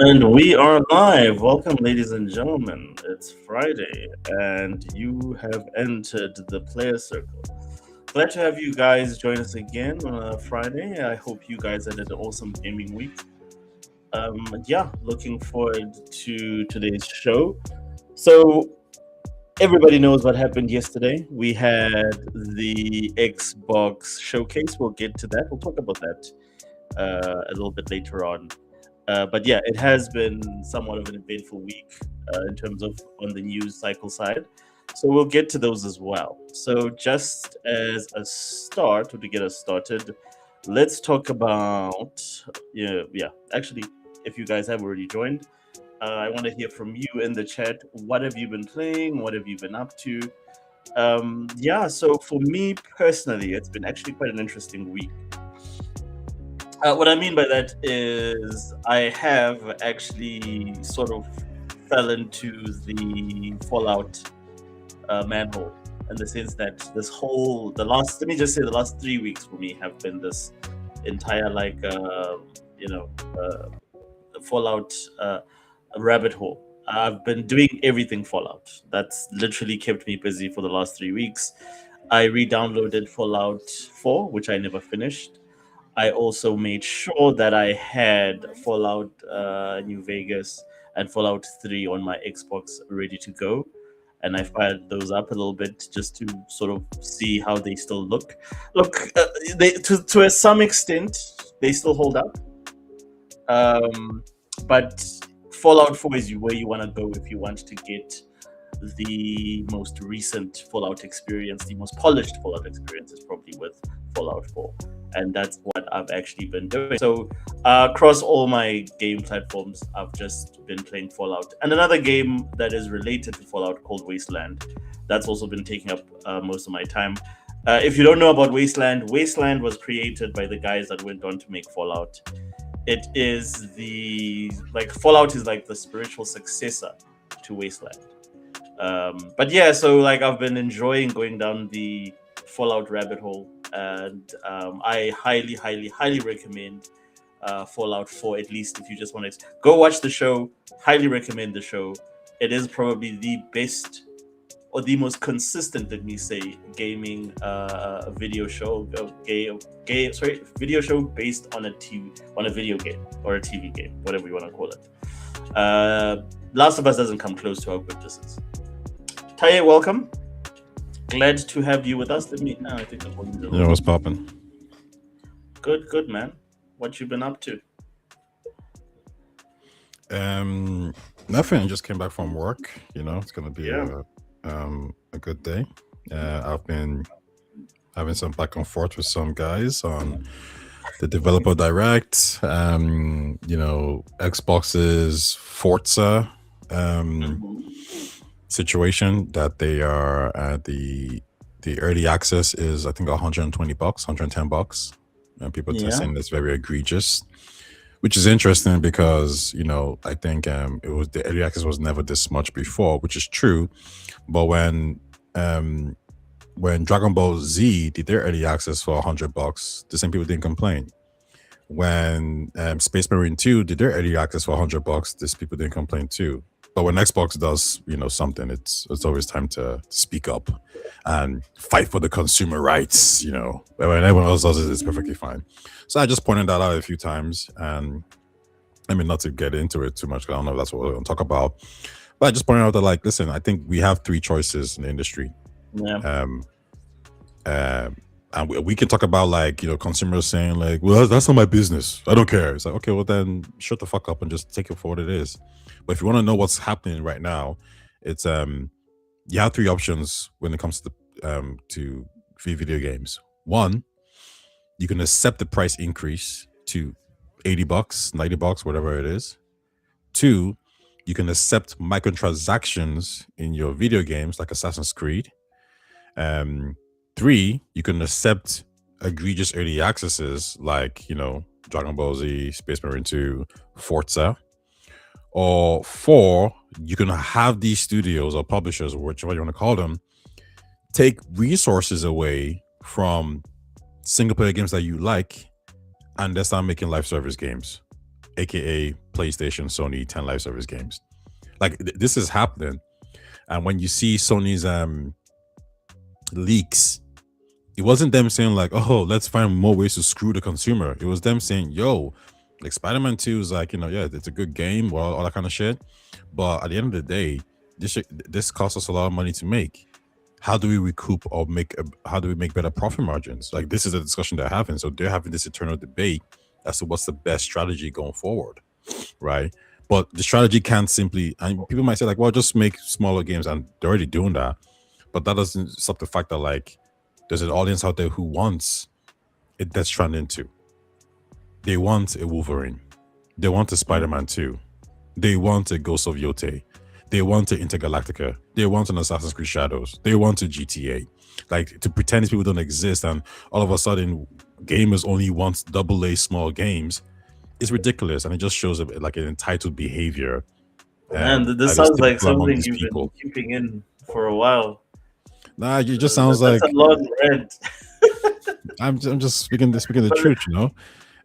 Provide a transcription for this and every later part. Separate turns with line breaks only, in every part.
And we are live. Welcome, ladies and gentlemen. It's Friday, and you have entered the player circle. Glad to have you guys join us again on a Friday. I hope you guys had an awesome gaming week. Yeah, looking forward to today's show. So, everybody knows what happened yesterday. We had the Xbox showcase. We'll get to that. We'll talk about that a little bit later on. But yeah, it has been somewhat of an eventful week in terms of on the news cycle side. So we'll get to those as well. So just as a start, or to get us started, let's talk about yeah. Actually, if you guys have already joined, I want to hear from you in the chat. What have you been playing? What have you been up to? Yeah. So for me personally, it's been actually quite an interesting week. What I mean by that is I have actually sort of fell into the Fallout manhole in the sense that let me just say the last 3 weeks for me have been this entire you know, uh, Fallout rabbit hole. I've been doing everything Fallout. That's literally kept me busy for the last 3 weeks. I re-downloaded Fallout 4, which I never finished. I also made sure that I had Fallout New Vegas and Fallout 3 on my Xbox ready to go. And I fired those up a little bit just to sort of see how they still look. Look, to some extent, they still hold up. But Fallout 4 is where you want to go if you want to get the most recent Fallout experience, the most polished Fallout experience is probably with Fallout 4. And that's what I've actually been doing. So, across all my game platforms, I've just been playing Fallout. And another game that is related to Fallout called Wasteland. That's also been taking up most of my time. If you don't know about Wasteland, Wasteland was created by the guys that went on to make Fallout. It is Fallout is like the spiritual successor to Wasteland. But yeah, so I've been enjoying going down the Fallout rabbit hole, and I highly, highly, highly recommend Fallout 4. At least if you just want to go watch the show, highly recommend the show. It is probably the best or the most consistent, let me say, gaming video show, video show based on a video game or a TV game, whatever you want to call it. Last of Us doesn't come close to how good this is. Taye, welcome. Glad to have you with us. I think I'm holding the
Yeah, what's popping?
Good, man. What you been up to?
Nothing. Just came back from work. It's gonna be
Yeah.
a good day. I've been having some back and forth with some guys on the developer direct. Xbox's Forza situation that they are the early access is I think $120, $110, and people are
Yeah.
saying that's very egregious, which is interesting because I think it was the early access was never this much before, which is true. But when Dragon Ball Z did their early access for $100, the same people didn't complain. When Space Marine 2 did their early access for $100, these people didn't complain too. But when Xbox does something, it's always time to speak up and fight for the consumer rights. When everyone else does it, it's perfectly fine. So I just pointed that out a few times, and I mean, not to get into it too much, because I don't know if that's what we're going to talk about. But I just pointed out that, listen, I think we have three choices in the industry.
Yeah.
And we can talk about consumers saying well, that's not my business, I don't care. It's like, okay, well then shut the fuck up and just take it for what it is. But if you want to know what's happening right now, it's you have three options when it comes to free video games. One, you can accept the price increase to $80, $90, whatever it is. Two, you can accept microtransactions in your video games like Assassin's Creed. Three, you can accept egregious early accesses like Dragon Ball Z, Space Marine 2, Forza. Or four, you can have these studios or publishers, whichever you want to call them, take resources away from single player games that you like and they start making live service games, aka PlayStation, Sony, 10 live service games. Like this is happening. And when you see Sony's leaks, it wasn't them saying like, oh, let's find more ways to screw the consumer. It was them saying, yo, like Spider-Man 2 is like, yeah, it's a good game, well, all that kind of shit. But at the end of the day, this costs us a lot of money to make. How do we recoup or how do we make better profit margins? Like this is a discussion they're having. So they're having this eternal debate as to what's the best strategy going forward, right? But the strategy can't simply, and people might say like, well, just make smaller games, and they're already doing that. But that doesn't stop the fact that like there's an audience out there who wants a Death Stranding 2. They want a Wolverine. They want a Spider-Man 2. They want a Ghost of Yote. They want an Intergalactica. They want an Assassin's Creed Shadows. They want a GTA. Like to pretend these people don't exist and all of a sudden gamers only want AA small games is ridiculous, and it just shows like an entitled behavior.
Man, this sounds like something you've been keeping in for a while.
Nah, it just sounds like
a long rant.
I'm just speaking the truth, you know.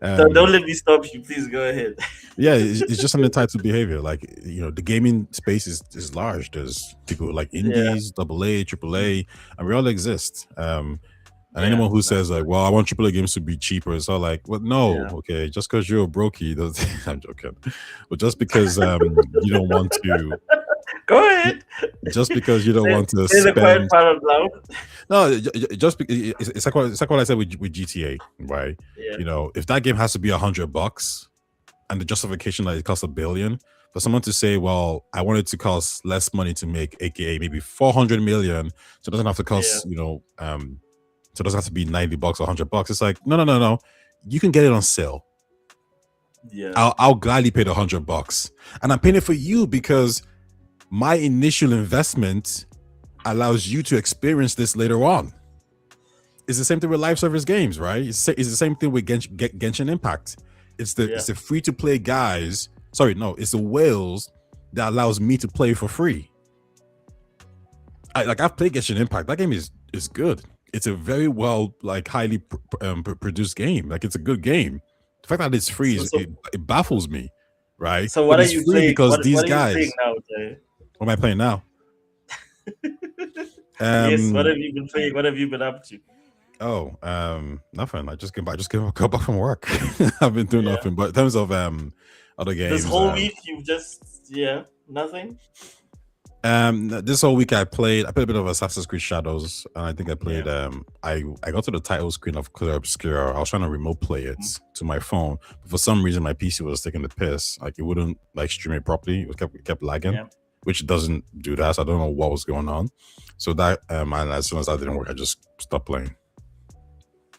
Don't let me stop you. Please go ahead.
Yeah, it's just an entitled behavior. Like the gaming space is large. There's people like indies, AA, AAA, and we all exist. And anyone who says like, well, I want AAA games to be cheaper, it's all like, well, no, okay, just because you're a brokey doesn't. I'm joking, but just because you don't want to.
Go ahead.
Just because you don't want to
spend. The quiet part loud.
No, just it's like what I said with GTA, right? Yeah. If that game has to be $100 and the justification that it costs $1 billion, for someone to say, well, I want it to cost less money to make, aka maybe 400 million, so it doesn't have to cost, so it doesn't have to be $90 or $100. It's like, no. You can get it on sale.
Yeah.
I'll gladly pay the $100. And I'm paying it for you because my initial investment allows you to experience this later on. It's the same thing with live service games, right? It's the same thing with Genshin Impact. It's the free-to-play guys. Sorry, no, it's the whales that allows me to play for free. I've played Genshin Impact. That game is good. It's a very well, highly produced game. Like, it's a good game. The fact that it's free, it baffles me, right?
So what are you playing?
Because these guys.
What
am I playing now?
Yes. What have you been playing? What have you been up to?
Oh, nothing. I just came back from work. I've been doing nothing. But in terms of other games,
this whole week you've just nothing.
This whole week I played a bit of Assassin's Creed Shadows, and I think I played. I got to the title screen of Clear Obscure. I was trying to remote play it to my phone, but for some reason my PC was taking the piss. Like, it wouldn't stream it properly. It kept lagging, which doesn't do that. So I don't know what was going on. So that and as soon as that didn't work, I just stopped playing.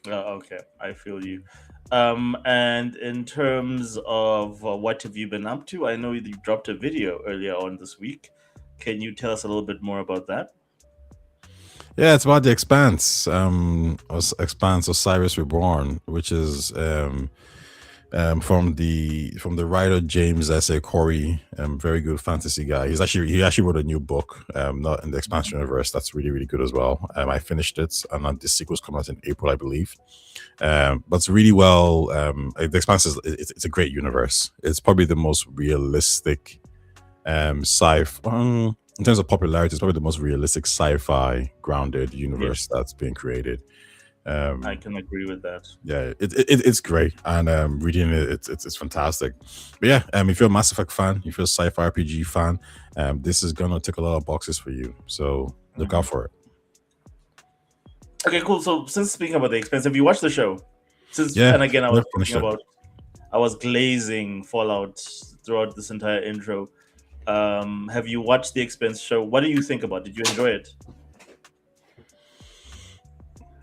Oh, okay, I feel you. And in terms of what have you been up to? I know you dropped a video earlier on this week. Can you tell us a little bit more about that?
Yeah, it's about the Expanse, Expanse Osiris Reborn, which is from the writer James S.A. Corey, very good fantasy guy. He actually wrote a new book, not in the Expanse universe. That's really, really good as well. I finished it, and the sequel's coming out in April, I believe. But it's really well. The Expanse it's a great universe. It's probably the most realistic sci-fi in terms of popularity. It's probably the most realistic sci-fi grounded universe that's being created.
I can agree with that.
Yeah, it's great, and reading it's fantastic. But yeah, if you're a Mass Effect fan, if you're a sci-fi RPG fan, this is gonna tick a lot of boxes for you. So look out for it.
Okay, cool. So since speaking about the Expanse, have you watched the show? And again, I was glazing Fallout throughout this entire intro. Have you watched the Expanse show? What do you think about it? Did you enjoy it?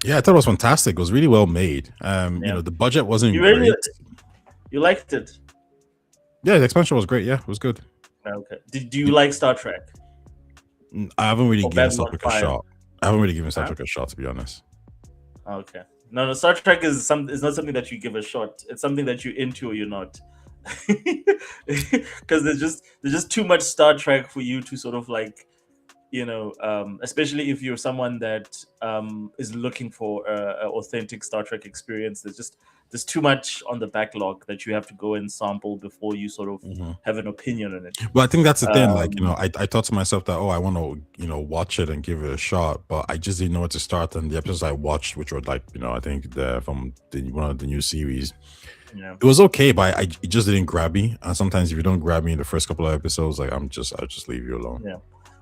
Yeah, I thought it was fantastic. It was really well made. The budget wasn't great.
You liked it?
Yeah, the expansion was great. Yeah, it was good.
Okay. Do you like Star Trek?
I haven't really given Star Trek a shot. I haven't really given Star Trek a shot, to be honest.
Okay. No, Star Trek is not something that you give a shot. It's something that you're into or you're not. Because there's just too much Star Trek for you to sort of especially if you're someone that is looking for an authentic Star Trek experience. there's too much on the backlog that you have to go and sample before you sort of
Mhm.
have an opinion on it.
But I think that's the thing. Like,
Um,
I thought to myself that, oh, I want to, watch it and give it a shot. But I just didn't know where to start. And the episodes I watched, which were like, I think from one of the new series,
yeah.
it was okay, but it just didn't grab me. And sometimes if you don't grab me in the first couple of episodes, like I'll just leave you alone.
Yeah.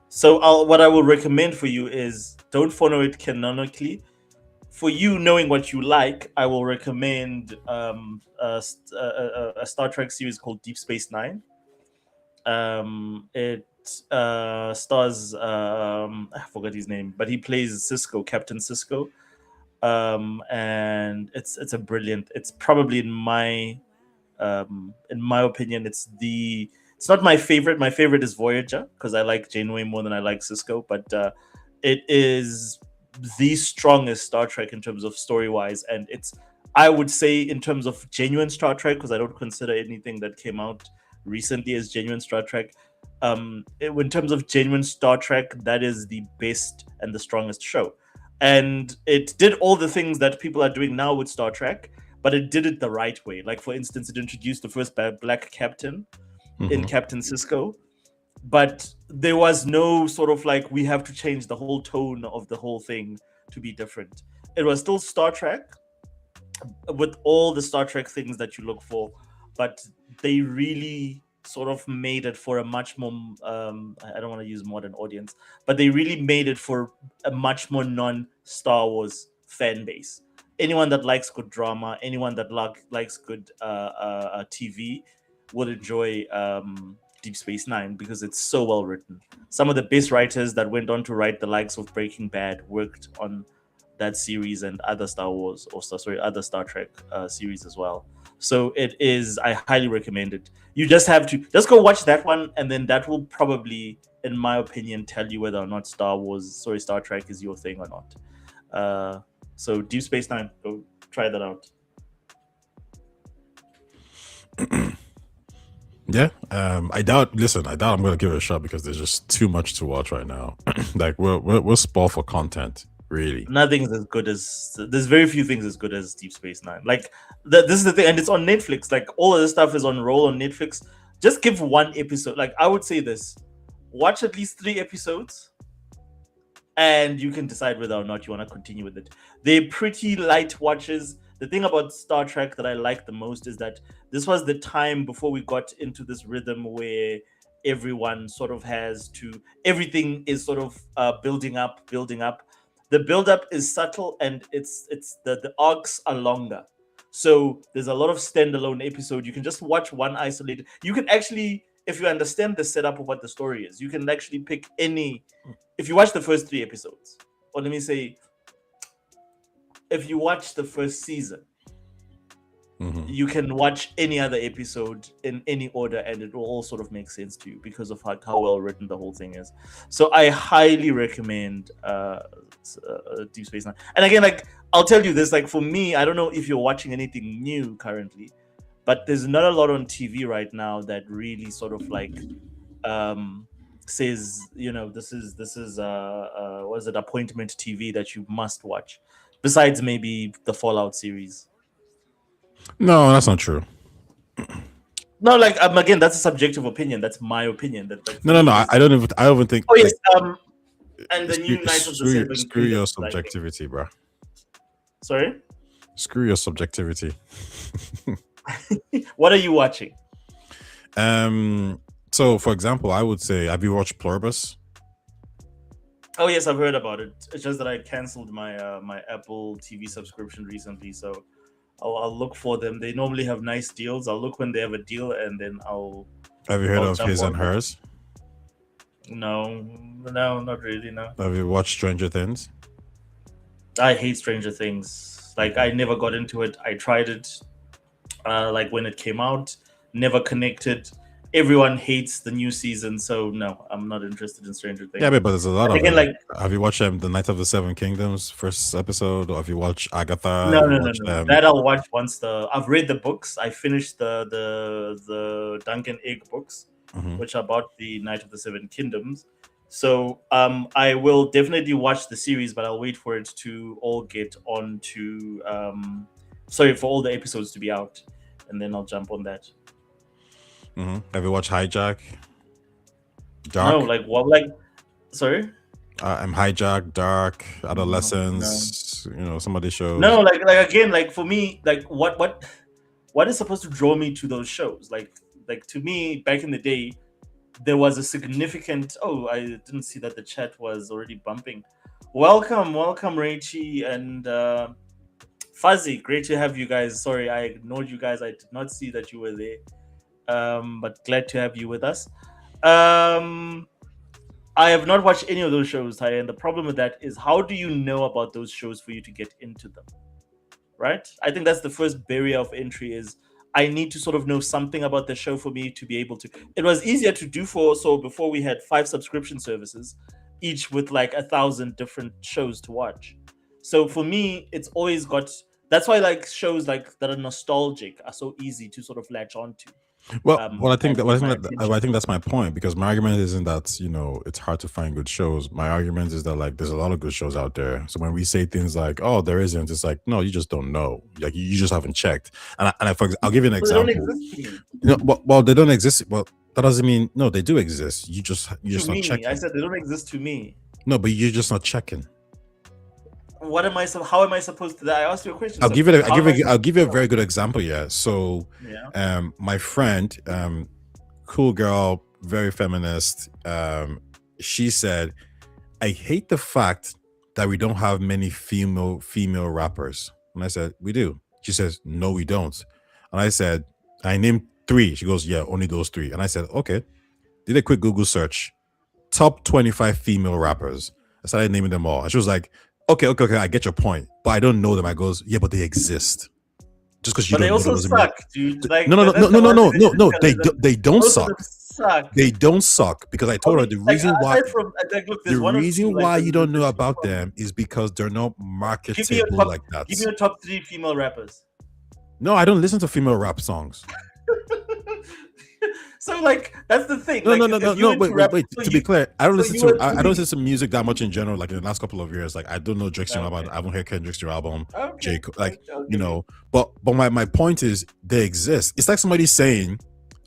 So what I will recommend for you is don't follow it canonically. For you knowing what you like, I will recommend a Star Trek series called Deep Space Nine. It stars I forgot his name, but he plays Cisco, Captain Cisco. And it's a brilliant. It's probably in my opinion, it's not my favorite. My favorite is Voyager because I like Janeway more than I like Cisco, but it is the strongest Star Trek in terms of story wise, and it's, I would say, in terms of genuine Star Trek, because I don't consider anything that came out recently as genuine Star Trek. In terms of genuine Star Trek, that is the best and the strongest show, and it did all the things that people are doing now with Star Trek, but it did it the right way. Like, for instance, it introduced the first black captain in Captain Cisco, but there was no sort of like, we have to change the whole tone of the whole thing to be different. It was still Star Trek with all the Star Trek things that you look for, but they really sort of made it for a much more I don't want to use modern audience, but they really made it for a much more non-Star Wars fan base. Anyone that likes good drama, anyone that likes good TV will enjoy Deep Space Nine because it's so well written. Some of the best writers that went on to write the likes of Breaking Bad worked on that series and other Star Wars other Star Trek series as well. So it is, I highly recommend it. You just have to just go watch that one, and then that will probably, in my opinion, tell you whether or not Star Trek is your thing or not. So Deep Space Nine, go try that out.
Yeah. I doubt I'm gonna give it a shot because there's just too much to watch right now. Like we're spoiled for content, really.
Nothing is as good as, there's very few things as good as Deep Space Nine. Like, this is the thing, and it's on Netflix. Like, all of this stuff is on roll on Netflix. Just give one episode. Like, I would say this: watch at least 3 episodes, and you can decide whether or not you want to continue with it. They're pretty light watches. The thing about Star Trek that I like the most is that this was the time before we got into this rhythm where everyone sort of everything is sort of building up. The build up is subtle, and it's the arcs are longer. So there's a lot of standalone episode. You can just watch one isolated. You can actually, if you understand the setup of what the story is, you can actually pick any. If you watch the first 3 episodes, or let me say, if you watch the first season, you can watch any other episode in any order, and it will all sort of make sense to you because of how well written the whole thing is. So I highly recommend Deep Space Nine. And again, like, I'll tell you this, like, for me, I don't know if you're watching anything new currently, but there's not a lot on TV right now that really sort of like says, this is what is it, appointment TV that you must watch, besides maybe the Fallout series.
No, that's not true.
No, like, again, that's a subjective opinion. That's my opinion. That, like,
No. I don't even think.
Oh yes,
like,
and the new Knights of the Seven
screw your
Kingdoms, like,
subjectivity, bro.
sorry.
Screw your subjectivity.
What are you watching?
So, for example, I would say, have you watched Pluribus?
Oh yes, I've heard about it. It's just that I canceled my my Apple TV subscription recently, so I'll look for them. They normally have nice deals. I'll look when they have a deal, and then I'll.
Have you heard of
jump
His
on
and
that.
Hers?
No, not really. No,
Have you watched Stranger Things?
I hate Stranger Things. Like, I never got into it. I tried it, like, when it came out, never connected. Everyone hates the new season, so no, I'm not interested in Stranger Things.
Yeah, but there's a lot of
Again,
it.
like,
Have you watched The Night of the Seven Kingdoms first episode, or have you watched Agatha?
no,
Have you
no.
watched,
That I'll watch once I've read the books. I finished the Duncan Egg books, which are about the Night of the Seven Kingdoms. So I will definitely watch the series, but I'll wait for it to all get onto sorry, for all the episodes to be out, and then I'll jump on that.
Have you watched Hijack?
No,
Dark?
like what? Like, sorry.
I'm Hijack, Dark,
No, no,
Adolescence. Some of the shows.
no. Like again, like for me, like what is supposed to draw me to those shows? Like to me, back in the day, there was a significant. Oh, I didn't see that the chat was already bumping. Welcome, Raichi and Fuzzy. Great to have you guys. Sorry, I ignored you guys. I did not see that you were there. But glad to have you with us. I have not watched any of those shows, Ty, and the problem with that is how do you know about those shows for you to get into them? Right? I think that's the first barrier of entry is I need to sort of know something about the show for me to be able to. It was easier to do so before we had 5 subscription services, each with like 1,000 different shows to watch. So for me, it's always got. That's why like shows like that are nostalgic are so easy to sort of latch onto.
Well, I think
And
that,
get
I
my
think that I
attention.
think that's my point, because my argument isn't that it's hard to find good shows. My argument is that like there's a lot of good shows out there. So when we say things like, "Oh, there isn't," it's like, no, you just don't know. Like you just haven't checked. I'll give you an
But they don't
example.
exist to me.
Well, they don't exist. Well, that doesn't mean no, they do exist. You're
To
just not
me, I
checking.
said they don't exist to me.
No, but you're just not checking.
What am I? How am I supposed to? I asked you a question.
I'll
So
give it.
how am I
I'll
supposed
give
to
you a
know?
very good example. Yeah. So,
Yeah.
my friend, cool girl, very feminist. She said, "I hate the fact that we don't have many female rappers." And I said, "We do." She says, "No, we don't." And I said, "I named 3." She goes, "Yeah, only those 3." And I said, "Okay." Did a quick Google search, top 25 female rappers. I started naming them all. And she was like, okay, I get your point, but I don't know them. I goes, yeah, but they exist. Just because you
But they
don't know them
also
doesn't mean
suck, dude.
no,
Like
no, no, no,
that's
no,
the
no,
one
no,
thing that
no,
you
no.
discussed. Is that
They don't
most of them
suck.
suck.
They don't suck because I told her
Okay, like aside from like, look,
the
there's one or two.
reason
Like
why you don't know
the two
about
from.
them is because they're not
Give me your
marketable
top.
like that.
Give me your top 3 female rappers.
No, I don't listen to female rap songs.
So like that's the thing.
No,
Like
no, no, no,
if you're
no.
into
Wait.
rap, so
To be
you
clear, I don't
so
listen
you
to
were
I don't
choosing.
listen to music that much in general. Like in the last couple of years, like I don't know Drake's new album.
Okay.
I haven't heard Kendrick's new album.
Okay.
Jake, like
I'll give you.
But my point is they exist. It's like somebody saying,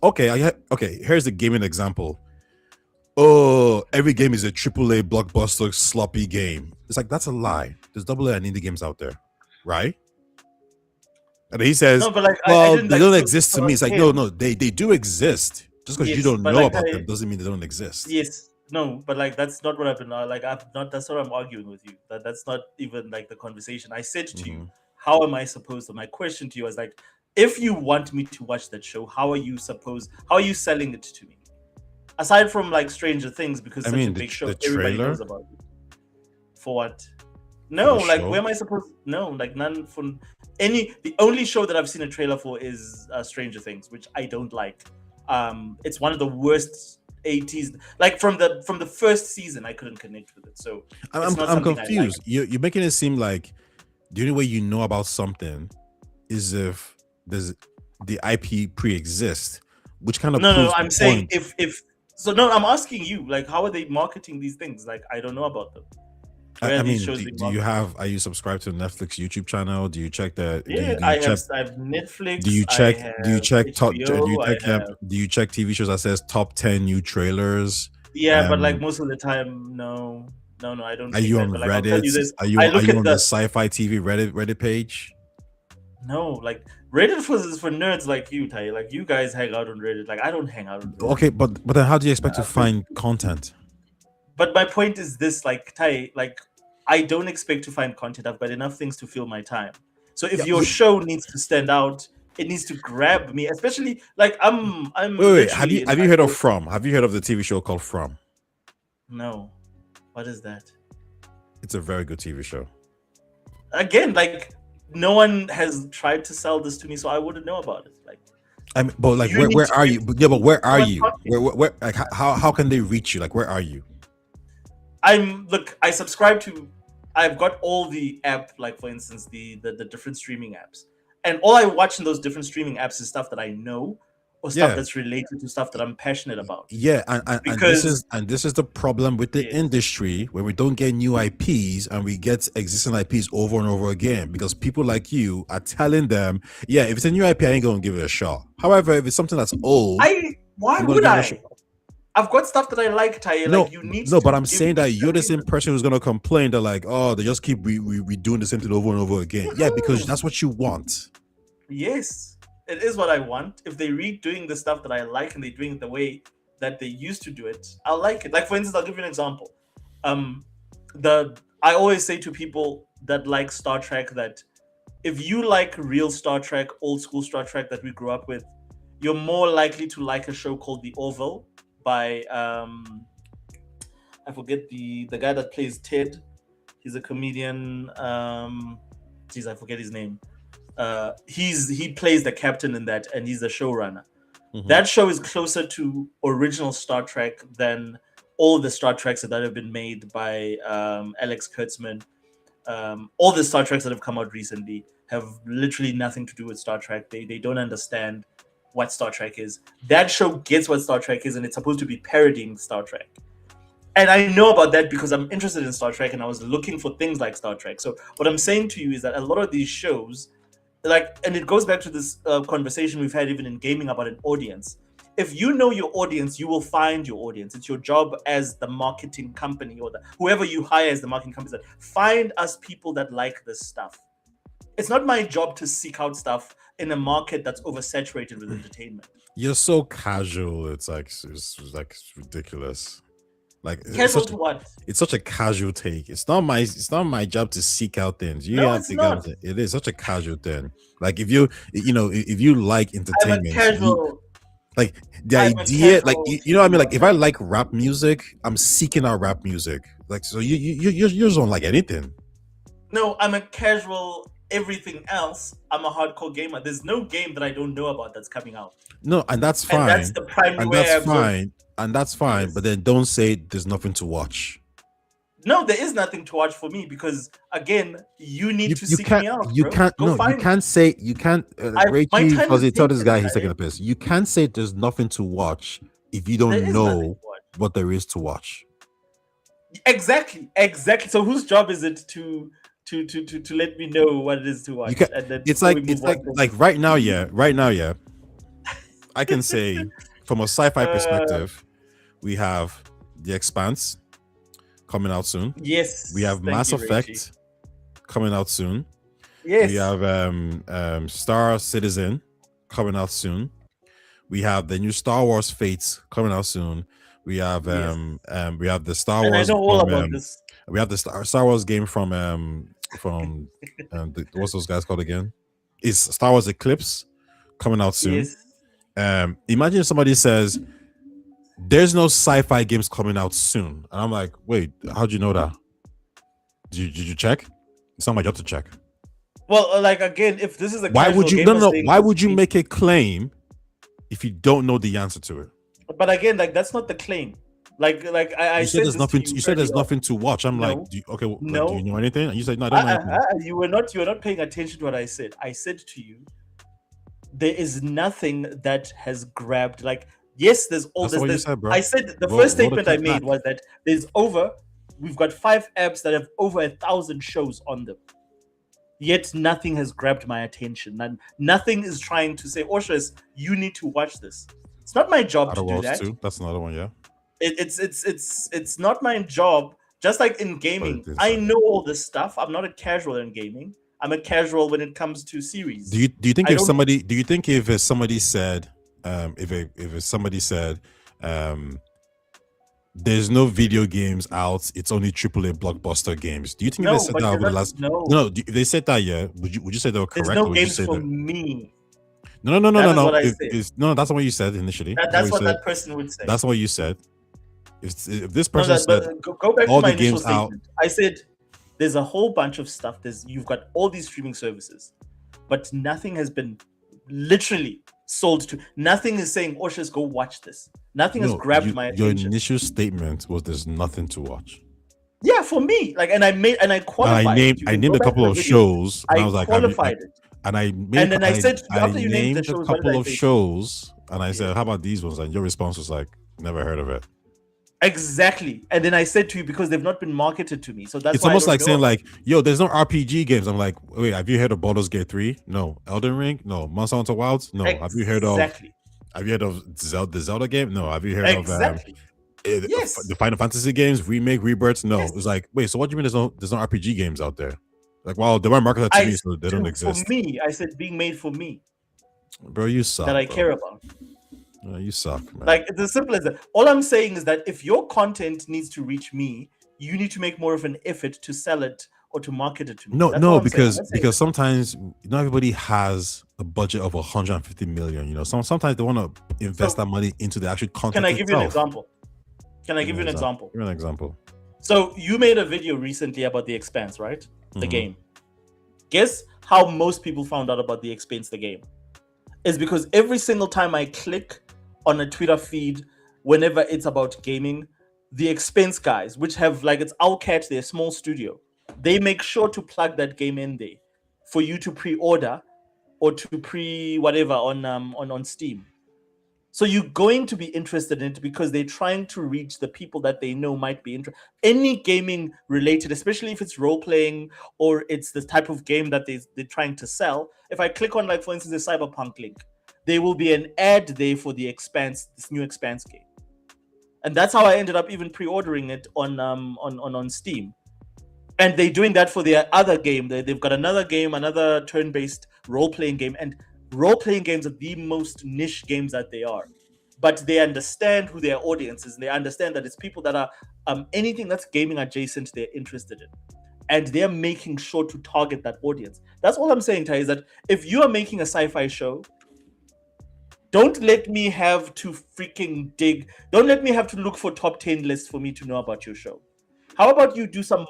okay, here's the gaming example. Oh, every game is a AAA blockbuster sloppy game. It's like that's a lie. There's AA and indie games out there, right? And he says,
No, but like I
well,
didn't
they
like
don't
so
exist to
for
me. It's like,
him.
no, they do exist. Just because you
Yes,
don't
but
know
like
about them doesn't mean they don't exist.
yes, no, but like that's not what I've been like. I've not. That's what I'm arguing with you. That's not even like the conversation. I said to you, how am I supposed to? My question to you was like, if you want me to watch that show, how are you selling it to me? Aside from like Stranger Things, because such a big show,
the
everybody
trailer
knows about it. For what?
for
No,
the
like
show.
where am I supposed? No, like none from any. The only show that I've seen a trailer for is Stranger Things, which I don't like. It's one of the worst 80s. Like from the first season, I couldn't connect with it. So it's not
I'm
something I like.
confused. You're making it seem like the only way you know about something is if there's the IP pre-exists, which kind of
No,
proves the
I'm saying
point.
if so. No, I'm asking you. Like, how are they marketing these things? Like, I don't know about them. Where are
I
these
mean,
shows being
do you
marketed?
are you subscribed to Netflix YouTube channel? Do you check that?
Yeah,
Do you check?
I have Netflix. I
Do you
have
check top?
HBO. I have.
Do you check TV shows that says top 10 new trailers?
Yeah, but like most of the time, no, I don't
Are
check
you
that.
on
But like, I'll tell
Reddit?
you this: I
Are
look
you
at
on the
the
Sci-Fi TV Reddit page?
no, like Reddit is for nerds like you, Ty. Like you guys hang out on Reddit. Like I don't hang out on Reddit.
Okay, but then how do you expect to find content?
But my point is this: like Ty, like I don't expect to find content. I've got enough things to fill my time. So if your show needs to stand out, it needs to grab me. Especially like I'm
Wait. Have
literally in
you
my
heard of
own-
From? Have you heard of the TV show called From?
No, what is that?
It's a very good TV show.
Again, like no one has tried to sell this to me, so I wouldn't know about it. Like,
I mean, but like,
you need
where
to
are
give
you? Yeah, but where are
someone
you?
content.
Where like, how can they reach you? Like, where are you?
I subscribe to. I've got all the app, like for instance, the different streaming apps, and all I watch in those different streaming apps is stuff that I know, or stuff
Yeah.
that's related to stuff that I'm passionate about.
Yeah, and
Because
this is the problem with the
yes,
industry, where we don't get new IPs and we get existing IPs over and over again, because people like you are telling them, yeah, if it's a new IP, I ain't gonna give it a shot. However, if it's something that's old,
why
I'm gonna
would
give it a shot.
I? I've got stuff that I like, Taye.
No,
Like you need
no,
to
but I'm
give
saying
me
that
a
you're the same
reason.
person who's gonna complain that, like, oh, they just keep redoing the same thing over and over again. Yeah, because that's what you want.
Yes, it is what I want. If they redoing the stuff that I like and they're doing it the way that they used to do it, I'll like it. Like for instance, I'll give you an example. I always say to people that like Star Trek that if you like real Star Trek, old school Star Trek that we grew up with, you're more likely to like a show called The Orville by I forget the guy that plays Ted. He's a comedian. Geez, I forget his name. He plays the captain in that, and he's the showrunner.
Mhm.
That show is closer to original Star Trek than all the Star Treks that have been made by Alex Kurtzman. All the Star Treks that have come out recently have literally nothing to do with Star Trek. They don't understand what Star Trek is. That show gets what Star Trek is, and it's supposed to be parodying Star Trek. And I know about that because I'm interested in Star Trek, and I was looking for things like Star Trek. So what I'm saying to you is that a lot of these shows, like, and it goes back to this conversation we've had even in gaming about an audience. If you know your audience, you will find your audience. It's your job as the marketing company or whoever you hire as the marketing company, that find us people that like this stuff. It's not my job to seek out stuff in a market that's oversaturated with entertainment.
You're so casual. It's like ridiculous. Like
Casual to what?
It's such a casual take. It's not my job to seek out things. You
No,
have
it's
to
not.
It is such a casual thing. Like if you like
I'm a
entertainment,
casual.
like the
I'm a
idea, like
casual
you know what I mean. Like if I
viewer.
like rap music, I'm seeking out rap music. Like so you just don't like anything.
No, I'm a casual everything else. I'm a hardcore gamer. There's no game that I don't know about that's coming out.
No, and that's fine.
And that's the primary
and
way
that's
I absorb.
fine. And that's fine.
Yes.
But then don't say there's nothing to watch.
No, there is nothing to watch for me because again, you need to seek
can't,
me out.
You
bro.
can't.
Go
No,
find
you can't say you can't.
my time
because
is
he told this
taken,
guy he's
Taye.
taking a piss. You can't say there's nothing to watch if you
There
don't
is nothing
know
to watch.
what there is to watch.
Exactly. So whose job is it to let me know what it is to watch?
You can,
And then
it's
before
like
we move
it's like
on,
like right now, yeah. I can say from a sci-fi perspective, we have The Expanse coming out soon.
yes.
We have
thank
Mass
you,
Effect
Reggie.
coming out soon.
Yes.
We have Star Citizen coming out soon. We have the new Star Wars Fates coming out soon. We have we have the Star
and
Wars
I know all
from,
about this.
we have the Star Wars game from what's those guys called again? It's Star Wars Eclipse coming out soon.
Yes.
Imagine if somebody says there's no sci-fi games coming out soon, and I'm like, wait, how'd you know that? Did you check? It's not my job to check.
Well, like again, if this is a
why would you no
saying
why
this
would you
to me-
make a claim if you don't know the answer to it?
But again, like that's not the claim. Like I
You
said
said there's
this
nothing.
to you
You said there's
earlier.
nothing to watch. I'm
No.
like, okay, like,
No.
do you know anything? And you said no, I don't know anything.
You were not paying attention to what I said. I said to you, there is nothing that has grabbed. Like yes, there's all
That's not what you
this.
said, bro.
I said the
Roll
first
the
statement I
clip
made
back.
was that we've got 5 apps that have over 1,000 shows on them. Yet nothing has grabbed my attention. And nothing is trying to say, Oshres, you need to watch this. It's not my job
Outer
to do
Worlds
that.
2. That's another one, yeah.
It's not my job. Just like in gaming, I know all this stuff. I'm not a casual in gaming. I'm a casual when it comes to series.
Do you think if somebody said if somebody said there's no video games out, it's only AAA blockbuster games, do you think
No,
they said
but
that
you're
over the
not-
last
no.
if they said that, yeah, would you say they were correct?
There's no
or would you
games
say
for
that?
me.
No.
That is what I said.
No, that's not what you said initially.
That's what
you said.
that person would say.
That's what you said. If this
No,
person said
go back
all
to my
the
initial
games out,
statement. I said there's a whole bunch of stuff. You've got all these streaming services, but nothing has been literally sold to. Nothing is saying, "Oshas, go watch this." Nothing has grabbed my
your
attention.
initial statement was there's nothing to watch.
Yeah, for me, like, and I qualified.
I named a couple of shows. And I was like,
qualified it.
and I made,
And then I said, after
I
you named the
named
shows,
a
what did
couple
I
of
say?
shows, And I said, how about these ones? And your response was like, never heard of it.
Exactly. And then I said to you, because they've not been marketed to me. So that's
It's
why
almost
I don't
like
know
saying
about
like, yo, there's no RPG games. I'm like, wait, have you heard of Baldur's Gate 3? No. Elden Ring? No. Monster Hunter Wilds? No.
Exactly.
Have you heard of the Zelda game? No. Have you heard
Exactly.
of
Yes.
the Final Fantasy games, remake, rebirths? No.
Yes.
It was like, wait, so what do you mean there's no RPG games out there? Like, well, they weren't marketed to me, so they don't exist.
For me, I said being made for me.
Bro, you suck.
That I care about.
You suck, man.
Like, it's as simple as that. All I'm saying is that if your content needs to reach me, you need to make more of an effort to sell it or to market it to me.
No, because sometimes not everybody has a budget of 150 million. You know, sometimes they want to invest that money into the actual content.
Can I give you an example? Give me an example. So you made a video recently about The Expanse, right? The game. Guess how most people found out about The Expanse, the game? Is because every single time I click on a Twitter feed, whenever it's about gaming, the Expanse guys, which have like, it's Owlcat, they're a small studio, they make sure to plug that game in there for you to pre-order or to pre-whatever on Steam. So you're going to be interested in it because they're trying to reach the people that they know might be interested. Any gaming related, especially if it's role-playing or it's the type of game that they're trying to sell. If I click on, like, for instance, the Cyberpunk link, there will be an ad there for the Expanse, this new Expanse game. And that's how I ended up even pre-ordering it on Steam. And they're doing that for their other game. They've got another game, another turn-based role-playing game. And role-playing games are the most niche games that they are. But they understand who their audience is. And they understand that it's people that are anything that's gaming adjacent, they're interested in. And they're making sure to target that audience. That's all I'm saying, Ty, is that if you are making a sci-fi show, don't let me have to freaking dig. Don't let me have to look for top 10 lists for me to know about your show. How about you do some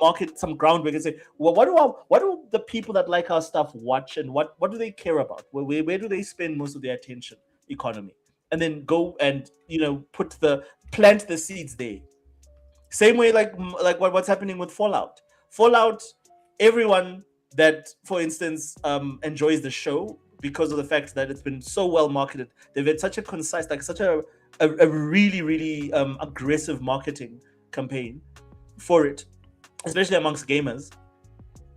groundwork and say, well, what do the people that like our stuff watch, and what do they care about? Where do they spend most of their attention economy? And then go and, plant the seeds there. Same way like what's happening with Fallout. Fallout, everyone that, for instance, enjoys the show because of the fact that it's been so well marketed. They've had such a concise, like such a really, really aggressive marketing campaign for it, especially amongst gamers,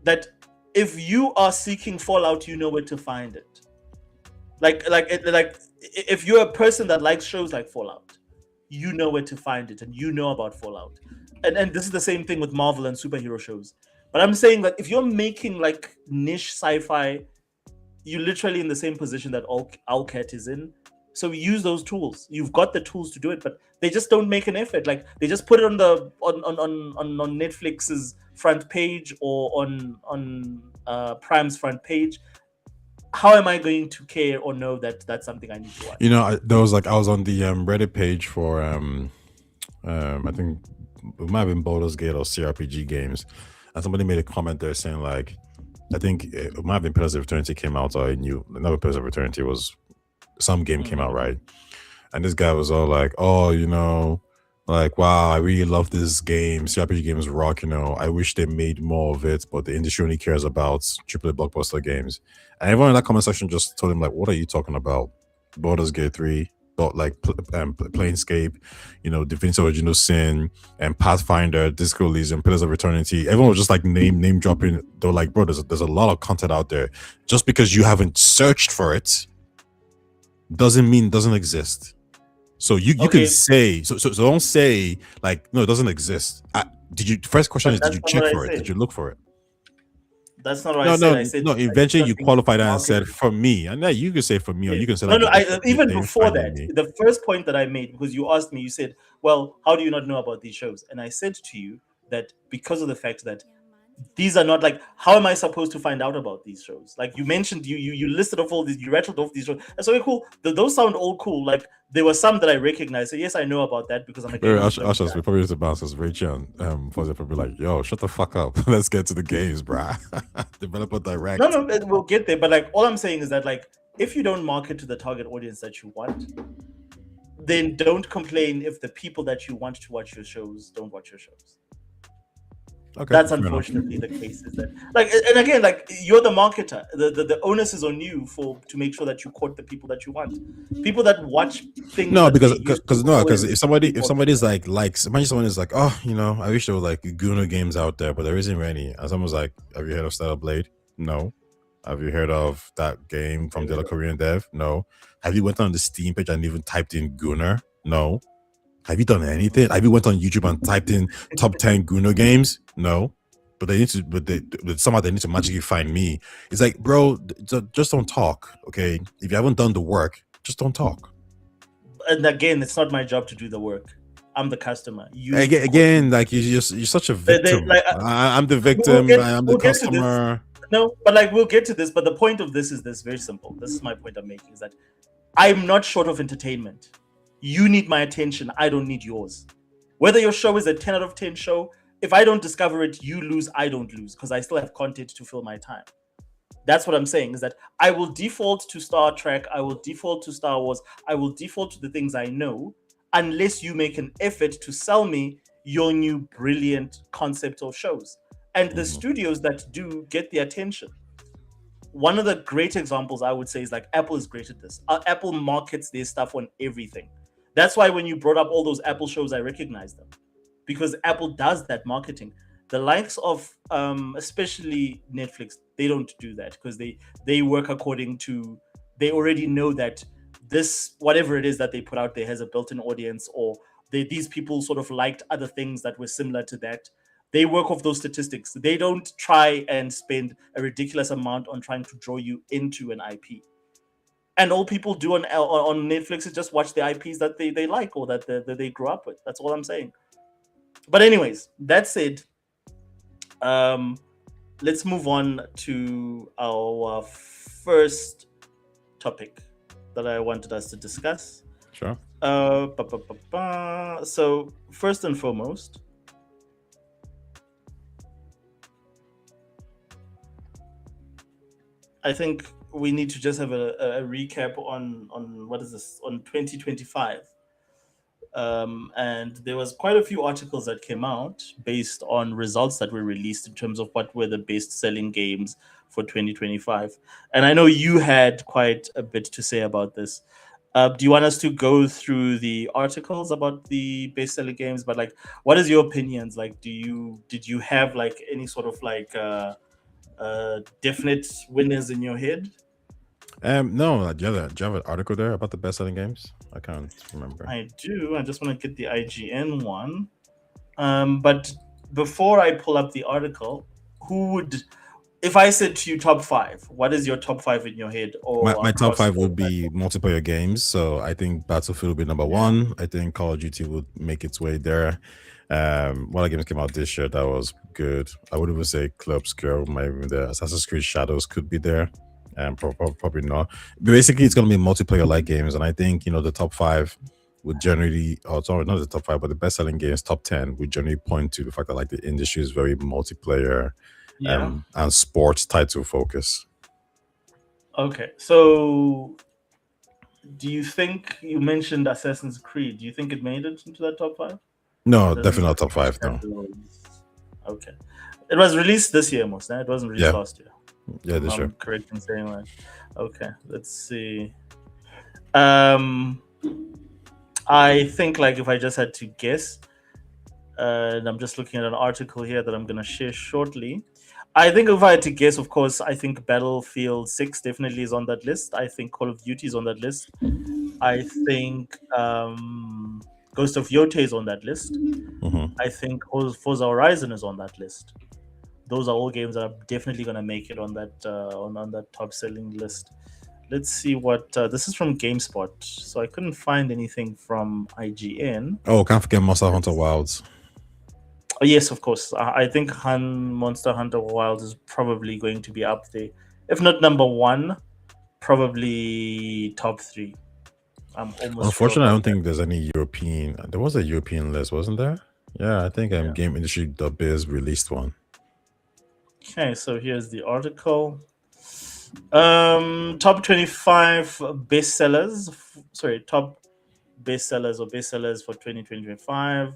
that if you are seeking Fallout, you know where to find it. Like if you're a person that likes shows like Fallout, you know where to find it, and you know about Fallout. And this is the same thing with Marvel and superhero shows. But I'm saying that if you're making like niche sci-fi, you're literally in the same position that Owlcat is in. So use those tools. You've got the tools to do it, but they just don't make an effort. Like, they just put it on Netflix's front page or on Prime's front page. How am I going to care or know that that's something I need to watch?
I was on the Reddit page for I think it might have been Baldur's Gate or CRPG games, and somebody made a comment there saying, like, I think it might have been Pillars of Eternity came out, or I knew another Pillars of Eternity was some game came out, right? And this guy was all like, oh, like, wow, I really love this game. CRPG games rock, I wish they made more of it, but the industry only cares about AAA blockbuster games. And everyone in that comment section just told him, like, what are you talking about? Baldur's Gate 3, Planescape, Divinity Original Sin, and Pathfinder, Disco Elysium, Pillars of Eternity. Everyone was just like name dropping. They're like, bro, there's a lot of content out there. Just because you haven't searched for it doesn't mean it doesn't exist. So you can say, so don't say like, no, it doesn't exist. First question is, did you check for it? Did you look for it?
That's not what I said.
No, eventually you qualified that and said, for me. And then you can say for me, or you can say
even before that, the first point that I made, because you asked me, you said, well, how do you not know about these shows? And I said to you that because of the fact that these are not like, how am I supposed to find out about these shows? Like you mentioned, you listed off all these, you rattled off these shows. That's so cool. Those sound all cool. Like there were some that I recognized. So yes, I know about that because I'm a gamer.
Ushers, we probably need to bounce as Rachel and Fuzzy probably like, yo, shut the fuck up. Let's get to the games, bruh. Developer direct.
No, we'll get there. But like all I'm saying is that like if you don't market to the target audience that you want, then don't complain if the people that you want to watch your shows don't watch your shows.
Okay,
That's unfortunately the case. Is that and again, you're the marketer. The onus is on you to make sure that you court the people that you want, people that watch things.
No,
that
because if somebody's imagine someone is like, oh, I wish there were like Guna games out there, but there isn't any. And someone's like, have you heard of Stellar Blade? No. Have you heard of that game from the other Korean dev? No. Have you went on the Steam page and even typed in Gunner? No. Have you done anything? Have you went on YouTube and typed in top 10 Gunner games? No. But somehow they need to magically find me. It's like, bro, just don't talk, okay? If you haven't done the work, just don't talk.
And again, it's not my job to do the work. I'm the customer.
Again, like you're such a victim. I'm the victim. I'm the customer.
No, but we'll get to this. But the point of this is this: very simple. This is my point I'm making: is that I'm not short of entertainment. You need my attention. I don't need yours. Whether your show is a 10 out of 10 show, if I don't discover it, you lose. I don't lose because I still have content to fill my time. That's what I'm saying, is that I will default to Star Trek, I will default to Star Wars, I will default to the things I know, unless you make an effort to sell me your new brilliant concept of shows. And the studios that do get the attention. One of the great examples I would say is Apple is great at this. Apple markets their stuff on everything. That's why when you brought up all those Apple shows, I recognize them. Because Apple does that marketing. The likes of especially Netflix, they don't do that because they work according to, they already know that this, whatever it is that they put out there, has a built-in audience, or these people sort of liked other things that were similar to that. They work off those statistics. They don't try and spend a ridiculous amount on trying to draw you into an IP. And all people do on Netflix is just watch the IPs that they like or that they grew up with. That's all I'm saying. But anyways, that said, let's move on to our first topic that I wanted us to discuss.
Sure.
So first and foremost, I think we need to just have a recap on what is this, on 2025. And there was quite a few articles that came out based on results that were released in terms of what were the best-selling games for 2025. And I know you had quite a bit to say about this. Do you want us to go through the articles about the best-selling games? But what is your opinions? Did you have any sort of definite winners in your head?
No. Do you have an article there about the best-selling games? I can't remember.
I do. I just want to get the IGN one. But before I pull up the article, if I said to you top 5, what is your top 5 in your head? Or
my top 5 would be multiplayer games. So I think Battlefield would be number 1. I think Call of Duty would make its way there. One of the games came out this year that was good. I would even say Club Scare, maybe the Assassin's Creed Shadows could be there. Probably not. But basically, it's going to be multiplayer-like games, and I think the top 5 would generally, not the top 5, but the best-selling games, top 10, would generally point to the fact that the industry is very multiplayer and sports title focus.
Okay, so do you think, you mentioned Assassin's Creed? Do you think it made it into that top 5?
No, definitely not top 5. No.
Okay, it was released this year, most. It wasn't released last year.
Yeah, this year.
Correct in saying that. Okay, let's see. I think if I just had to guess, and I'm just looking at an article here that I'm going to share shortly. I think if I had to guess, of course, I think Battlefield 6 definitely is on that list. I think Call of Duty is on that list. I think Ghost of Yote is on that list.
Mm-hmm.
I think Forza Horizon is on that list. Those are all games that are definitely going to make it on that on that top selling list. Let's see what this is from GameSpot. So I couldn't find anything from IGN.
Oh, can't forget Monster Hunter Wilds.
Oh, yes, of course. I think Monster Hunter Wilds is probably going to be up there. If not number 1, probably top 3. I'm almost.
Unfortunately, I don't think there's any European. There was a European list, wasn't there? Yeah, I think Game Industry .biz released one.
Okay, so here's the article. Top 25 bestsellers. Top bestsellers or bestsellers for 2025.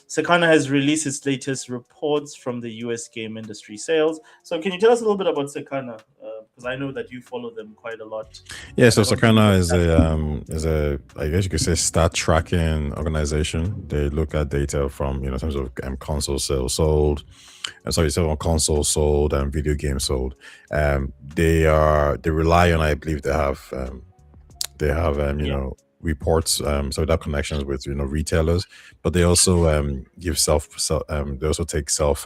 Sakana has released its latest reports from the US game industry sales. So, can you tell us a little bit about Sakana? Because I know that you follow them quite a lot.
Yeah, so Sakana is a I guess you could say stat tracking organization. They look at data from in terms of console sales sold, sales on console sold and video games sold. They rely on, I believe they have reports, so that connections with retailers, but they also give they also take self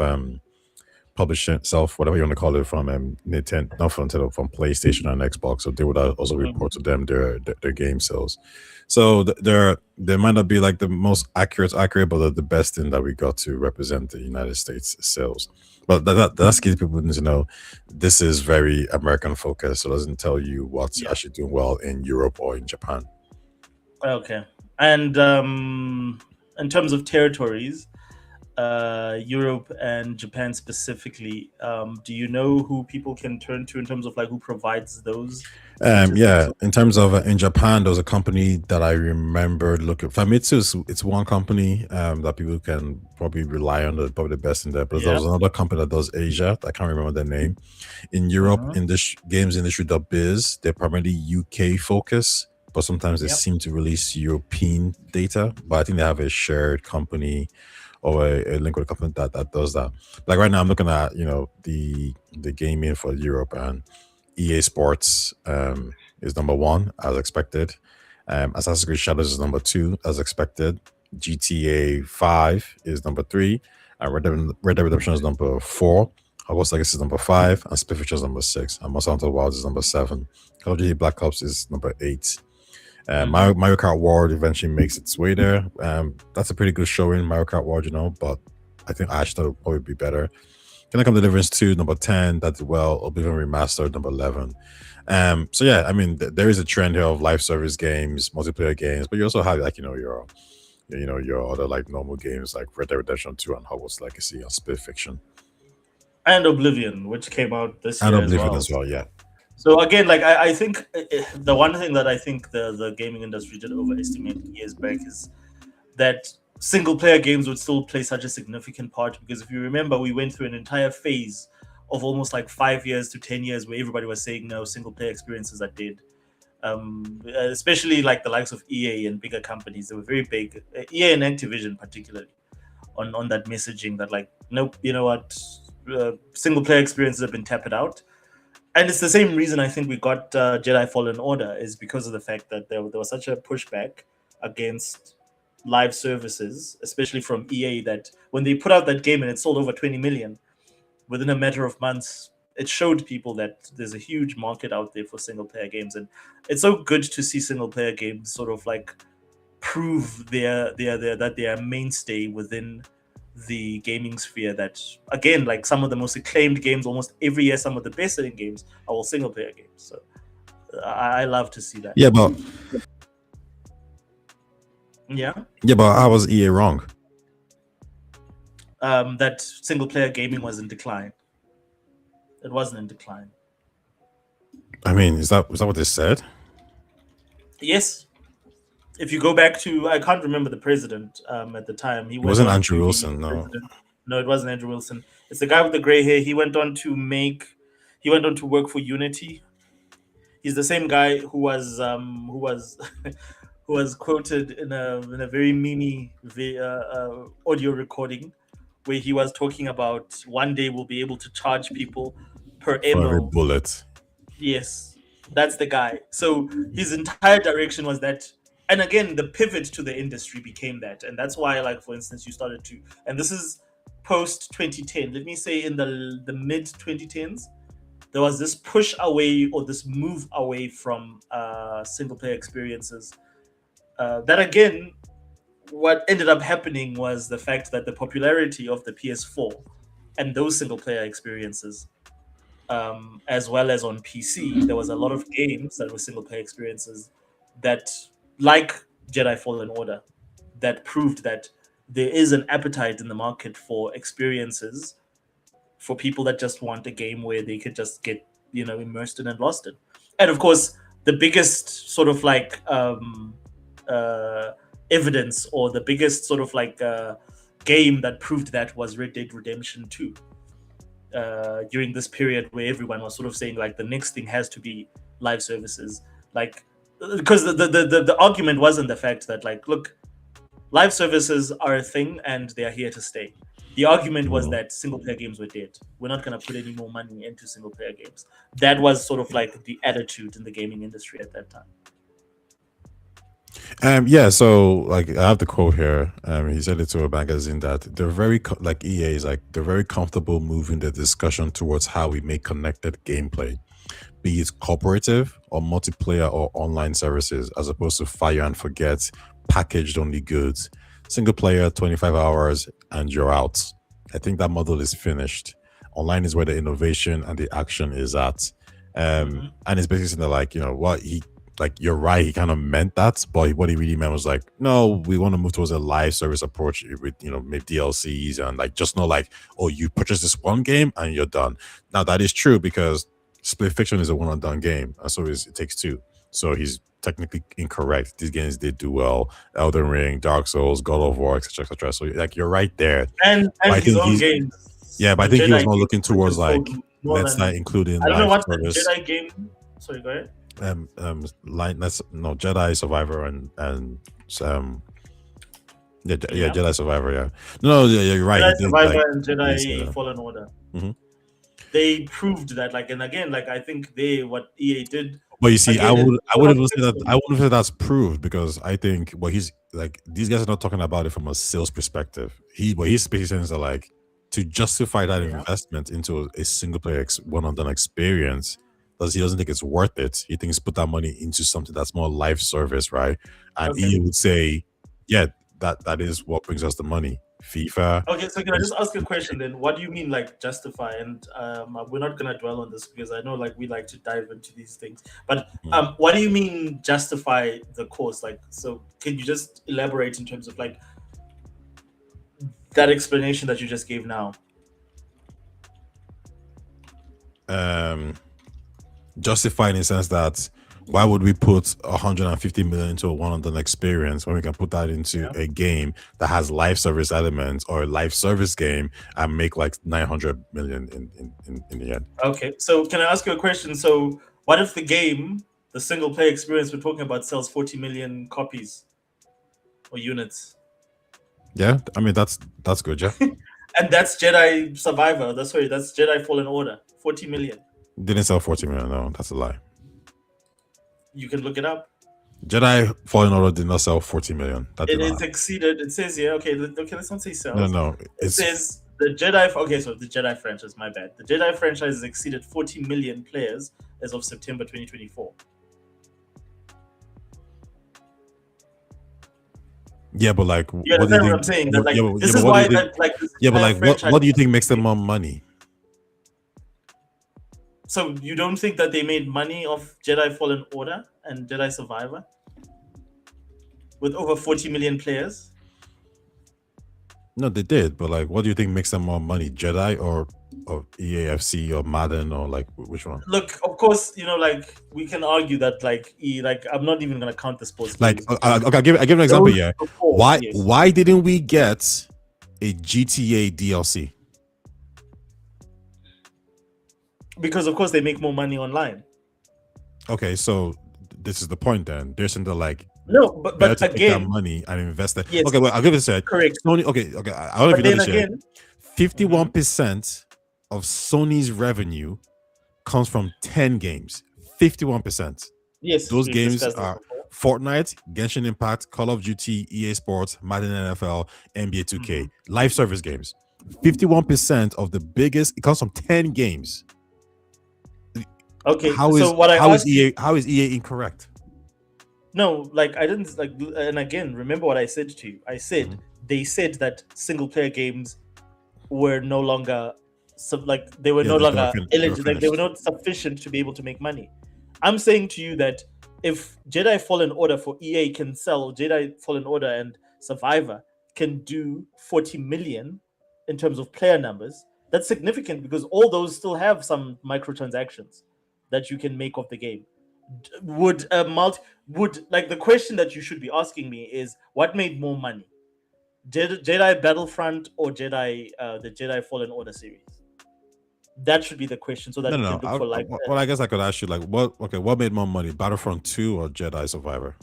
publishing whatever you want to call it from Nintendo, not from Nintendo, from PlayStation and Xbox. So they would also report to them their game sales. So they might not be like the most accurate, but they're the best thing that we got to represent the United States sales. But that's key. People need to know this is very American focused. So it doesn't tell you what's actually doing well in Europe or in Japan.
Okay. And in terms of territories, Europe and Japan specifically, do you know who people can turn to in terms of like who provides those?
In terms of in Japan, there was a company that I remember looking. Famitsu, it's one company that people can probably rely on. They're probably the best in there. But there was another company that does Asia. I can't remember their name. In Europe, in this games industry.biz, they're primarily UK focus, but sometimes they seem to release European data. But I think they have a shared company or a link with a company that does that. Like right now, I'm looking at the gaming for Europe, and EA Sports is number 1 as expected. Assassin's Creed Shadows is number 2 as expected. GTA 5 is number 3, and Red Dead Redemption is number 4. Hogwarts Legacy is number 5, and Split is number 6, and Monster Hunter Wilds is number 7. Call of Duty Black Ops is number 8. Mario Kart World eventually makes its way there. That's a pretty good showing, Mario Kart World, but I think Ash will probably be better. Kingdom Come Deliverance 2, number 10, that did well. Oblivion Remastered, number 11. So yeah, I mean, there is a trend here of live service games, multiplayer games, but you also have like your other like normal games like Red Dead Redemption 2 and Hogwarts Legacy and Split Fiction.
And Oblivion, which came out this year.
And Oblivion as well, yeah.
So again, like I think the one thing that I think the gaming industry did overestimate years back is that single player games would still play such a significant part, because if you remember, we went through an entire phase of almost like 5 years to 10 years where everybody was saying no, single player experiences are dead. Especially like the likes of EA and bigger companies, they were very big. EA and Activision particularly on that messaging that like, nope, you know what, single player experiences have been tapped out. And it's the same reason I think we got Jedi Fallen Order, is because of the fact that there was such a pushback against live services, especially from EA, that when they put out that game and it sold over 20 million within a matter of months, it showed people that there's a huge market out there for single player games. And it's so good to see single player games sort of like prove that they are mainstay within the gaming sphere. That again, like some of the most acclaimed games almost every year, some of the best selling games are all single player games. So I love to see that.
But how was EA wrong?
That single player gaming was in decline. It wasn't in decline.
I mean, was that what they said?
Yes. If you go back to, I can't remember the president at the time.
It wasn't Andrew Wilson, no.
No, it wasn't Andrew Wilson. It's the guy with the gray hair. He went on to work for Unity. He's the same guy who was who was quoted in a very meme audio recording where he was talking about one day we'll be able to charge people per
for every bullet.
Yes, that's the guy. So his entire direction was that. And again, the pivot to the industry became that. And that's why, like, for instance, you started to, and this is post 2010, let me say in the mid 2010s, there was this push away or this move away from single player experiences. That again, what ended up happening was the fact that the popularity of the PS4 and those single player experiences, as well as on PC, there was a lot of games that were single player experiences that, like Jedi Fallen Order, that proved that there is an appetite in the market for experiences for people that just want a game where they could just get, immersed in and lost in. And of course, the biggest sort of like evidence or the biggest sort of like game that proved that was Red Dead Redemption 2. During this period where everyone was sort of saying like the next thing has to be live services, like because the argument wasn't the fact that like, look, live services are a thing and they are here to stay. The argument was that single player games were dead. We're not going to put any more money into single player games. That was sort of like the attitude in the gaming industry at that time.
Yeah, so like I have the quote here. He said it to a magazine that they're very like EA is like they're very comfortable moving the discussion towards how we make connected gameplay, be it cooperative or multiplayer or online services, as opposed to fire and forget packaged only goods. Single player, 25 hours, and you're out. I think that model is finished. Online is where the innovation and the action is at. And it's basically saying that, like, you know, what he, like, you're right, he kind of meant that, but what he really meant was like, no, we want to move towards a live service approach with, you know, maybe DLCs and like, just not like, oh, you purchase this one game and you're done. Now that is true because Split Fiction is a one and done game, and so It Takes Two. So he's technically incorrect. These games did do well. Elden Ring, Dark Souls, God of War, etc., etc. So like you're right there.
And his own games.
Yeah, but I think he was more looking towards like let's not including.
I don't know what the Jedi game. Sorry, go ahead.
Jedi Survivor and Jedi Survivor. Yeah, no, you're right.
Jedi Survivor and Jedi Fallen Order. They proved that, like, and again, like I think what EA did.
But you see, again, I wouldn't say that's proved because I think he's like these guys are not talking about it from a sales perspective. What he's saying is that like to justify that investment into a single player one-on-one experience, because he doesn't think it's worth it. He thinks put that money into something that's more live service, right? And EA would say, yeah, that is what brings us the money. FIFA.
Okay, so can I just ask a question then? What do you mean like justify? And we're not gonna dwell on this because I know like we like to dive into these things. But what do you mean justify the cost? Like, so can you just elaborate in terms of like that explanation that you just gave now?
Justify in the sense that why would we put 150 million into a one-on-one experience when we can put that into a game that has live service elements or a live service game and make like 900 million in the end?
Okay, so can I ask you a question? So what if the game, the single player experience we're talking about, sells 40 million copies or units?
Yeah, I mean that's good, yeah.
And that's Jedi Survivor. That's Jedi Fallen Order. 40 million.
Didn't sell 40 million, no, that's a lie.
You can look it up.
Jedi Fallen Order did not sell 40 million.
It exceeded. It says here. Okay, let's not say sales.
No.
It says the Jedi. Okay, so the Jedi franchise. My bad. The Jedi franchise has exceeded 40 million players as of September 2024.
Yeah, but like,
you understand what I'm saying? That, like, this is why,
what do you think makes them more money?
So you don't think that they made money off Jedi Fallen Order and Jedi Survivor with over 40 million players?
No, they did. But like, what do you think makes them more money? Jedi or EAFC or Madden or like which one?
Look, of course, you know, like we can argue that like I'm not even gonna count the sports.
Like, okay, I'll give an example here. Why didn't we get a GTA DLC?
Because of course they make more money online.
Okay, so this is the point then. They're saying that like
no, but again,
take that money and invest it.
Yes.
Okay, well, I'll give it a set.
Correct.
Sony. Okay. I don't know if you know this yet. 51% of Sony's revenue comes from 10 games. 51%.
Yes.
Those games are Fortnite, Genshin Impact, Call of Duty, EA Sports, Madden NFL, NBA 2K, live service games. 51% of the biggest. It comes from 10 games.
Okay,
how is EA incorrect?
No, like I didn't like, and again, remember what I said to you. I said they said that single player games were no longer they were no longer eligible, like they were not sufficient to be able to make money. I'm saying to you that if Jedi Fallen Order for EA can sell, Jedi Fallen Order and Survivor can do 40 million in terms of player numbers, that's significant because all those still have some microtransactions that you can make of the game. Would a multi would like the question that you should be asking me is what made more money, Jedi Battlefront or the Jedi Fallen Order series? That should be the question, so that we can look for like.
Well, I guess I could ask you like, what made more money, Battlefront 2 or Jedi Survivor?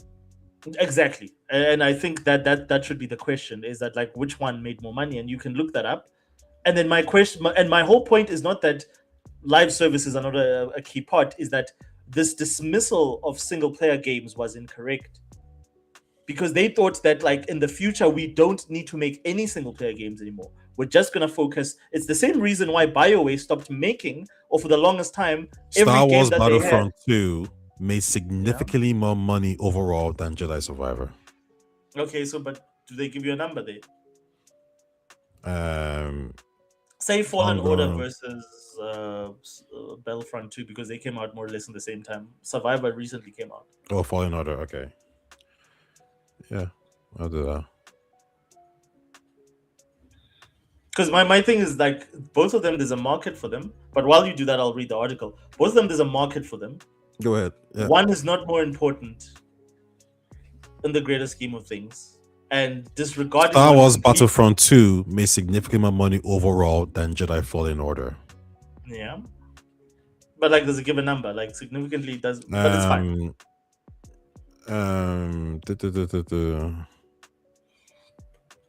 Exactly, and I think that should be the question: is that like which one made more money, and you can look that up. And then my question, and my whole point is not that live services are not a key part, is that this dismissal of single player games was incorrect, because they thought that like in the future we don't need to make any single player games anymore. We're just gonna focus. It's the same reason why BioWare stopped making, or for the longest time,
Star Wars Battlefront 2 made significantly more money overall than Jedi Survivor.
Okay, so but do they give you a number there? Say Fallen Order versus Battlefront 2, because they came out more or less in the same time. Survivor recently came out.
Oh, Fallen Order, okay. Yeah, I'll do that.
Because my thing is like both of them, there's a market for them. But while you do that, I'll read the article. Both of them, there's a market for them.
Go ahead.
Yeah. One is not more important in the greater scheme of things. And disregarding
Star Wars Battlefront 2 made significantly more money overall than Jedi Fallen Order.
Yeah. But like, does it give a number? Like significantly does, but it's fine.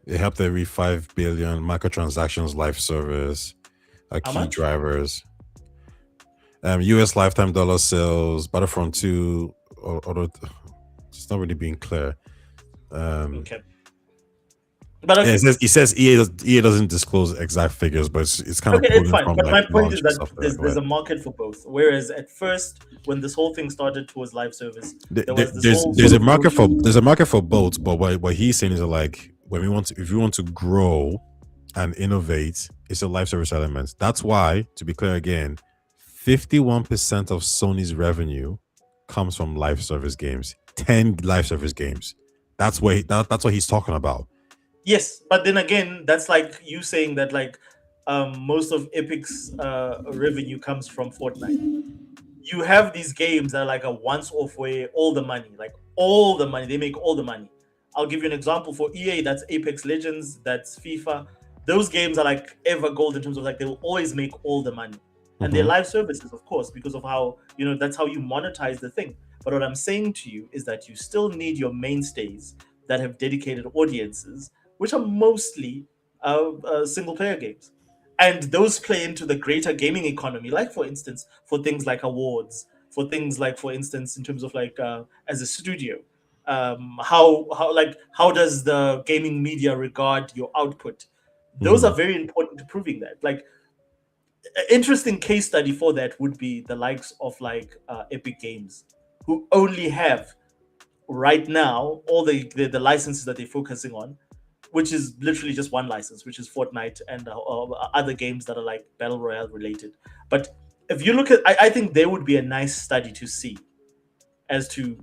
It helped every 5 billion microtransactions live service, key drivers. US lifetime dollar sales, Battlefront 2, or it's not really being clear.
Okay. But
okay. Yeah, it says EA doesn't disclose exact figures, but it's kind of
it's fine. But like, my point is that there's a market for both. Whereas at first, when this whole thing started towards live service,
there's a market for both. But what he's saying is that, like, if you want to grow and innovate, it's a live service element. That's why, to be clear again, 51% of Sony's revenue comes from live service games. 10 live service games. That's what he's talking about.
Yes, but then again, that's like you saying that like most of Epic's revenue comes from Fortnite. You have these games that are like a once-off way, all the money, they make all the money. I'll give you an example for EA. That's Apex Legends, that's FIFA. Those games are like ever gold in terms of like they will always make all the money, and they're live services, of course, because of how that's how you monetize the thing. But what I'm saying to you is that you still need your mainstays that have dedicated audiences, which are mostly single player games. And those play into the greater gaming economy, like for instance, for things like awards, for things like, for instance, in terms of like as a studio, how does the gaming media regard your output? Those are very important to proving that. Like, an interesting case study for that would be the likes of like Epic Games, who only have right now all the licenses that they're focusing on, which is literally just one license, which is Fortnite and other games that are like Battle Royale related. But if you look at, I think there would be a nice study to see as to,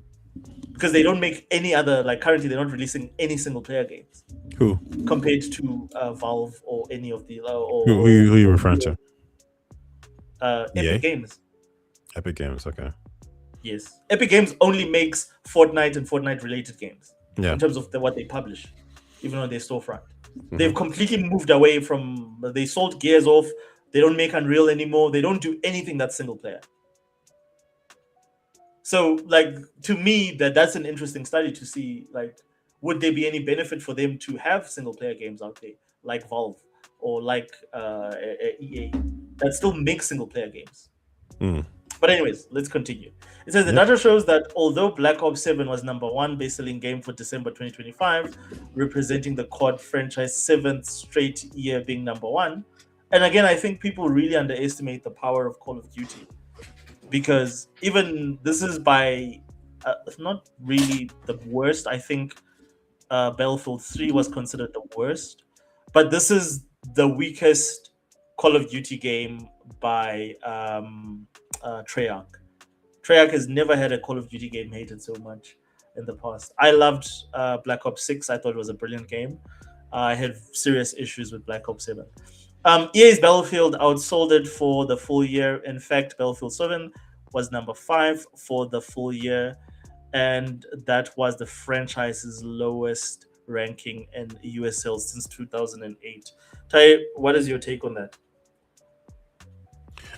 because they don't make any other, like currently they're not releasing any single player games.
Who?
Compared to Valve or any of the...
who are you referring to?
Epic Games.
Epic Games, okay.
Yes. Epic Games only makes Fortnite and Fortnite related games in terms of what they publish, even on their storefront. They've completely moved away from, they sold Gears off, they don't make Unreal anymore, they don't do anything that's single player. So like, to me, that's an interesting study to see, like, would there be any benefit for them to have single player games out there like Valve or like EA that still make single player games? But anyways, let's continue. It says the data shows that although Black Ops 7 was #1 best-selling game for December 2025, representing the COD franchise 7th straight year being #1, and again, I think people really underestimate the power of Call of Duty, because even this is by not really the worst. I think Battlefield 3 was considered the worst, but this is the weakest Call of Duty game by Treyarch. Treyarch has never had a Call of Duty game hated so much in the past. I loved Black Ops 6. I thought it was a brilliant game. I had serious issues with Black Ops 7. EA's Battlefield outsold it for the full year. In fact, Battlefield 7 was number 5 for the full year, and that was the franchise's lowest ranking in US sales since 2008. Tai, what is your take on that?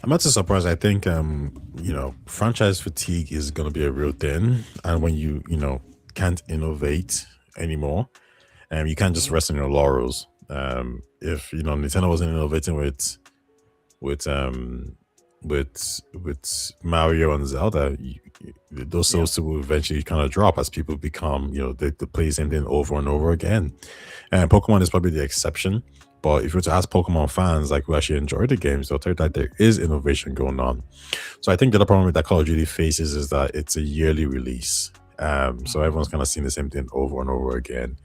I'm not so surprised. I think franchise fatigue is going to be a real thing, and when you can't innovate anymore, you can't just rest on your laurels. If Nintendo wasn't innovating with Mario and Zelda, those sales will eventually kind of drop as people become they play the same thing over and over again. And Pokemon is probably the exception. But if you were to ask Pokemon fans who actually enjoy the games, they'll tell you that there is innovation going on. So I think the other problem with that Call of Duty faces is that it's a yearly release. So everyone's kind of seeing the same thing over and over again.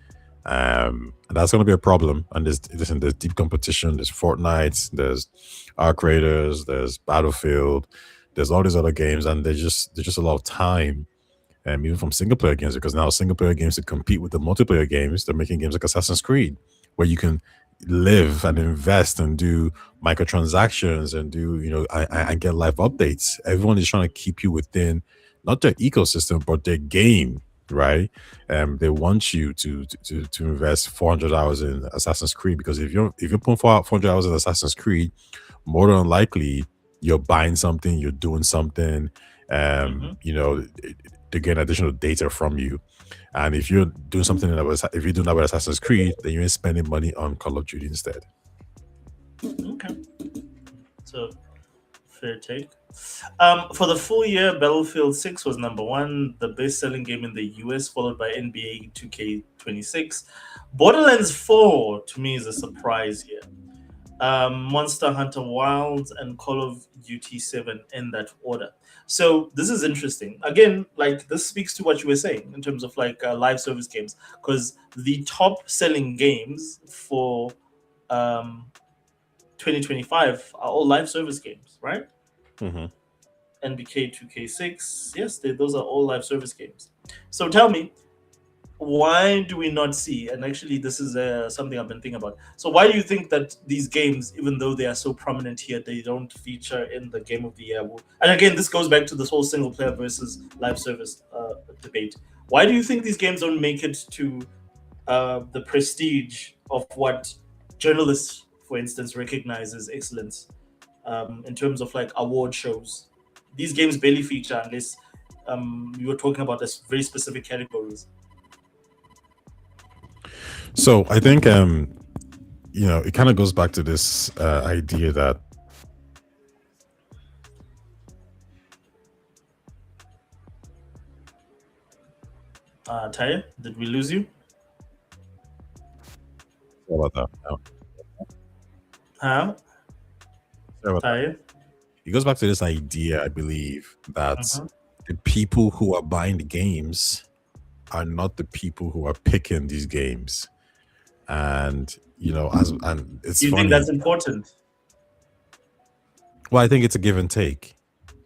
And that's going to be a problem. And there's deep competition. There's Fortnite, there's Arc Raiders, there's Battlefield, there's all these other games, and there's just a lot of time. Even from single player games, because now single player games to compete with the multiplayer games, they're making games like Assassin's Creed, where you can live and invest and do microtransactions and do and get live updates. Everyone is trying to keep you within not their ecosystem but their game, right? They want you to invest 400 hours in Assassin's Creed, because if you're putting 400 hours in Assassin's Creed, more than likely you're buying something, you're doing something, to get additional data from you. And if you're doing something if you're doing that with Assassin's Creed, then you're spending money on Call of Duty instead.
Okay, so fair take. For the full year, Battlefield 6 was number 1, the best-selling game in the US, followed by NBA 2K26. Borderlands 4 to me is a surprise here. Monster Hunter Wilds and Call of Duty 7 in that order. So this is interesting. Again, like this speaks to what you were saying in terms of like live service games, because the top selling games for 2025 are all live service games, right? NBK 2K6, yes, those are all live service games. So tell me, why do we not see, and actually this is something I've been thinking about, so why do you think that these games, even though they are so prominent here, they don't feature in the Game of the Year? And again, this goes back to this whole single player versus live service debate. Why do you think these games don't make it to the prestige of what journalists, for instance, recognize as excellence in terms of like award shows? These games barely feature unless you were talking about this very specific categories.
So I think it kind of goes back to this idea that
Taya, did we lose you?
What about that?
Huh? Taya?
It goes back to this idea, I believe, that the people who are buying the games are not the people who are picking these games. And and it's
you
funny.
Think that's important?
Well, I think it's a give and take,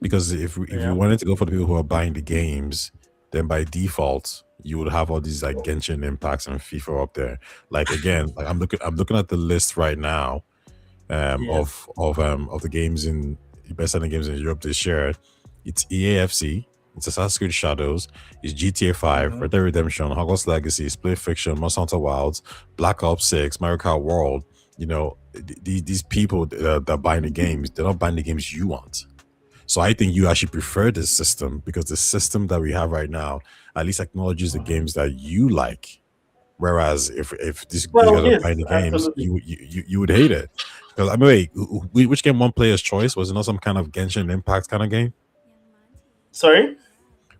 because if you wanted to go for the people who are buying the games, then by default you would have all these like Genshin Impacts and FIFA up there. Like again, like I'm looking at the list right now of the games in best-selling games in Europe this year. It's EAFC, it's Assassin's Creed Shadows, it's GTA 5, Red Dead Redemption, Hogwarts Legacy, Split Fiction, Monster Hunter Wilds, Black Ops 6, Mario Kart World. These people that are buying the games, they're not buying the games you want. So I think you actually prefer this system, because the system that we have right now at least acknowledges the games that you like. Whereas if these guys are buying the games, you would hate it. Because I mean, wait, which game won Player's Choice? Was it not some kind of Genshin Impact kind of game?
Sorry?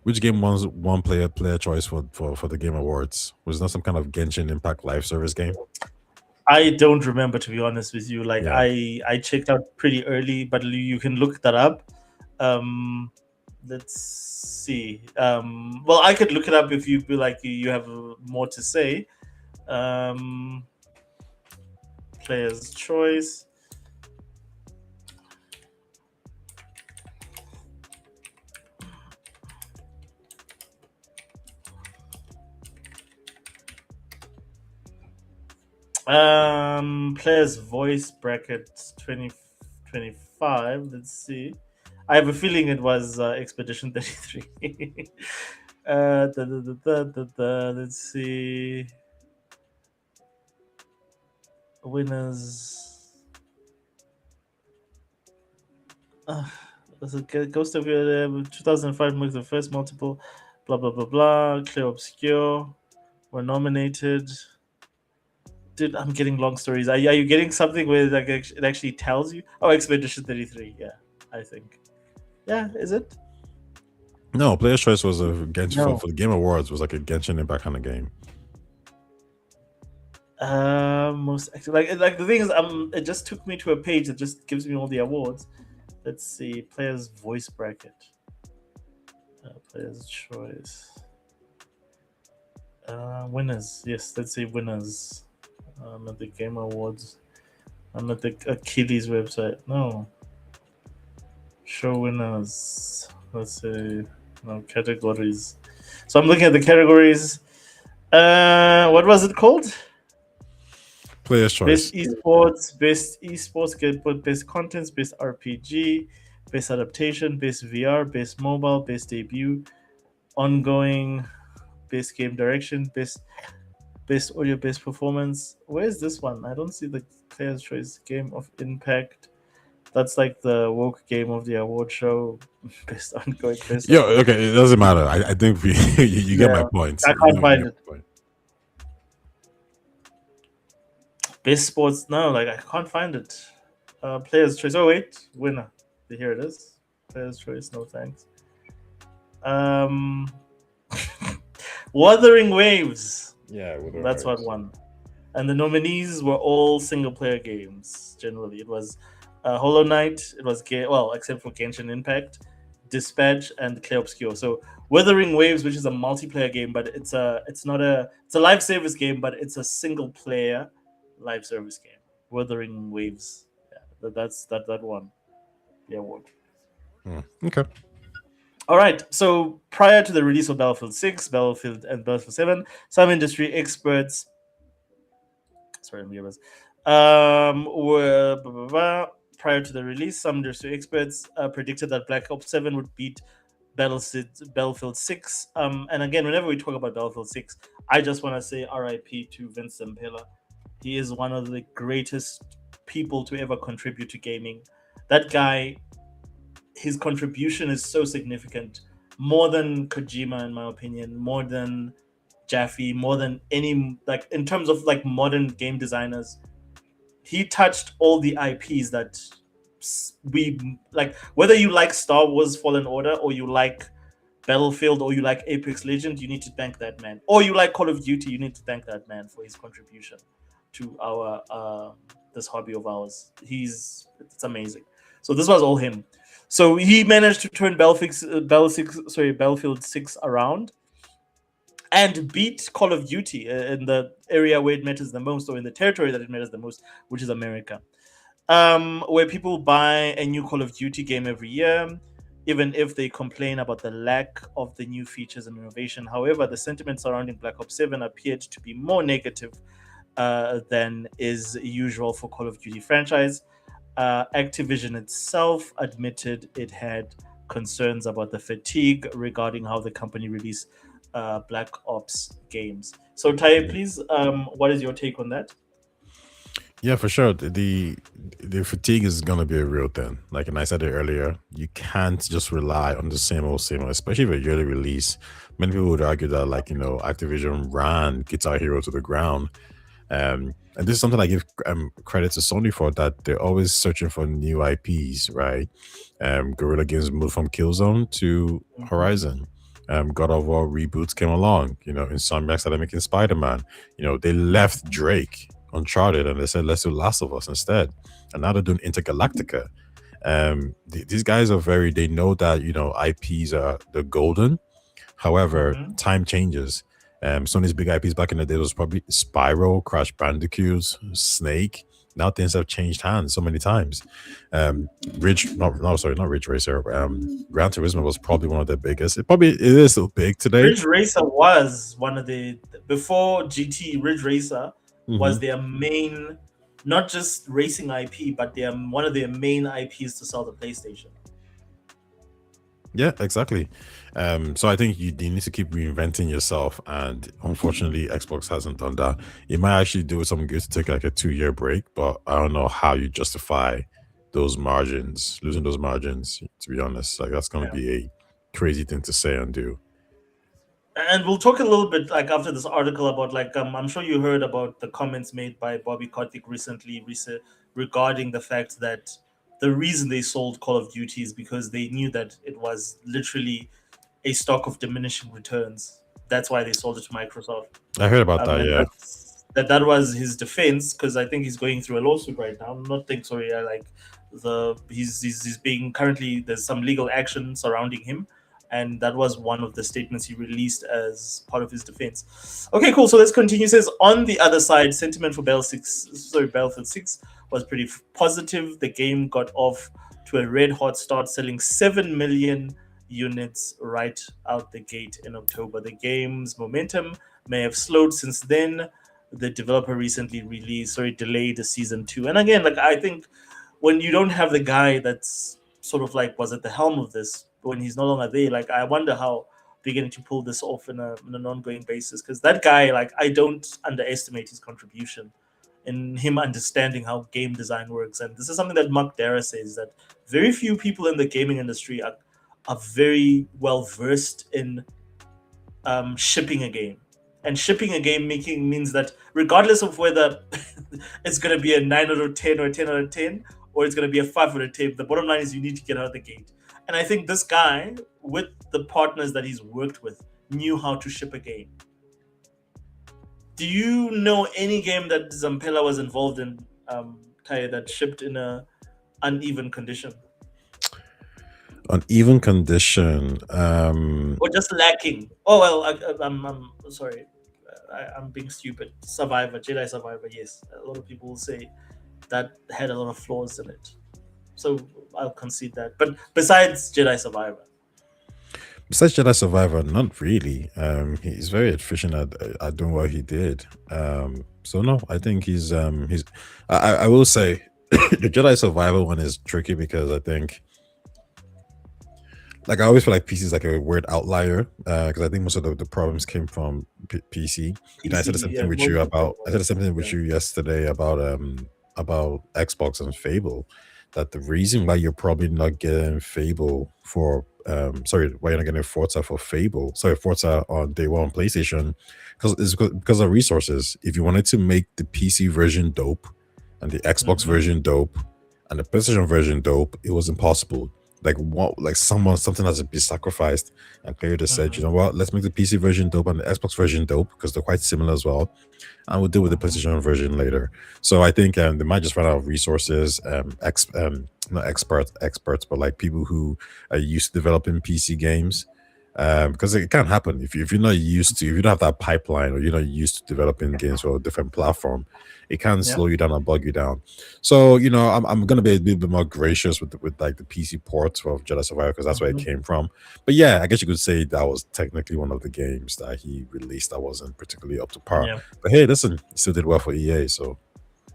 Which game won player choice for the Game Awards? Was it not some kind of Genshin Impact live service game?
I don't remember, to be honest with you. Like I checked out pretty early, but you can look that up. Let's see. Well, I could look it up if you feel like you have more to say. Player's Choice. Players Voice bracket 2025. Let's see. I have a feeling it was Expedition 33. Let's see. Winners. Ghost of 2005 marks the first multiple. Blah blah blah blah. Clear Obscure were nominated. Dude, I'm getting long stories. Are you getting something where like it actually tells you? Oh, Expedition 33. Yeah, I think. Yeah, is it?
No, Player's Choice was a Genshin for the Game Awards. Was like a Genshin Impact kind of game.
Most like the thing is, it just took me to a page that just gives me all the awards. Let's see, players' voice bracket, players' choice, winners. Yes, let's see winners. At the Game Awards. I'm at the Achilles website. No. Show winners. Let's see. No categories. So I'm looking at the categories. What was it called?
Player's Choice.
Best esports, best contents, best RPG, best adaptation, best VR, best mobile, best debut, ongoing, best game direction, best audio, best performance. Where's this one? I don't see the Player's Choice Game of Impact. That's like the woke game of the award show. Best ongoing, best.
Yeah, okay, it doesn't matter. I think you get my point.
I can't find it. Best sports, no, like I can't find it. Player's Choice. Oh wait, winner. Here it is. Player's Choice. No thanks. Wuthering Waves.
Yeah,
that's what won. And the nominees were all single player games. Generally, it was Hollow Knight. It was except for Genshin Impact, Dispatch, and Clear Obscure. So Wuthering Waves, which is a multiplayer game, but it's a live service game, but it's a single player live service game. Wuthering Waves. Yeah, that's that one. The award.
Okay.
All right. So prior to the release of Battlefield 6, Battlefield, and Battlefield 7, some industry experts, were prior to the release, some industry experts predicted that Black Ops 7 would beat Battlefield 6. And again, whenever we talk about Battlefield 6, I just want to say RIP to Vince Zampella. He is one of the greatest people to ever contribute to gaming. That guy, his contribution is so significant, more than Kojima, in my opinion, more than Jaffe, more than any, like, in terms of like modern game designers. He touched all the IPs that we like. Whether you like Star Wars Fallen Order, or you like Battlefield, or you like Apex Legends, you need to thank that man. Or you like Call of Duty, you need to thank that man for his contribution to our this hobby of ours. It's amazing. So this was all him. So he managed to turn Battlefield 6 around and beat Call of Duty in the area where it matters the most, or in the territory that it matters the most, which is America. Where people buy a new Call of Duty game every year, even if they complain about the lack of the new features and innovation. However, the sentiment surrounding Black Ops 7 appeared to be more negative than is usual for Call of Duty franchise. Activision itself admitted it had concerns about the fatigue regarding how the company released Black Ops games. So, Tai, please, what is your take on that?
Yeah, for sure. The fatigue is gonna be a real thing. Like, and I said it earlier, you can't just rely on the same old, especially with a yearly release. Many people would argue that, like, Activision ran Guitar Hero to the ground. And this is something I give credit to Sony for, that they're always searching for new IPs, right? Guerrilla Games moved from Killzone to Horizon. God of War reboots came along. Insomniac started making Spider-Man. They left Drake, Uncharted, and they said, let's do Last of Us instead. And now they're doing Intergalactica. These guys are they know that, IPs they're golden. However, time changes. Sony's big IPs back in the day was probably Spyro, Crash Bandicoot, Snake. Now things have changed hands so many times. Not Ridge Racer. Gran Turismo was probably one of the biggest. It is still big today.
Ridge Racer was one of before GT. Ridge Racer was their main, not just racing IP, but one of their main IPs to sell the PlayStation.
Yeah, exactly. So I think you need to keep reinventing yourself, and unfortunately, Xbox hasn't done that. It might actually do some good to take like a 2-year break, but I don't know how you justify those margins, losing those margins. To be honest, like that's going to be a crazy thing to say and do.
And we'll talk a little bit like after this article about like I'm sure you heard about the comments made by Bobby Kotick recently regarding the fact that the reason they sold Call of Duty is because they knew that it was literally a stock of diminishing returns. That's why they sold it to Microsoft.
I heard about that.
And
Yeah,
that was his defense, because I think he's going through a lawsuit right now. I'm not think sorry, I like he's being currently, there's some legal action surrounding him, and that was one of the statements he released as part of his defense. Okay, cool. So let's continue. It says on the other side, sentiment for Battlefield 6 was pretty positive. The game got off to a red hot start, selling 7 million units right out the gate in October. The game's momentum may have slowed since then. The developer recently delayed the season 2. And again, like I think when you don't have the guy that's sort of like was at the helm of this, when he's no longer there, like I wonder how they're going to pull this off in an ongoing basis. Because that guy, like I don't underestimate his contribution in him understanding how game design works. And this is something that Mark Dara says, that very few people in the gaming industry are very well versed in shipping a game. And shipping a game means that regardless of whether it's going to be a 9 out of 10 or a 10 out of 10, or it's going to be a 5 out of 10, the bottom line is you need to get out of the gate. And I think this guy, with the partners that he's worked with, knew how to ship a game. Do you know any game that Zampella was involved in, Ty, that shipped in a uneven condition?
Uneven condition,
or just lacking? Oh well, I'm sorry, I'm being stupid. Survivor, Jedi Survivor, yes. A lot of people will say that had a lot of flaws in it, so I'll concede that. But besides Jedi Survivor,
not really. He's very efficient at doing what he did. So no, I think he's. I will say the Jedi Survivor one is tricky because I think, like, I always feel like PC is like a weird outlier because I think most of the problems came from PC. You know, I said the same thing with you about. I said the same thing with you yesterday about Xbox and Fable. That the reason why you're probably not getting Fable for why you're not getting Forza for Fable, Forza on day one on PlayStation, because of resources. If you wanted to make the PC version dope and the Xbox version dope and the PlayStation version dope, it was impossible. Something has to be sacrificed, and Player just said, you know what, let's make the PC version dope and the Xbox version dope because they're quite similar as well, and we'll deal with the PlayStation version later. So I think they might just run out of resources, not experts, but like people who are used to developing PC games. Because it can't happen if you're not used to, if you don't have that pipeline or you're not used to developing games for a different platform, it can slow you down and bug you down. So I'm gonna be a little bit more gracious with like the PC ports of Jedi Survivor because that's where it came from. But yeah, I guess you could say that was technically one of the games that he released that wasn't particularly up to par. But hey, listen, he still did well for EA, so.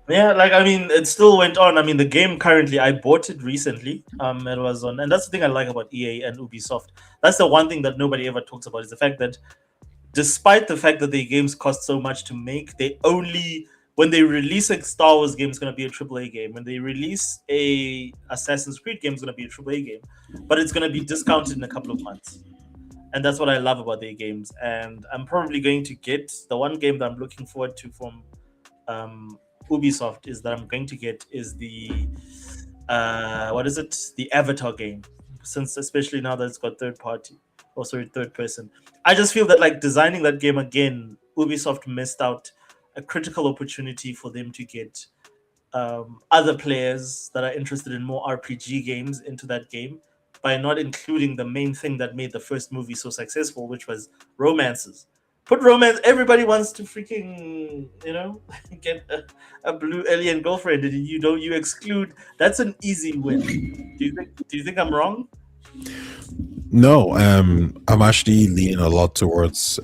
Yeah, like I mean, it still went on. I mean, the game currently, I bought it recently. It was on, and that's the thing I like about EA and Ubisoft. That's the one thing that nobody ever talks about, is the fact that, despite the fact that their games cost so much to make, when they release a Star Wars game, it's going to be a AAA game. When they release a Assassin's Creed game, it's going to be a AAA game, but it's going to be discounted in a couple of months. And that's what I love about their games. And I'm probably going to get the one game that I'm looking forward to from Ubisoft is the the Avatar game, since especially now that it's got third person. I just feel that, like, designing that game again, Ubisoft missed out a critical opportunity for them to get other players that are interested in more RPG games into that game by not including the main thing that made the first movie so successful, which was romances. Put romance. Everybody wants to freaking, get a blue alien girlfriend, and you exclude. That's an easy win. Do you think I'm wrong?
No, I'm actually leaning a lot towards.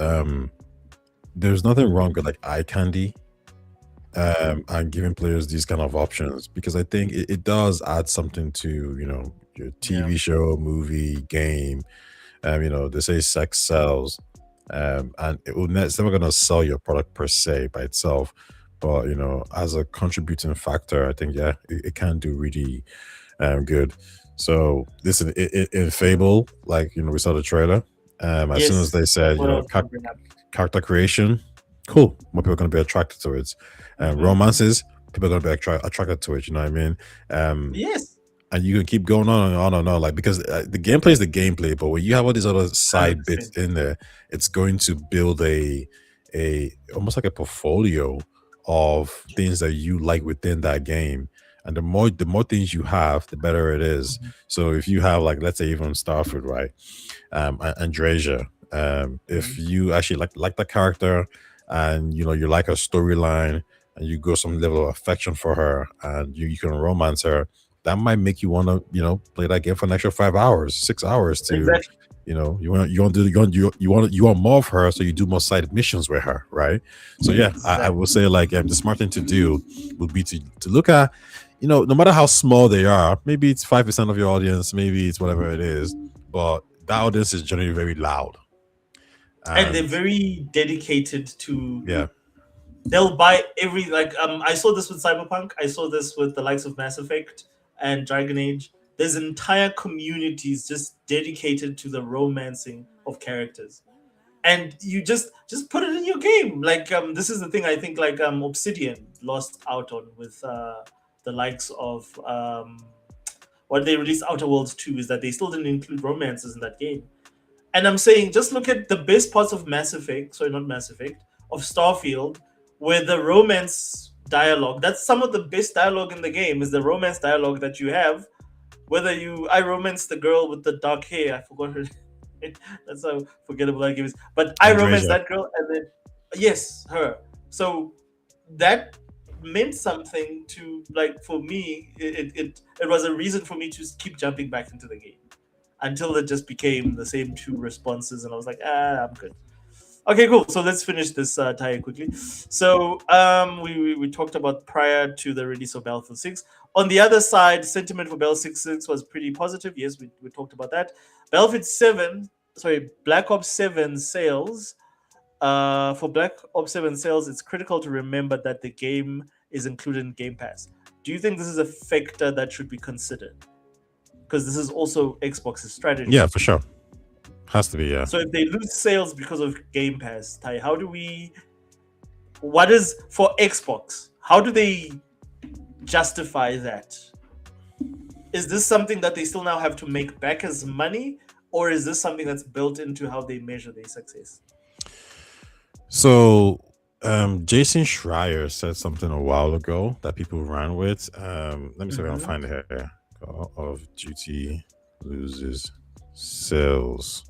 There's nothing wrong with like eye candy, and giving players these kind of options, because I think it does add something to your TV show, movie, game. They say sex sells, and it's never gonna sell your product per se by itself, but as a contributing factor, I think it can do really good. So this in Fable, like we saw the trailer. As soon as they said character creation, cool, more people are gonna be attracted to it. Romances, people are gonna be attracted to it. You know what I mean?
Yes.
And you can keep going on and on and on, like, because the gameplay is the gameplay, but when you have all these other side bits in there, it's going to build a almost like a portfolio of things that you like within that game. And the more things you have, the better it is. So if you have, like, let's say even Starfield, right? Andreja, if you actually like the character, and you like a storyline, and you go some level of affection for her, and you can romance her, that might make you want to play that game for an extra 5 hours, 6 hours to
exactly.
You want more of her, so you do more side missions with her, right? So I will say, like, the smart thing to do would be to look at, no matter how small they are, maybe it's 5% of your audience, maybe it's whatever it is, but that audience is generally very loud,
and they're very dedicated to.
They'll
buy every, like, I saw this with Cyberpunk, I saw this with the likes of Mass Effect and Dragon Age. There's entire communities just dedicated to the romancing of characters, and you just put it in your game. Like, this is the thing I think, like, Obsidian lost out on with the likes of what they released Outer Worlds 2, is that they still didn't include romances in that game. And I'm saying, just look at the best parts of Mass Effect, sorry, not Mass Effect, of Starfield, where the romance dialogue, that's some of the best dialogue in the game, is the romance dialogue that you have. Whether I romance the girl with the dark hair, I forgot her name. That's how forgettable that game is. But I romance that girl, and then, yes, her. So that meant something to, like, for me, it was a reason for me to keep jumping back into the game, until it just became the same two responses, and I was like, I'm good. Okay, cool. So let's finish this tie quickly. So we talked about prior to the release of Battlefield 6. On the other side, sentiment for Battlefield 6 was pretty positive. Yes, we talked about that. Black Ops 7 sales. For Black Ops 7 sales, it's critical to remember that the game is included in Game Pass. Do you think this is a factor that should be considered? Because this is also Xbox's strategy.
Yeah, for sure. Has to be, yeah.
So if they lose sales because of Game Pass, Tai, what is for Xbox? How do they justify that? Is this something that they still now have to make back as money, or is this something that's built into how they measure their success?
So Jason Schreier said something a while ago that people ran with. Let me see if I can find it here. Call of Duty loses sales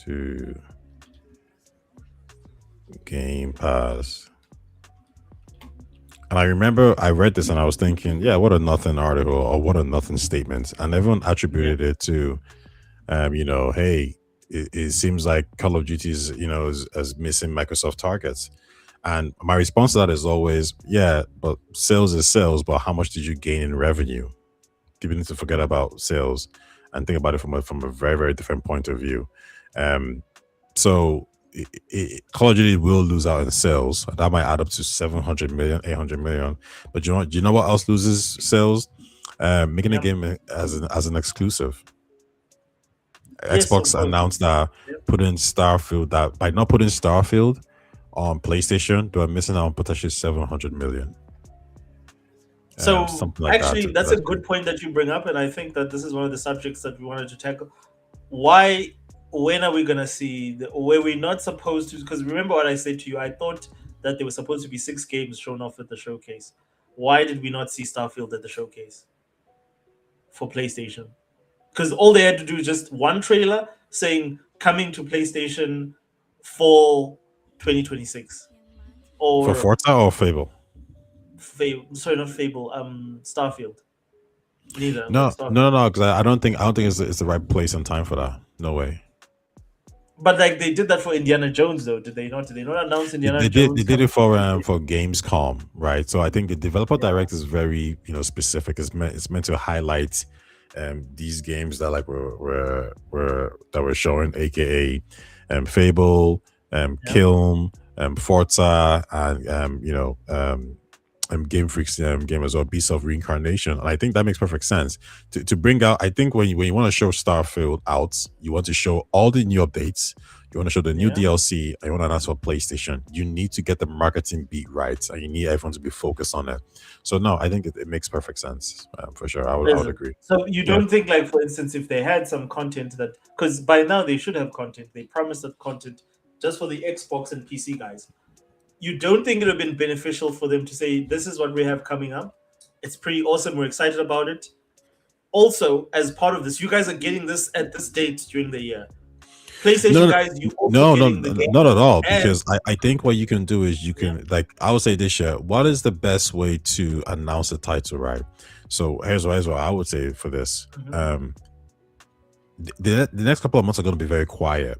to Game Pass. And I remember I read this and I was thinking, yeah, what a nothing article, or what a nothing statement. And everyone attributed it to, hey, it seems like Call of Duty is missing Microsoft targets. And my response to that is always, yeah, but sales is sales, but how much did you gain in revenue? People need to forget about sales and think about it from a very, very different point of view. So Call of Duty will lose out in sales. That might add up to 700 million, 800 million. But do you know what else loses sales? Making a game as an exclusive. Xbox announced that putting Starfield, that by not putting Starfield on PlayStation, they are missing out on potentially 700 million.
So actually, that's a good point that you bring up, and I think that this is one of the subjects that we wanted to tackle. When are we gonna see? Were we not supposed to? Because remember what I said to you. I thought that there were supposed to be 6 games shown off at the showcase. Why did we not see Starfield at the showcase for PlayStation? Because all they had to do is just one trailer saying coming to PlayStation fall 2026. Or
for Forza or Fable?
Sorry, not Fable. Starfield. Neither.
No, because I don't think it's the right place and time for that. No way.
But like they did that for Indiana Jones, though, did they not? Did they not announce Indiana Jones?
They did it for Gamescom, right? So I think the developer direct is very specific. It's meant to highlight these games that like were showing, aka Fable, Kiln, Forza, and Game Freak's game as well, Beast of Reincarnation. And I think that makes perfect sense to bring out. I think when you want to show Starfield out, you want to show all the new updates. You want to show the new DLC. And you want to announce for PlayStation. You need to get the marketing beat right, and you need everyone to be focused on it. So no, I think it makes perfect sense for sure. I would agree.
So you don't think, like, for instance, if they had some content that, because by now they should have content, they promised that content just for the Xbox and PC guys. You don't think it would have been beneficial for them to say, this is what we have coming up. It's pretty awesome. We're excited about it. Also, as part of this, you guys are getting this at this date during the year. PlayStation guys, you also
not at all. Because I think what you can do is you can, like, I would say this year, what is the best way to announce a title, right? So here's what I would say for this. The next couple of months are going to be very quiet.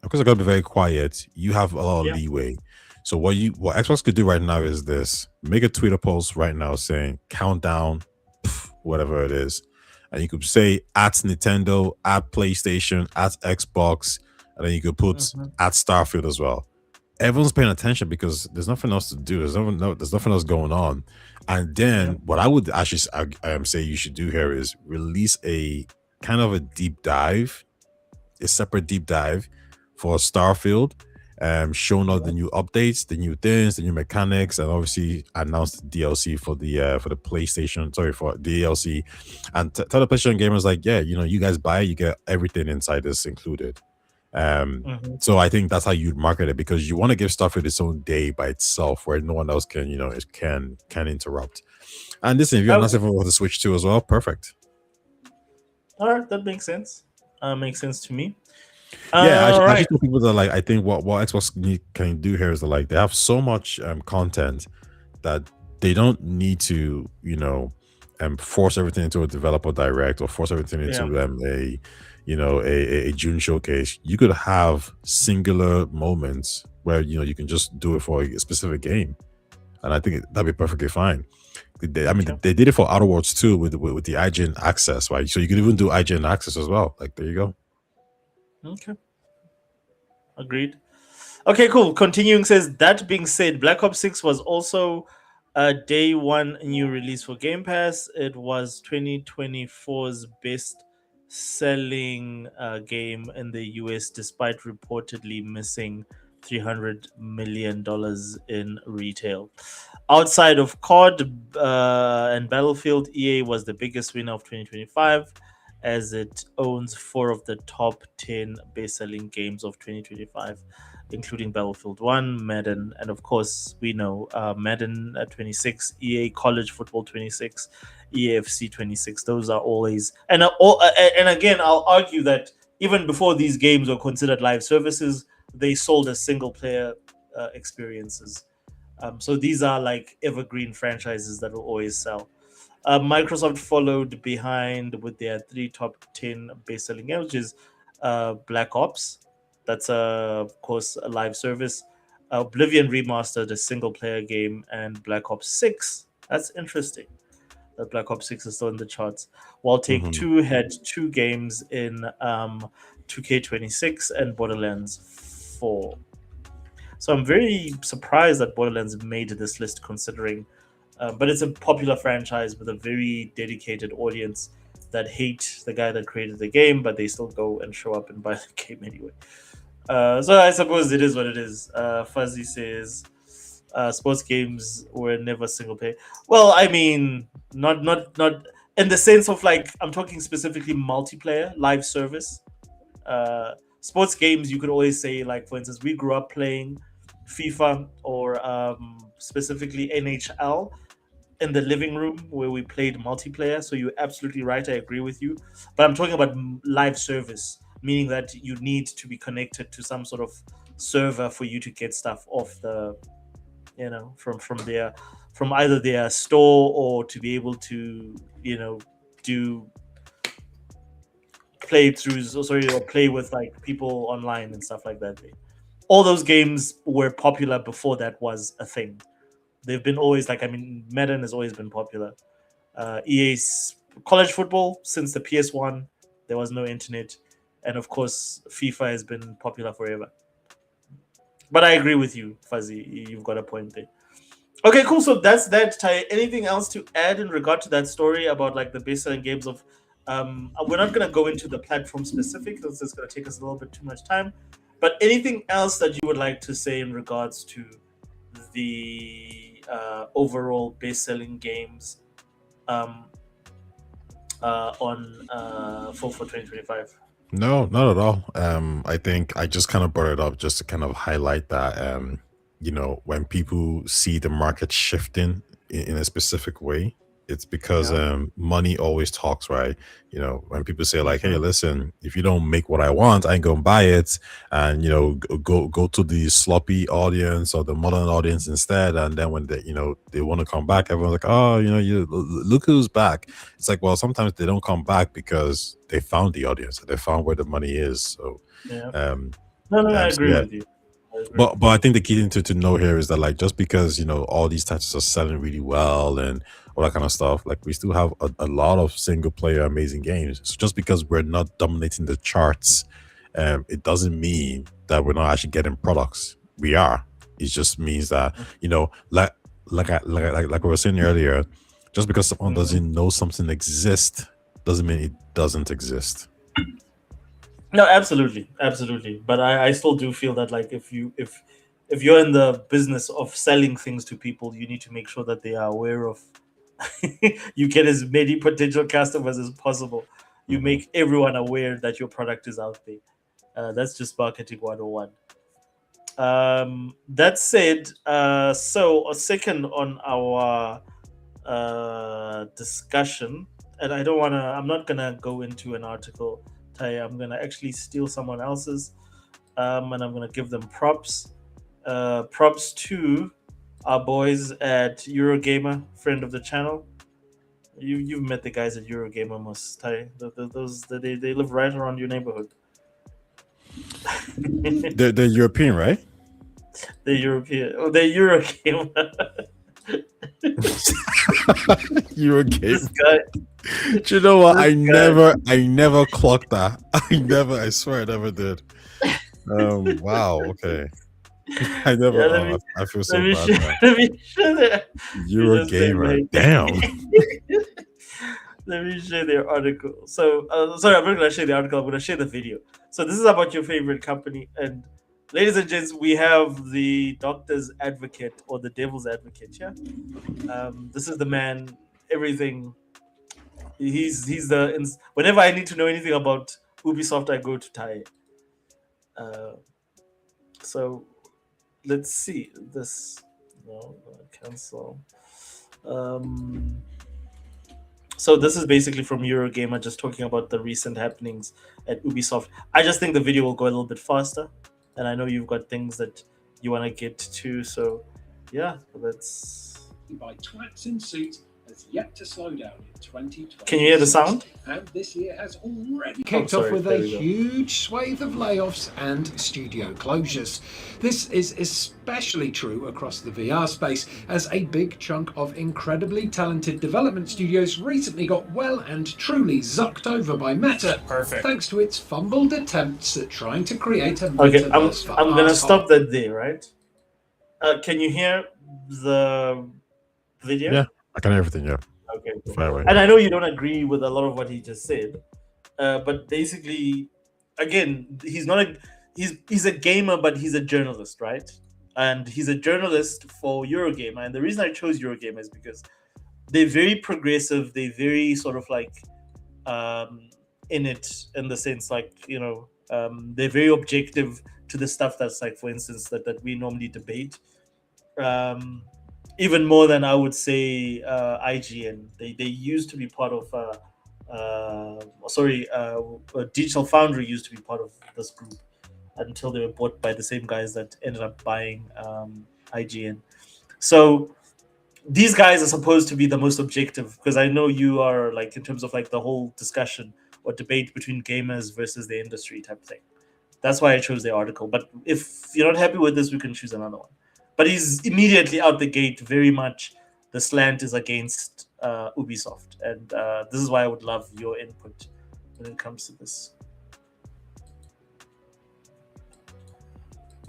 Because they're going to be very quiet, you have a lot of leeway. So what Xbox could do right now is this: make a Twitter post right now saying countdown, whatever it is, and you could say at Nintendo, at PlayStation, at Xbox, and then you could put at Starfield as well. Everyone's paying attention because there's nothing else to do. There's nothing else going on. And then what I would actually say you should do here is release a kind of a deep dive, a separate deep dive for Starfield. Showing all the new updates, the new things, the new mechanics, and obviously announced the DLC for the PlayStation. Sorry, for DLC, and tell the PlayStation gamers like, yeah, you guys buy it, you get everything inside this included. So I think that's how you'd market it, because you want to give Starfield its own day by itself, where no one else can, can interrupt. And listen, if you're not even with the Switch 2 as well, perfect.
All right, that makes sense. Makes sense to me.
I just tell people that, like, I think what Xbox can do here is that, like, they have so much content that they don't need to force everything into a developer direct or force everything into a June showcase. You could have singular moments where you can just do it for a specific game, and I think that'd be perfectly fine. They did it for Outer Worlds 2 with the IGN access, right? So you could even do IGN access as well. Like, there you go.
Okay. Agreed. Okay, cool. Continuing says, that being said, Black Ops 6 was also a day one new release for Game Pass. It was 2024's best selling game in the US, despite reportedly missing $300 million in retail. Outside of COD and Battlefield, EA was the biggest winner of 2025, as it owns 4 of the top 10 best-selling games of 2025, including Battlefield 1, Madden, and of course, we know Madden 26, EA College Football 26, EAFC 26. Those are always... And again, I'll argue that even before these games were considered live services, they sold as single-player experiences. So these are like evergreen franchises that will always sell. Microsoft followed behind with their 3 top 10 best-selling games, which is Black Ops. That's of course a live service. Oblivion Remastered, a single-player game, and Black Ops 6. That's interesting that Black Ops 6 is still in the charts. While Take-Two had 2 games in 2K26 and Borderlands 4. So I'm very surprised that Borderlands made this list, considering but it's a popular franchise with a very dedicated audience that hate the guy that created the game, but they still go and show up and buy the game anyway. So I suppose it is what it is. Fuzzy says sports games were never single player. Well, I mean, not in the sense of, like, I'm talking specifically multiplayer, live service. Sports games, you could always say, like, for instance, we grew up playing FIFA or specifically NHL in the living room where we played multiplayer. So you're absolutely right. I agree with you. But I'm talking about live service, meaning that you need to be connected to some sort of server for you to get stuff off the, from either their store, or to be able to, do playthroughs, or play with, like, people online and stuff like that. All those games were popular before that was a thing. They've been always, like, Madden has always been popular. EA college football, since the PS1, there was no internet, and of course, FIFA has been popular forever. But I agree with you, Fuzzy. You've got a point there. Okay, cool. So that's that. Ty, anything else to add in regard to that story about like the best-selling games of? We're not gonna go into the platform specific because it's gonna take us a little bit too much time. But anything else that you would like to say in regards to the overall best-selling games on for 2025?
No, not at all. I think I just kind of brought it up just to kind of highlight that, when people see the market shifting in a specific way, it's because money always talks, right? When people say like, "Hey, listen, if you don't make what I want, I ain't gonna buy it," and go to the sloppy audience or the modern audience instead, and then when they want to come back, everyone's like, "Oh, you look who's back." It's like, well, sometimes they don't come back because they found the audience, they found where the money is. So,
I agree with you.
But I think the key thing to know here is that like just because all these titles are selling really well and all that kind of stuff, like we still have a lot of single player amazing games. So just because we're not dominating the charts, it doesn't mean that we're not actually getting products. We are. It just means that like we were saying earlier, just because someone doesn't know something exists doesn't mean it doesn't exist.
No, absolutely. But I still do feel that like if you're in the business of selling things to people, you need to make sure that they are aware of you get as many potential customers as possible. You make everyone aware that your product is out there. That's just marketing 101. That said, so a second on our discussion, and I'm not gonna go into an article. I'm gonna actually steal someone else's, and I'm gonna give them props. Props to our boys at Eurogamer, friend of the channel. You've met the guys at Eurogamer, most Ty. They live right around your neighborhood.
They're European, right?
They're European. Oh, they're Eurogamer.
Eurogamer.
This guy.
Do you know what? I never clocked that. I swear I never did. Wow. Okay. I never. I feel so bad.
Let me show that.
Eurogamer. Damn.
Let me share their article. So, sorry, I'm not going to share the article. I'm going to share the video. So, this is about your favorite company. And, ladies and gents, we have the doctor's advocate or the devil's advocate. Yeah. This is the man. Everything. He's the. Whenever I need to know anything about Ubisoft, I go to Ty. So, let's see this. No, cancel. So this is basically from Eurogamer, just talking about the recent happenings at Ubisoft. I just think the video will go a little bit faster, and I know you've got things that you want to get to. So, yeah, let's.
By twats in suits has yet to slow down in 2020.
Can you hear the sound?
And this year has already kicked off with a huge swathe of layoffs and studio closures. This is especially true across the VR space, as a big chunk of incredibly talented development studios recently got well and truly zucked over by Meta.
Perfect.
Thanks to its fumbled attempts at trying to create a
metaverse. Okay, I'm gonna stop that there, right? Can you hear the video?
Yeah, I can hear everything. Yeah.
Okay. And I know you don't agree with a lot of what he just said, but basically, again, he's a gamer, but he's a journalist, right? And he's a journalist for Eurogamer. And the reason I chose Eurogamer is because they're very progressive. They're very sort of like in it, in the sense like, they're very objective to the stuff that's like, for instance, that we normally debate. Even more than I would say IGN. They used to be part of Digital Foundry used to be part of this group until they were bought by the same guys that ended up buying IGN. So these guys are supposed to be the most objective, because I know you are like, in terms of like the whole discussion or debate between gamers versus the industry type thing. That's why I chose the article. But if you're not happy with this, we can choose another one. But he's immediately out the gate, very much the slant is against Ubisoft, and this is why I would love your input when it comes to this.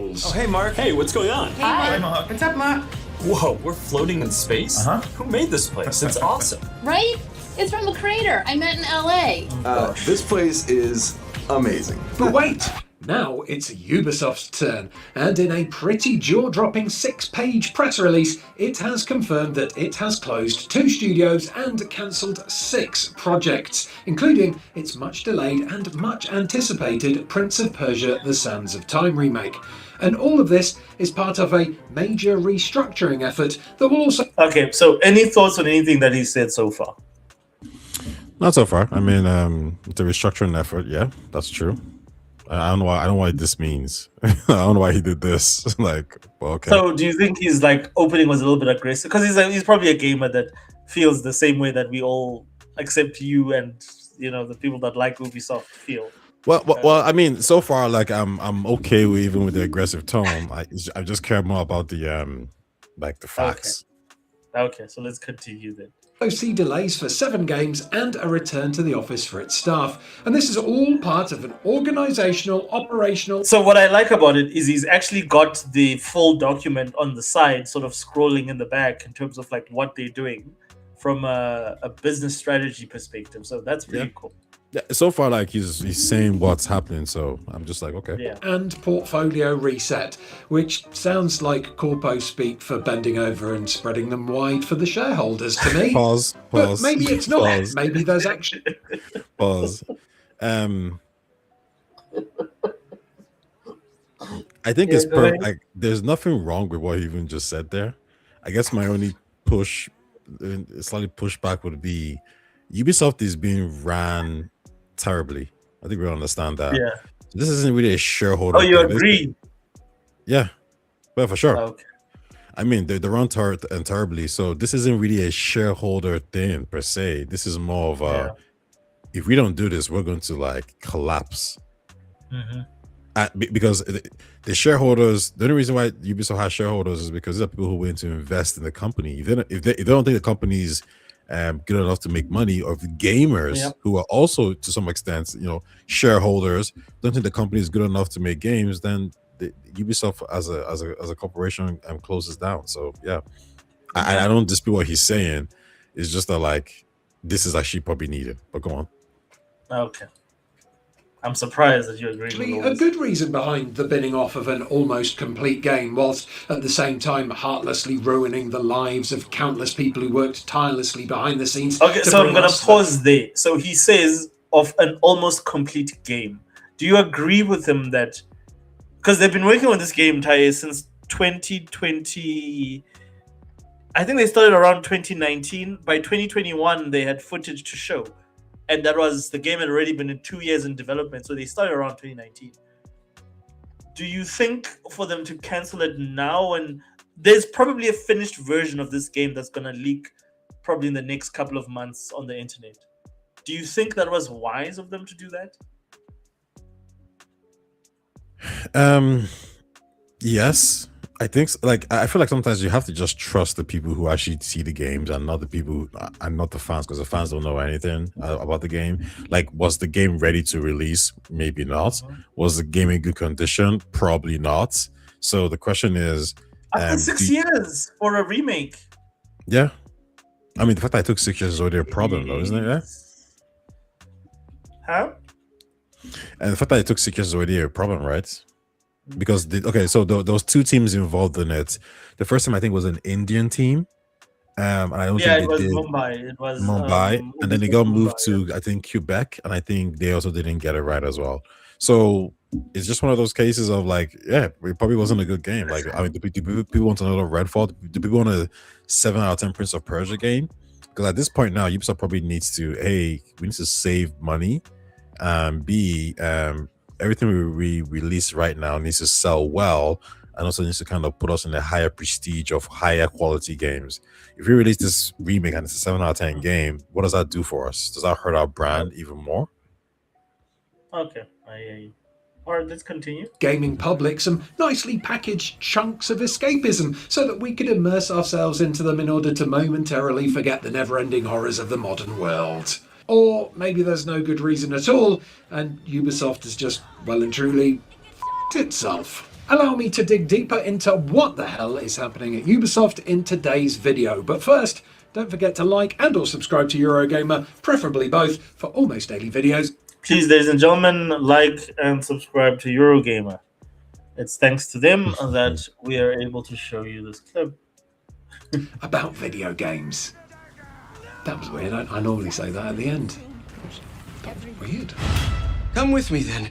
Oh, hey, Mark. Hey, what's going on?
Hi.
Mark.
What's up, Mark?
Whoa, we're floating in space? Who made this place? It's awesome.
Right? It's from the creator I met in LA.
This place is amazing.
But wait, now it's Ubisoft's turn, and in a pretty jaw-dropping 6-page press release, it has confirmed that it has closed 2 studios and cancelled 6 projects, including its much delayed and much anticipated Prince of Persia: The Sands of Time remake. And all of this is part of a major restructuring effort that will also...
Okay, so any thoughts on anything that he said so far?
Not so far. I mean, the restructuring effort, yeah, that's true. I don't know what this means. I don't know why he did this. Like, well, okay.
So do you think his opening was a little bit aggressive? Because he's probably a gamer that feels the same way that we all, except you and the people that like Ubisoft, feel.
Well, I mean, so far, I'm okay with even with the aggressive tone. I just care more about the facts.
Okay, so let's continue then.
see delays for 7 games and a return to the office for its staff. And this is all part of an organizational, operational...
So what I like about it is he's actually got the full document on the side, sort of scrolling in the back in terms of what they're doing from a business strategy perspective. So that's pretty cool.
Yeah, so far, he's saying what's happening, so I'm just like, okay.
Yeah.
And portfolio reset, which sounds like corpo speak for bending over and spreading them wide for the shareholders to me.
Pause.
But maybe it's not.
Pause.
Maybe there's action.
Pause. I think it's there's nothing wrong with what he even just said there. I guess my only slightly pushback would be Ubisoft is being ran terribly. I think we understand that.
Yeah.
This isn't really a shareholder.
Oh, you agree?
Yeah. Well, for sure.
Okay.
I mean, they run terribly. So this isn't really a shareholder thing per se. This is more of a, if we don't do this, we're going to collapse. Because the shareholders, the only reason why Ubisoft has shareholders is because these are people who are willing to invest in the company. If they don't think the company's good enough to make money, or if gamers who are also to some extent shareholders don't think the company is good enough to make games, then Ubisoft as a corporation closes down. So I don't dispute what he's saying. It's just that this is actually probably needed. But go on.
Okay. I'm surprised that you agree with all
a good reason behind the binning off of an almost complete game, whilst at the same time heartlessly ruining the lives of countless people who worked tirelessly behind the scenes.
Okay, so I'm going to pause there. So he says of an almost complete game. Do you agree with him that, because they've been working on this game, Taye, since 2020, I think they started around 2019. By 2021, they had footage to show. And the game had already been in 2 years in development, so they started around 2019. Do you think for them to cancel it now, and there's probably a finished version of this game that's going to leak probably in the next couple of months on the internet? Do you think that was wise of them to do that?
Yes. I think I feel like sometimes you have to just trust the people who actually see the games and not the people and not the fans, because the fans don't know anything about the game. Was the game ready to release? Maybe not. Was the game in good condition? Probably not. So the question is,
after 6 years for a remake.
Yeah, I mean, the fact that it took 6 years is already a problem, though, isn't it? Yeah.
How?
And the fact that it took 6 years is already a problem, right? Because so there was 2 teams involved in it. The first time I think was an Indian team, and I don't think
it was Mumbai. It was
Mumbai, and then they got moved to I think Quebec, and I think they also didn't get it right as well. So it's just one of those cases of it probably wasn't a good game. I mean, do people want another Redfall? Do people want a 7 out of 10 Prince of Persia game? Because at this point now, Ubisoft probably needs to we need to save money, B everything we release right now needs to sell well, and also needs to kind of put us in a higher prestige of higher quality games. If we release this remake and it's a 7 out of 10 game, what does that do for us? Does that hurt our brand even more?
Okay, I hear you. All right, let's continue.
Gaming public some nicely packaged chunks of escapism so that we could immerse ourselves into them in order to momentarily forget the never-ending horrors of the modern world. Or maybe there's no good reason at all, and Ubisoft has just well and truly f***ed itself. Allow me to dig deeper into what the hell is happening at Ubisoft in today's video. But first, don't forget to like and or subscribe to Eurogamer, preferably both, for almost daily videos.
Please, ladies and gentlemen, like and subscribe to Eurogamer. It's thanks to them that we are able to show you this clip.
About video games. That was weird. I normally say that at the end. That was weird.
Come with me then.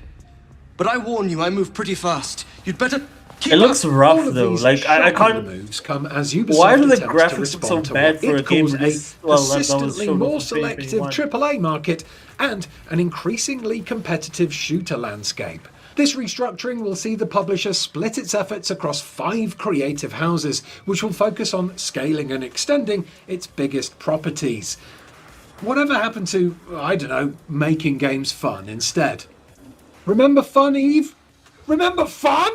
But I warn you, I move pretty fast. You'd better keep
It looks
up.
rough
All of
though.
these
Like I can't.
moves come as Ubisoft
Why do the
attempts to
graphics look so
respond to
bad
what
for a
it
game
calls
release?
a
Well, that was
persistently
shown
more
on
selective
2021.
AAA market and an increasingly competitive shooter landscape. This restructuring will see the publisher split its efforts across 5 creative houses, which will focus on scaling and extending its biggest properties. Whatever happened to, I don't know, making games fun instead? Remember fun, Eve? Remember fun?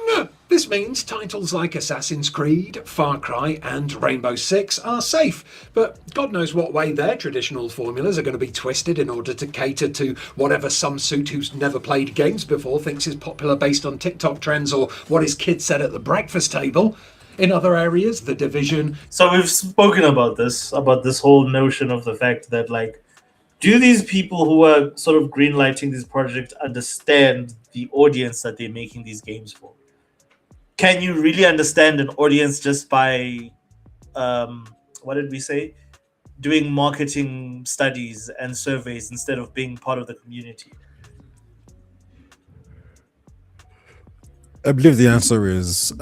This means titles like Assassin's Creed, Far Cry and Rainbow Six are safe, but God knows what way their traditional formulas are going to be twisted in order to cater to whatever some suit who's never played games before thinks is popular based on TikTok trends or what his kid said at the breakfast table. In other areas, The Division...
So we've spoken about this whole notion of the fact that, like, do these people who are sort of greenlighting these projects understand the audience that they're making these games for? Can you really understand an audience just by, what did we say? Doing marketing studies and surveys instead of being part of the community?
I believe the answer is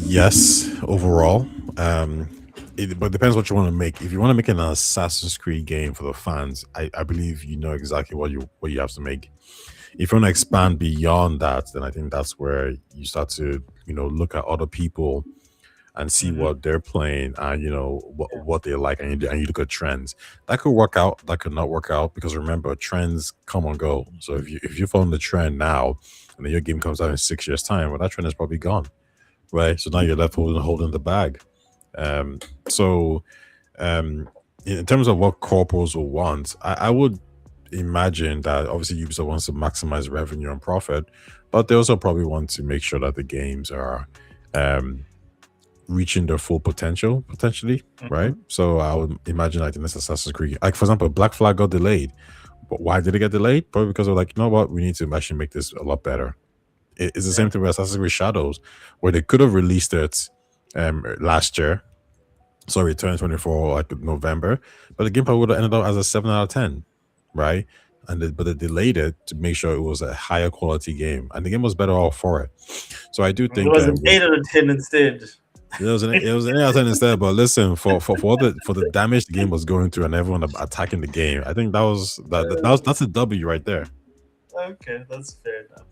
yes, overall. But it depends what you want to make. If you want to make an Assassin's Creed game for the fans, I believe you know exactly what you have to make. If you want to expand beyond that, then I think that's where you start to, look at other people and see what they're playing and, what they like, and you look at trends. That could work out, that could not work out, because remember, trends come and go. So if you follow the trend now and then your game comes out in 6 years' time, well, that trend is probably gone, right? So now you're left holding the bag. In terms of what corporals will want, I would imagine that obviously Ubisoft wants to maximize revenue and profit, but they also probably want to make sure that the games are reaching their full potentially, right? So I would imagine like in this Assassin's Creed, like for example, Black Flag got delayed. But why did it get delayed? Probably because they're like, you know what, we need to actually make this a lot better. It's the same thing with Assassin's Creed Shadows, where they could have released it last year, 2024, like November, but the game probably would have ended up as a 7 out of 10, right? But they delayed it to make sure it was a higher quality game, and the game was better off for it. So I do think
it was an 8 out of 10 instead.
It was an 8 out of 10 instead. But listen, for the damage the game was going through and everyone attacking the game, I think that's a W right there.
Okay, that's fair enough.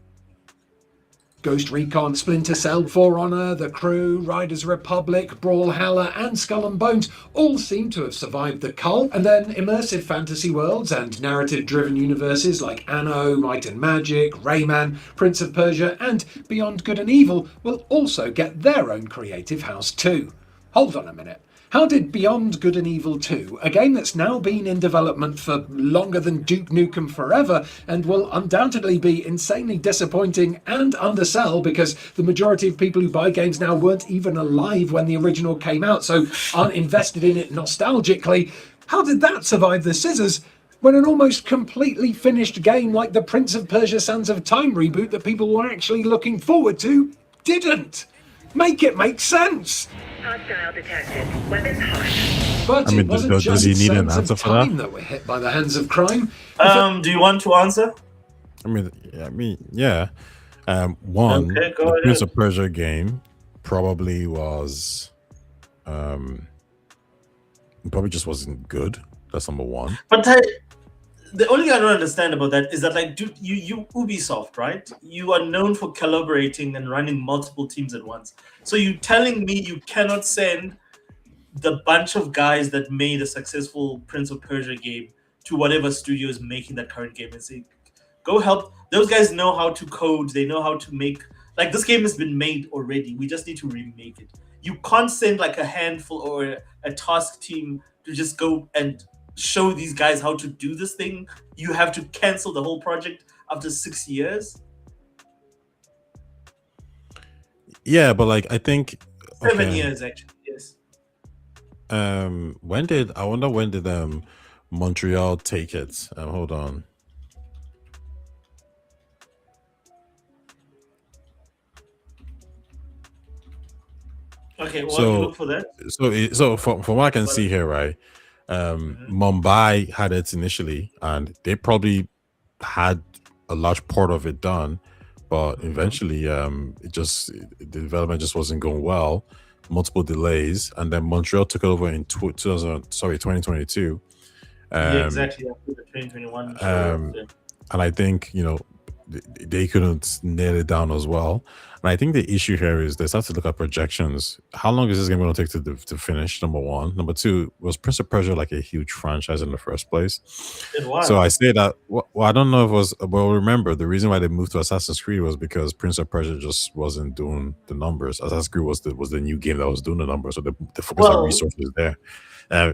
Ghost Recon, Splinter Cell, For Honor, The Crew, Riders Republic, Brawlhalla and Skull and Bones all seem to have survived the cull, and then immersive fantasy worlds and narrative-driven universes like Anno, Might and Magic, Rayman, Prince of Persia and Beyond Good and Evil will also get their own creative house too. Hold on a minute. How did Beyond Good and Evil 2, a game that's now been in development for longer than Duke Nukem Forever and will undoubtedly be insanely disappointing and undersell because the majority of people who buy games now weren't even alive when the original came out, so aren't invested in it nostalgically, how did that survive the scissors when an almost completely finished game like the Prince of Persia Sands of Time reboot that people were actually looking forward to didn't? Make it make sense!
Hostile detected. Weapons hot.
But
I mean,
it wasn't
does
just
he need an
Sands
answer
of
for that?
Time that were hit by the hands of crime.
Do you want to answer?
Yeah. One,
Okay, go
the
ahead.
Prince of Persia game probably was, probably just wasn't good. That's number one.
But the only thing I don't understand about that is that, like, dude, you Ubisoft, right? You are known for collaborating and running multiple teams at once. So you telling me you cannot send the bunch of guys that made a successful Prince of Persia game to whatever studio is making that current game and say, Go help. Those guys know how to code. They know how to make. Like, this game has been made already. We just need to remake it. You can't send like a handful or a task team to just go and show these guys how to do this thing. You have to cancel the whole project after 6 years.
Yeah, but like I think
7 years actually. Yes.
I wonder when did Montreal take it? Hold on.
Okay, well, you look for that.
So from what I can see here, right? Mumbai had it initially, and they probably had a large part of it done, but eventually, the development just wasn't going well. Multiple delays, and then Montreal took it over in 2022.
Yeah, exactly. After the 2021
and I think they couldn't nail it down as well. And I think the issue here is they start to look at projections. How long is this game going to take to finish? Number one. Number two, was Prince of Persia like a huge franchise in the first place?
It was.
So I say that. Well, I don't know if it was. Well, remember the reason why they moved to Assassin's Creed was because Prince of Persia just wasn't doing the numbers. Assassin's Creed was the new game that was doing the numbers. So the focus on resources there.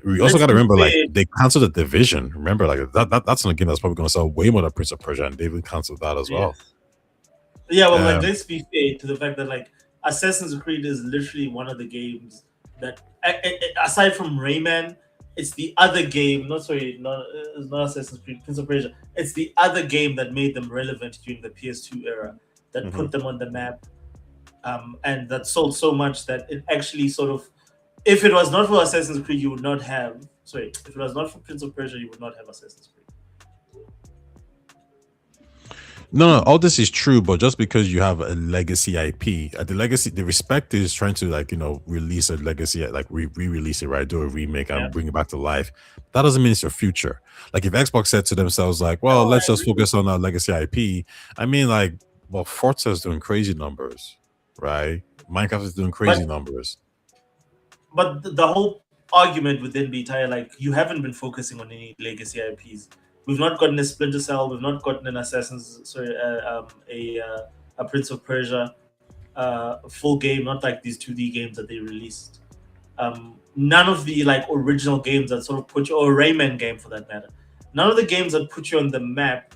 We also got to remember, like, they canceled the Division. Remember, like that's a game that's probably going to sell way more than Prince of Persia, and they even canceled that as well.
Yeah, well, like, let's be fair to the fact that like Assassin's Creed is literally one of the games that, aside from Rayman, it's the other game. It's not Assassin's Creed, Prince of Persia. It's the other game that made them relevant during the PS2 era, that put them on the map, and that sold so much that it actually sort of. If it was not for Assassin's Creed, you would not have. Sorry, if it was not for Prince of Persia, you would not have Assassin's Creed.
No, all this is true, but just because you have a legacy IP, the respect is trying to release a legacy, like re-release it, right? Do a remake and bring it back to life. That doesn't mean it's your future. Like if Xbox said to themselves, like, well, let's just focus on our legacy IP. I mean, like, well, Forza is doing crazy numbers, right? Minecraft is doing crazy numbers.
But the whole argument within the entire, like, you haven't been focusing on any legacy IPs. We've not gotten a Splinter Cell. We've not gotten an a Prince of Persia full game. Not like these 2D games that they released. None of the like original games that sort of put you, or a Rayman game for that matter. None of the games that put you on the map.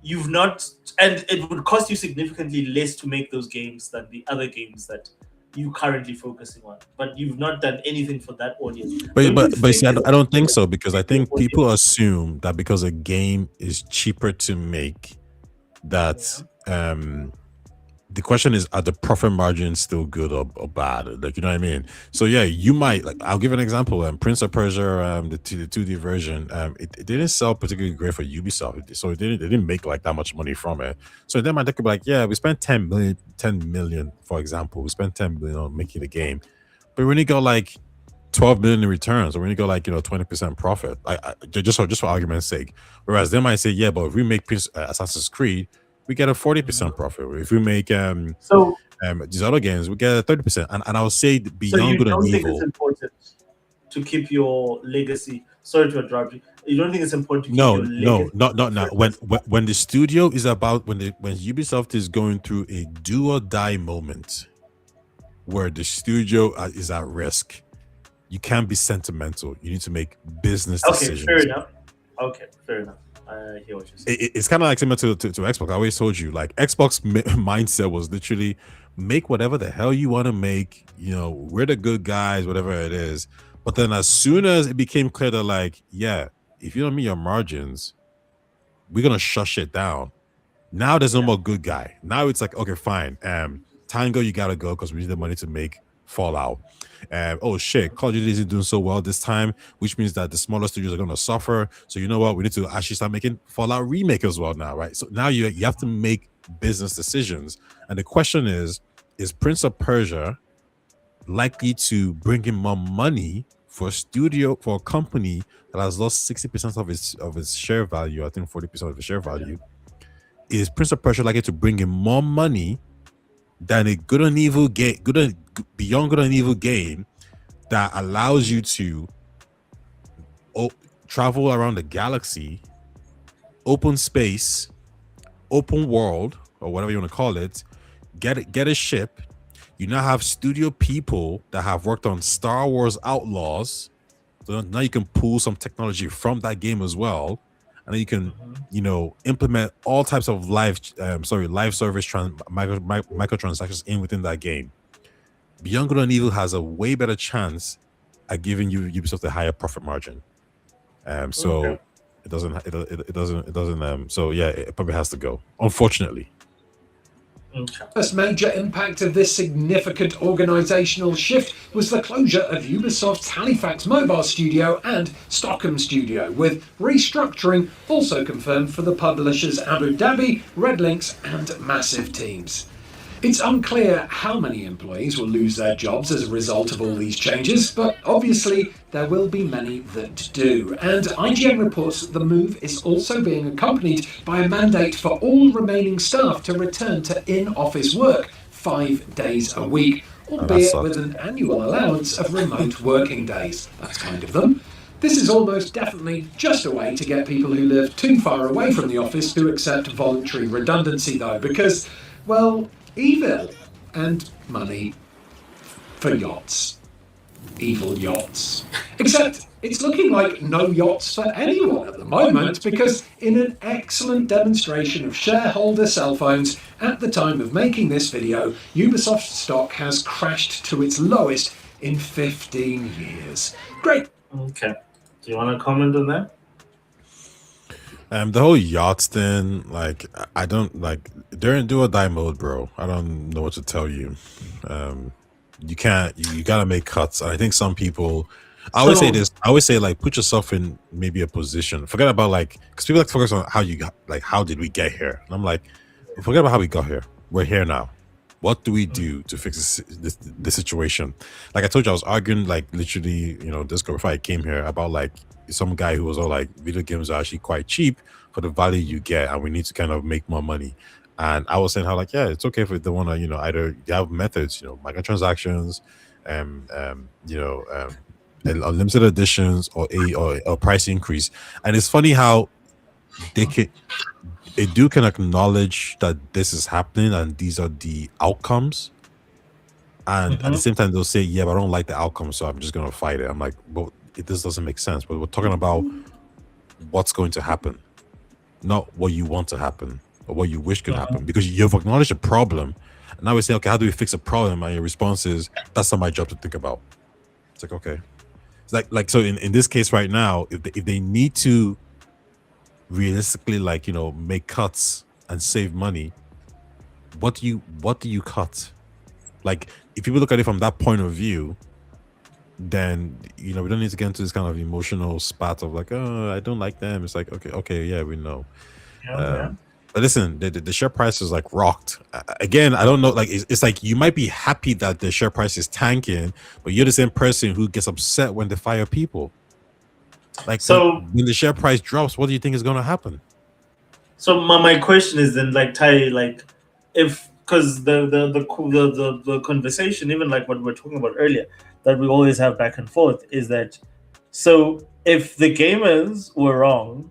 You've not, and it would cost you significantly less to make those games than the other games that you currently focusing on, but you've not done anything for that audience.
But see, I don't think so, because I think people assume that because a game is cheaper to make, that the question is, are the profit margins still good or bad? Like, you know what I mean? So yeah, you might, like, I'll give an example. Prince of Persia, the 2D version, it didn't sell particularly great for Ubisoft, so they didn't make like that much money from it. So then they could be like, yeah, we spent 10 million, for example, we spent 10 million on making the game, but when you go like 12 million in returns, or when you go like 20% profit, just for argument's sake. Whereas they might say, yeah, but if we make Assassin's Creed, we get a 40% profit. If we make these other games, we get a 30%. And I would say beyond good and evil.
So you don't think it's important to keep your legacy? Sorry to interrupt you. You don't think it's important to keep your legacy?
No. When the studio is about, when Ubisoft is going through a do or die moment where the studio is at risk, you can't be sentimental. You need to make business decisions.
Fair enough. Okay, fair enough. I hear what you're saying.
It's kind of like similar to Xbox. I always told you, like, Xbox mindset was literally make whatever the hell you want to make. We're the good guys, whatever it is. But then as soon as it became clear that, like, yeah, if you don't meet your margins, we're gonna shush it down. Now there's no more good guy. Now it's like, okay, fine. Tango, you gotta go because we need the money to make Fallout. Oh shit, Call of Duty isn't doing so well this time, which means that the smaller studios are going to suffer. So you know what, we need to actually start making Fallout remake as well now, right? So now you have to make business decisions, and the question is Prince of Persia likely to bring in more money for a company that has lost 60% of its share value? I think 40% of its share value. Is Prince of Persia likely to bring in more money than a good and evil game, beyond good and evil game that allows you to travel around the galaxy, open space, open world or whatever you want to call it. Get a ship. You now have studio people that have worked on Star Wars Outlaws. So now you can pull some technology from that game as well, and then you can, implement all types of live service microtransactions in within that game. Beyond Good and Evil has a way better chance at giving you Ubisoft a higher profit margin. So it doesn't. So yeah, it probably has to go. Unfortunately.
Okay. First major impact of this significant organisational shift was the closure of Ubisoft's Halifax mobile studio and Stockholm studio, with restructuring also confirmed for the publishers Abu Dhabi, Red Links and Massive Teams. It's unclear how many employees will lose their jobs as a result of all these changes, but obviously there will be many that do. And IGN reports that the move is also being accompanied by a mandate for all remaining staff to return to in-office work 5 days a week, albeit with an annual allowance of remote working days. That's kind of them. This is almost definitely just a way to get people who live too far away from the office to accept voluntary redundancy, though, because, well, evil and money for yachts. Evil yachts. Except it's looking like no yachts for anyone at the moment, because in an excellent demonstration of shareholder cell phones at the time of making this video, Ubisoft stock has crashed to its lowest in 15 years. Great.
Okay. Do you want to comment on that?
The whole yachts thing, like, I don't like. They're in do or die mode, bro. I don't know what to tell you. You can't. You gotta make cuts. I think some people. I always say this. I always say, like, put yourself in maybe a position. Forget about, like, because people like to focus on how you got, like, how did we get here? And I'm like, forget about how we got here. We're here now. What do we do to fix this situation? Like I told you, I was arguing, like, literally, Discord before I came here about, like, some guy who was all like, video games are actually quite cheap for the value you get, and we need to kind of make more money. And I was saying how, like, yeah, it's okay if they want to, either you have methods, microtransactions, unlimited editions or a price increase. And it's funny how they can acknowledge that this is happening and these are the outcomes. And at the same time, they'll say, yeah, but I don't like the outcome, so I'm just going to fight it. I'm like, well, this doesn't make sense. But we're talking about what's going to happen, not what you want to happen or what you wish could happen, because you've acknowledged a problem. And now we say, okay, how do we fix a problem? And your response is, that's not my job to think about. It's like, okay. It's like so in this case right now, if they need to realistically, like, make cuts and save money, what do you cut? Like, if people look at it from that point of view, then we don't need to get into this kind of emotional spat of like, oh, I don't like them. It's like, okay, yeah, we know. But listen, the share price is like rocked. Again, I don't know, like, it's like you might be happy that the share price is tanking, but you're the same person who gets upset when they fire people. Like, so when the share price drops, what do you think is going to happen?
So my question is then, like, Ty, like, if, because the conversation, even like what we were talking about earlier, that we always have back and forth, is that, so if the gamers were wrong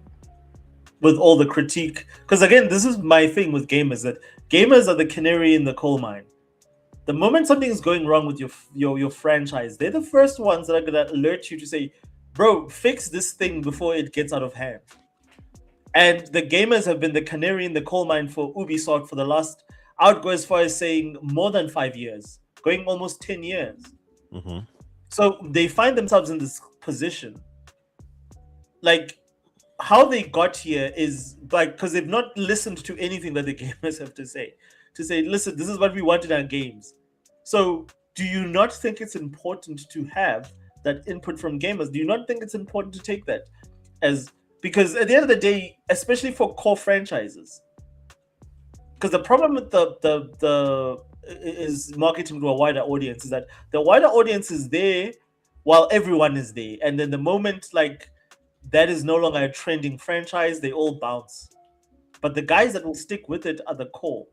with all the critique, because again, this is my thing with gamers, that gamers are the canary in the coal mine. The moment something is going wrong with your franchise, they're the first ones that are going to alert you to say, bro, fix this thing before it gets out of hand. And the gamers have been the canary in the coal mine for Ubisoft for the last, I would go as far as saying more than 5 years, going almost 10 years. So they find themselves in this position. Like, how they got here is like, because they've not listened to anything that the gamers have to say. To say, listen, this is what we want in our games. So do you not think it's important to have that input from gamers? Do you not think it's important to take that as, because at the end of the day, especially for core franchises, because the problem with the is marketing to a wider audience is that the wider audience is there while everyone is there, and then the moment like that is no longer a trending franchise, they all bounce. But the guys that will stick with it are the core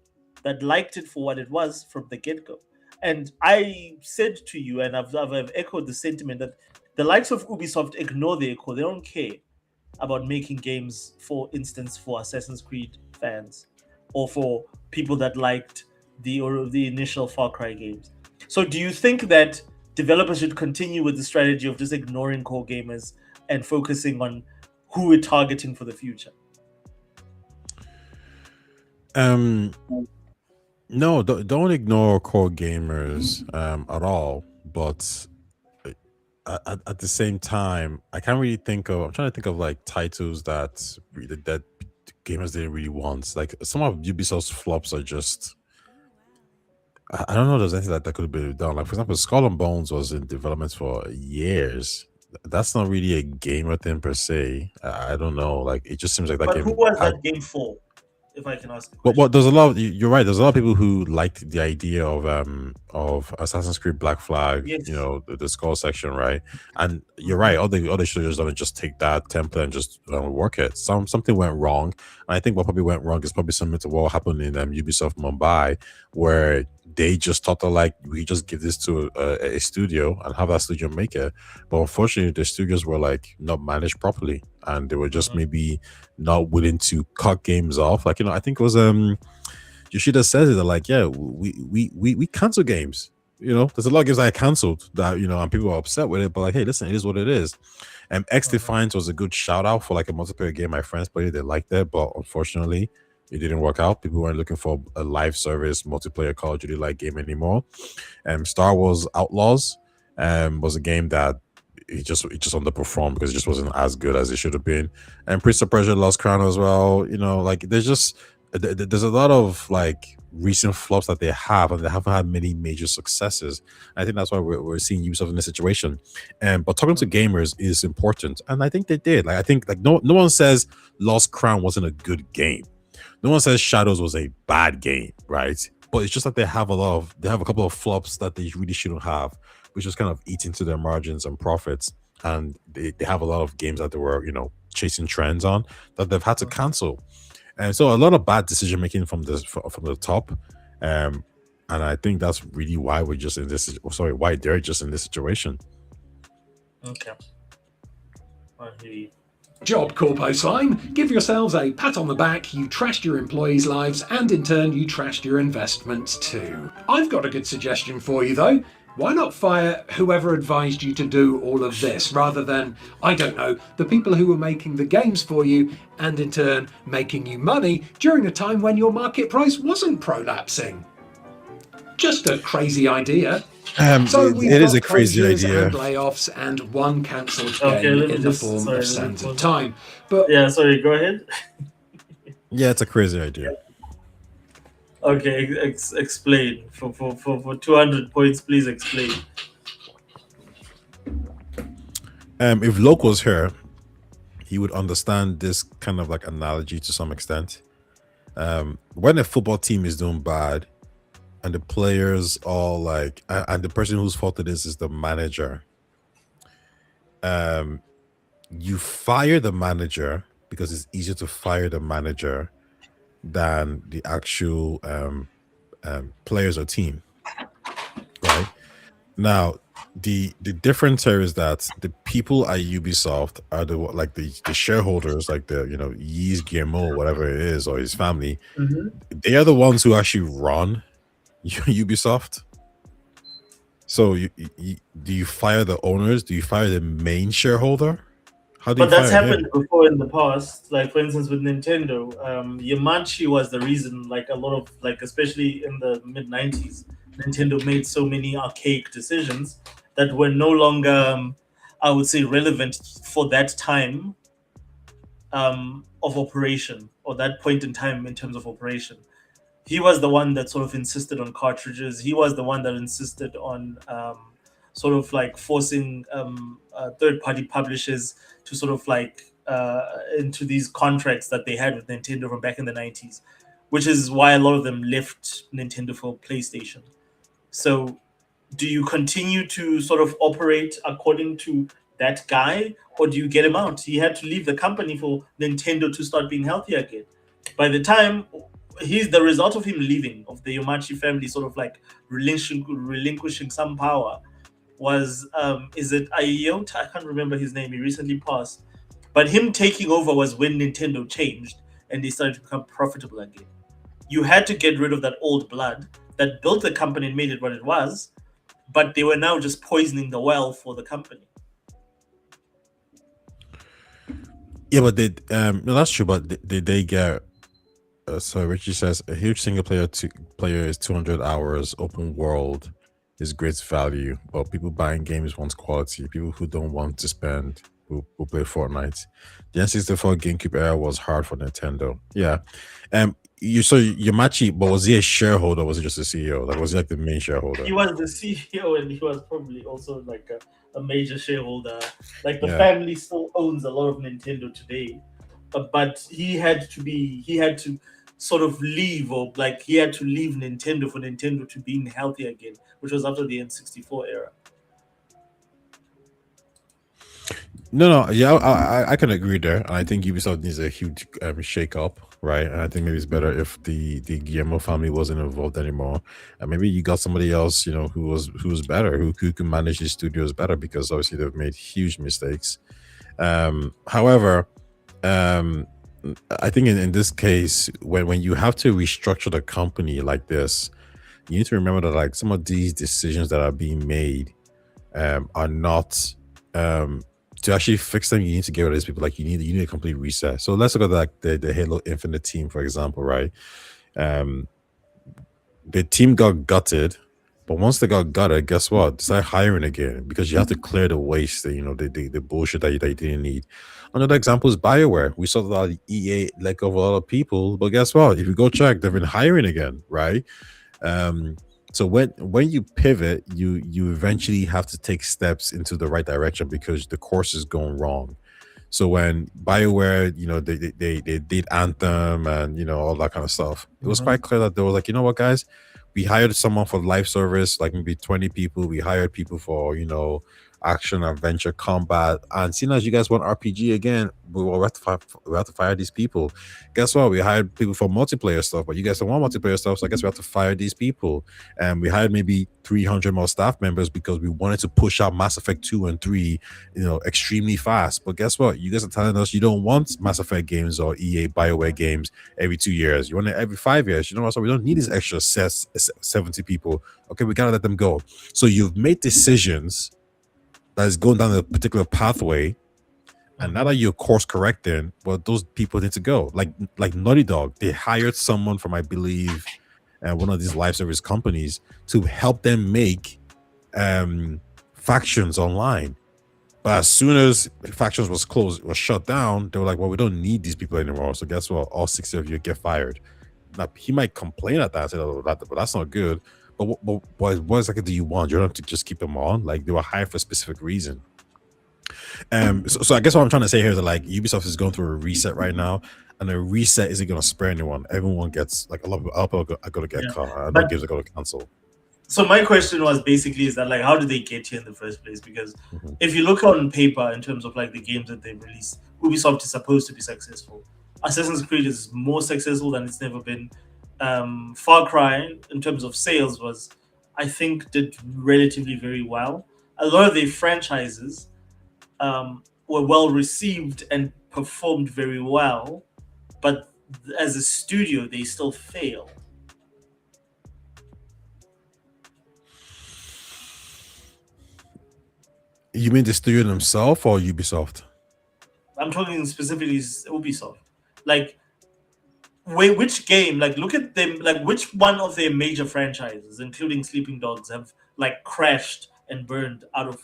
that liked it for what it was from the get-go. And I said to you, and I've echoed the sentiment, that the likes of Ubisoft ignore the echo. They don't care about making games, for instance, for Assassin's Creed fans. or for people that liked the initial Far Cry games. So do you think that developers should continue with the strategy of just ignoring core gamers and focusing on who we're targeting for the future?
No, don't ignore core gamers at all. But at the same time, I can't really think of. I'm trying to think of like titles that gamers didn't really want. Like some of Ubisoft's flops are just. I don't know. There's anything that could have been done. Like for example, Skull and Bones was in development for years. That's not really a gamer thing per se. I don't know. Like it just seems like that
But
game.
who was that game for? If I can ask.
But there's a lot. You're right. There's a lot of people who liked the idea of Assassin's Creed Black Flag.
Yes.
You know, the skull section, right? And you're right. All the other studios don't just take that template and just work it. Something went wrong. And I think what probably went wrong is probably similar to what happened in Ubisoft Mumbai, where they just thought that like we just give this to a studio and have that studio make it. But unfortunately, the studios were like not managed properly, and they were just maybe not willing to cut games off. Like, you know, I think it was Yoshida says it, like, yeah, we cancel games. You know, there's a lot of games that I canceled that, you know, and people are upset with it, but like, hey, listen, it is what it is. And X Defiance was a good shout out for like a multiplayer game. My friends played it, they liked it, but unfortunately it didn't work out. People weren't looking for a live service multiplayer Call of Duty like game anymore. Star Wars Outlaws was a game that it just underperformed because it just wasn't as good as it should have been. And Prince of Persia Lost Crown as well. You know, like there's a lot of like recent flops that they have, and they haven't had many major successes. I think that's why we're seeing Ubisoft in this situation. But talking to gamers is important, and I think they did. Like I think like no one says Lost Crown wasn't a good game. No one says Shadows was a bad game, right? But it's just that they have a couple of flops that they really shouldn't have, which is kind of eat into their margins and profits. And they have a lot of games that they were, you know, chasing trends on that they've had to cancel. And so a lot of bad decision making from the top. And I think that's really why we're just in this. Sorry, why they're just in this situation.
Okay.
Job, Corpo Slime. Give yourselves a pat on the back. You trashed your employees' lives, and in turn, you trashed your investments too. I've got a good suggestion for you, though. Why not fire whoever advised you to do all of this, rather than, I don't know, the people who were making the games for you, and in turn, making you money during a time when your market price wasn't prolapsing? Just a crazy idea. So
it is a crazy idea.
And layoffs and one cancelled game in the form of Sands of Time. But
yeah, sorry, go ahead.
Yeah, it's a crazy idea.
Okay, explain. For 200 points, please explain.
If Loc was here, he would understand this kind of like analogy to some extent. When a football team is doing bad, and the players all like, and the person whose fault it is the manager. You fire the manager because it's easier to fire the manager than the actual players or team. Right now, the difference here is that the people at Ubisoft are the shareholders, like the Yves Guillemot, whatever it is, or his family.
Mm-hmm.
They are the ones who actually run Ubisoft. So do you fire the owners? Do you fire the main shareholder? How do you? But
that's happened before in the past. Like for instance, with Nintendo, Yamauchi was the reason. Like a lot of especially in the mid-90s, Nintendo made so many archaic decisions that were no longer, I would say, relevant for that time of operation, or that point in time in terms of operation. He was the one that sort of insisted on cartridges. He was the one that insisted on sort of like forcing third-party publishers to sort of like into these contracts that they had with Nintendo from back in the 90s, which is why a lot of them left Nintendo for PlayStation. So do you continue to sort of operate according to that guy, or do you get him out? He had to leave the company for Nintendo to start being healthy again. By the time he's the result of him leaving, of the Yamauchi family sort of like relinquishing some power, was is it Iota? I can't remember his name. He recently passed, but him taking over was when Nintendo changed and they started to become profitable again. you had to get rid of that old blood that built the company and made it what it was, but they were now just poisoning the well for the company.
Yeah, but no, that's true. But they get. So Richie says a huge single player is 200 hours. Open world is great value, but people buying games want quality. People who don't want to spend who play Fortnite. The N64 GameCube era was hard for Nintendo. Yeah. Yamachi, but was he a shareholder or was he just a CEO? Like, was he like the main shareholder?
He was the CEO and he was probably also like a major shareholder. Like the family still owns a lot of Nintendo today. But he had to sort of leave, or like he had to leave Nintendo for Nintendo to being healthy again, which was after the N64 era.
No, yeah, I can agree there. I think Ubisoft needs a huge shake up, right? And I think maybe it's better if the Guillermo family wasn't involved anymore, and maybe you got somebody else, you know, who's better, who can manage the studios better, because obviously they've made huge mistakes. However, I think in this case, when you have to restructure the company like this, you need to remember that like some of these decisions that are being made are not to actually fix them. You need to get rid of these people. Like you need a complete reset. So let's look at like the Halo Infinite team, for example, right? The team got gutted, but once they got gutted, guess what? They started hiring again, because you have to clear the waste, the bullshit that you didn't need. Another example is BioWare. We saw that EA let go of a lot of people, but guess what? If you go check, they've been hiring again, right? So when you pivot, you eventually have to take steps into the right direction, because the course is going wrong. So when BioWare, they did Anthem and all that kind of stuff, it was quite clear that they were like, you know what, guys, we hired someone for live service, like maybe 20 people. We hired people for action, adventure, combat, and seeing as you guys want RPG again, we have to fire these people. Guess what? We hired people for multiplayer stuff, but you guys don't want multiplayer stuff, so I guess we have to fire these people. And we hired maybe 300 more staff members because we wanted to push out Mass Effect 2 and 3, extremely fast. But guess what? You guys are telling us you don't want Mass Effect games or EA BioWare games every 2 years. You want it every 5 years. You know what? So we don't need these extra 70 people. Okay, we gotta let them go. So you've made decisions that is going down a particular pathway, and now that you're course correcting, well, those people need to go. Like Naughty Dog, they hired someone from, I believe, one of these live service companies to help them make factions online. But as soon as factions was shut down, they were like, well, we don't need these people anymore. So guess what? All 60 of you get fired. Now he might complain at that and say, oh, but that's not good. But what exactly do you want? You don't have to just keep them on. Like, they were hired for a specific reason. So I guess what I'm trying to say here is that like Ubisoft is going through a reset right now, and a reset isn't going to spare anyone. Everyone gets, like, a lot of people are going to get caught. I know games are going to cancel.
So my question was basically is that like, how did they get here in the first place? Because if you look on paper in terms of like the games that they've released, Ubisoft is supposed to be successful. Assassin's Creed is more successful than it's never been. Far Cry, in terms of sales, I think did relatively very well. A lot of their franchises were well received and performed very well, but as a studio, they still fail.
You mean the studio themselves or Ubisoft?
I'm talking specifically Ubisoft. Like, which game, like, look at them, like, which one of their major franchises, including Sleeping Dogs, have like crashed and burned out of,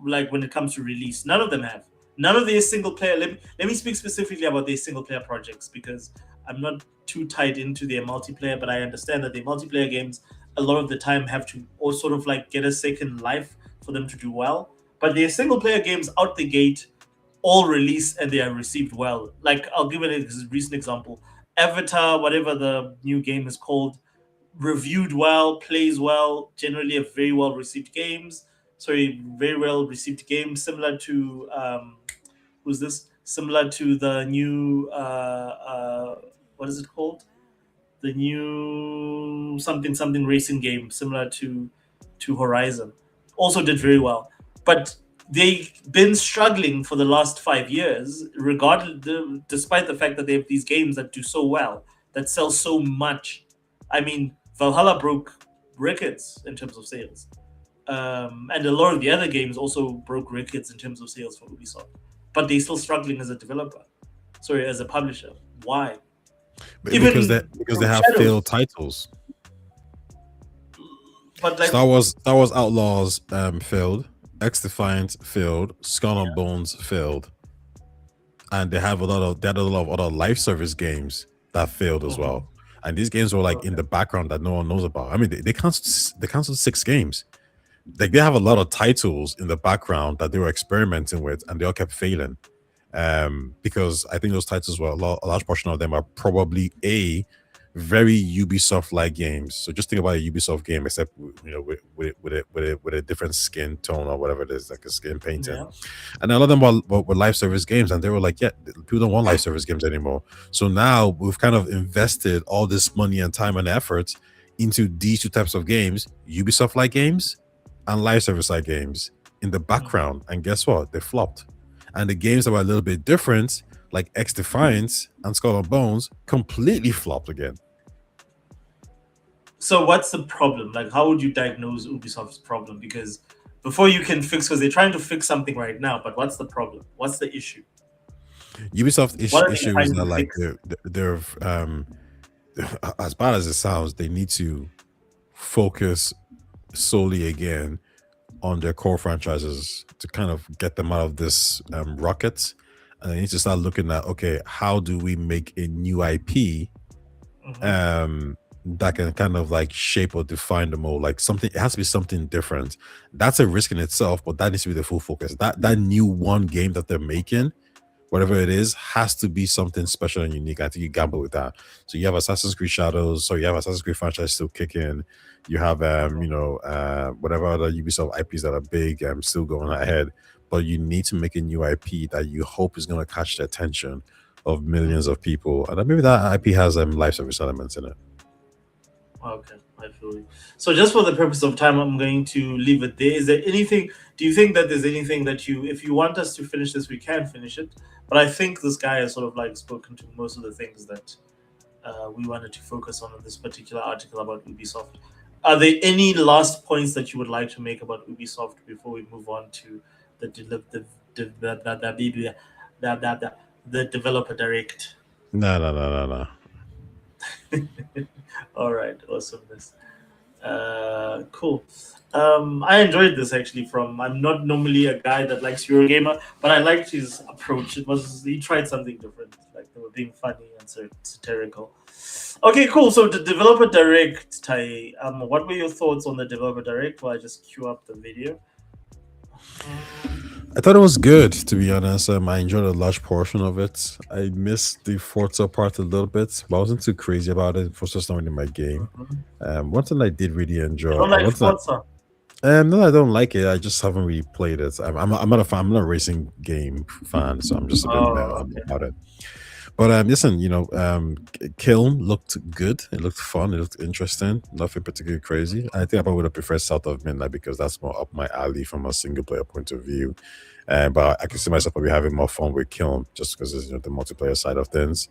like, when it comes to release? None of them have. None of their single player. Let me speak specifically about their single player projects, because I'm not too tied into their multiplayer, but I understand that their multiplayer games a lot of the time have to all sort of like get a second life for them to do well. But their single player games out the gate all release and they are received well. Like, I'll give it a recent example. Avatar, whatever the new game is called, reviewed well, plays well, generally a very well received games. Very well received game, similar to who's this? Similar to the new what is it called? The new something racing game, similar to Horizon. Also did very well. But they've been struggling for the last 5 years, despite the fact that they have these games that do so well. that sells so much. I mean, Valhalla broke records in terms of sales. And a lot of the other games also broke records in terms of sales for Ubisoft. But they're still struggling as a developer. Sorry, as a publisher. Why?
Because they have failed titles.
But like
Star Wars Outlaws failed, X-Defiant failed, Skull and Bones failed, and they had a lot of other live service games that failed as well. And these games were like in the background that no one knows about. I mean, they canceled 6 games. Like they have a lot of titles in the background that they were experimenting with, and they all kept failing. Because I think those titles were a large portion of them are probably very Ubisoft-like games. So just think about a Ubisoft game, except with a different skin tone or whatever it is, like a skin painting. Yeah. And a lot of them were live service games, and they were like, yeah, people don't want live service games anymore. So now we've kind of invested all this money and time and effort into these 2 types of games, Ubisoft-like games and live service-like games in the background. And guess what? They flopped. And the games that were a little bit different, like X-Defiant and Skull and Bones, completely flopped again.
So what's the problem? Like, how would you diagnose Ubisoft's problem? Because before you can fix, because they're trying to fix something right now, but what's the problem? What's the issue?
Ubisoft issue is that like they're as bad as it sounds, they need to focus solely again on their core franchises to kind of get them out of this rocket, and they need to start looking at, okay, how do we make a new IP that can kind of like shape or define the mold, like something. It has to be something different. That's a risk in itself, but that needs to be the full focus. That new one game that they're making, whatever it is, has to be something special and unique. I think you gamble with that. So you have Assassin's Creed Shadows, so you have Assassin's Creed franchise still kicking. You have whatever other Ubisoft IPs that are big still going ahead, but you need to make a new IP that you hope is going to catch the attention of millions of people, and then maybe that IP has live service elements in it.
Okay, I feel you. So just for the purpose of time, I'm going to leave it there. Is there anything, do you think that there's anything that if you want us to finish this, we can finish it? But I think this guy has sort of like spoken to most of the things that we wanted to focus on in this particular article about Ubisoft. Are there any last points that you would like to make about Ubisoft before we move on to the developer direct?
No.
All right, awesomeness. Cool. I enjoyed this actually. I'm not normally a guy that likes Eurogamer, but I liked his approach. He tried something different. Like they were being funny and satirical. Okay, cool. So the developer direct, Tai, what were your thoughts on the developer direct? While I just queue up the video.
I thought it was good, to be honest. I enjoyed a large portion of it. I missed the Forza part a little bit, but I wasn't too crazy about it. Forza's not really my game. One thing I did really enjoy.
You don't like Forza?
No, I don't like it. I just haven't really played it. I'm not a fan. I'm not a racing game fan, so I'm just a bit about it. But listen, Kiln looked good. It looked fun. It looked interesting. Nothing particularly crazy. I think I probably would have preferred South of Midnight because that's more up my alley from a single player point of view. But I can see myself probably having more fun with Kiln just because it's the multiplayer side of things.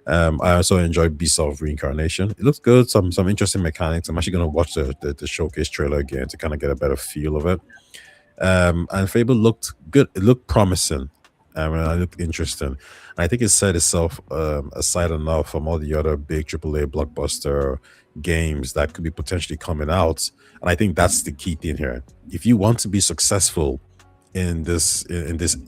I also enjoyed Ubisoft Reincarnation. It looks good. Some interesting mechanics. I'm actually going to watch the showcase trailer again to kind of get a better feel of it. And Fable looked good. It looked promising. It looked interesting. And I think it set itself aside enough from all the other big AAA blockbuster games that could be potentially coming out. And I think that's the key thing here. If you want to be successful in this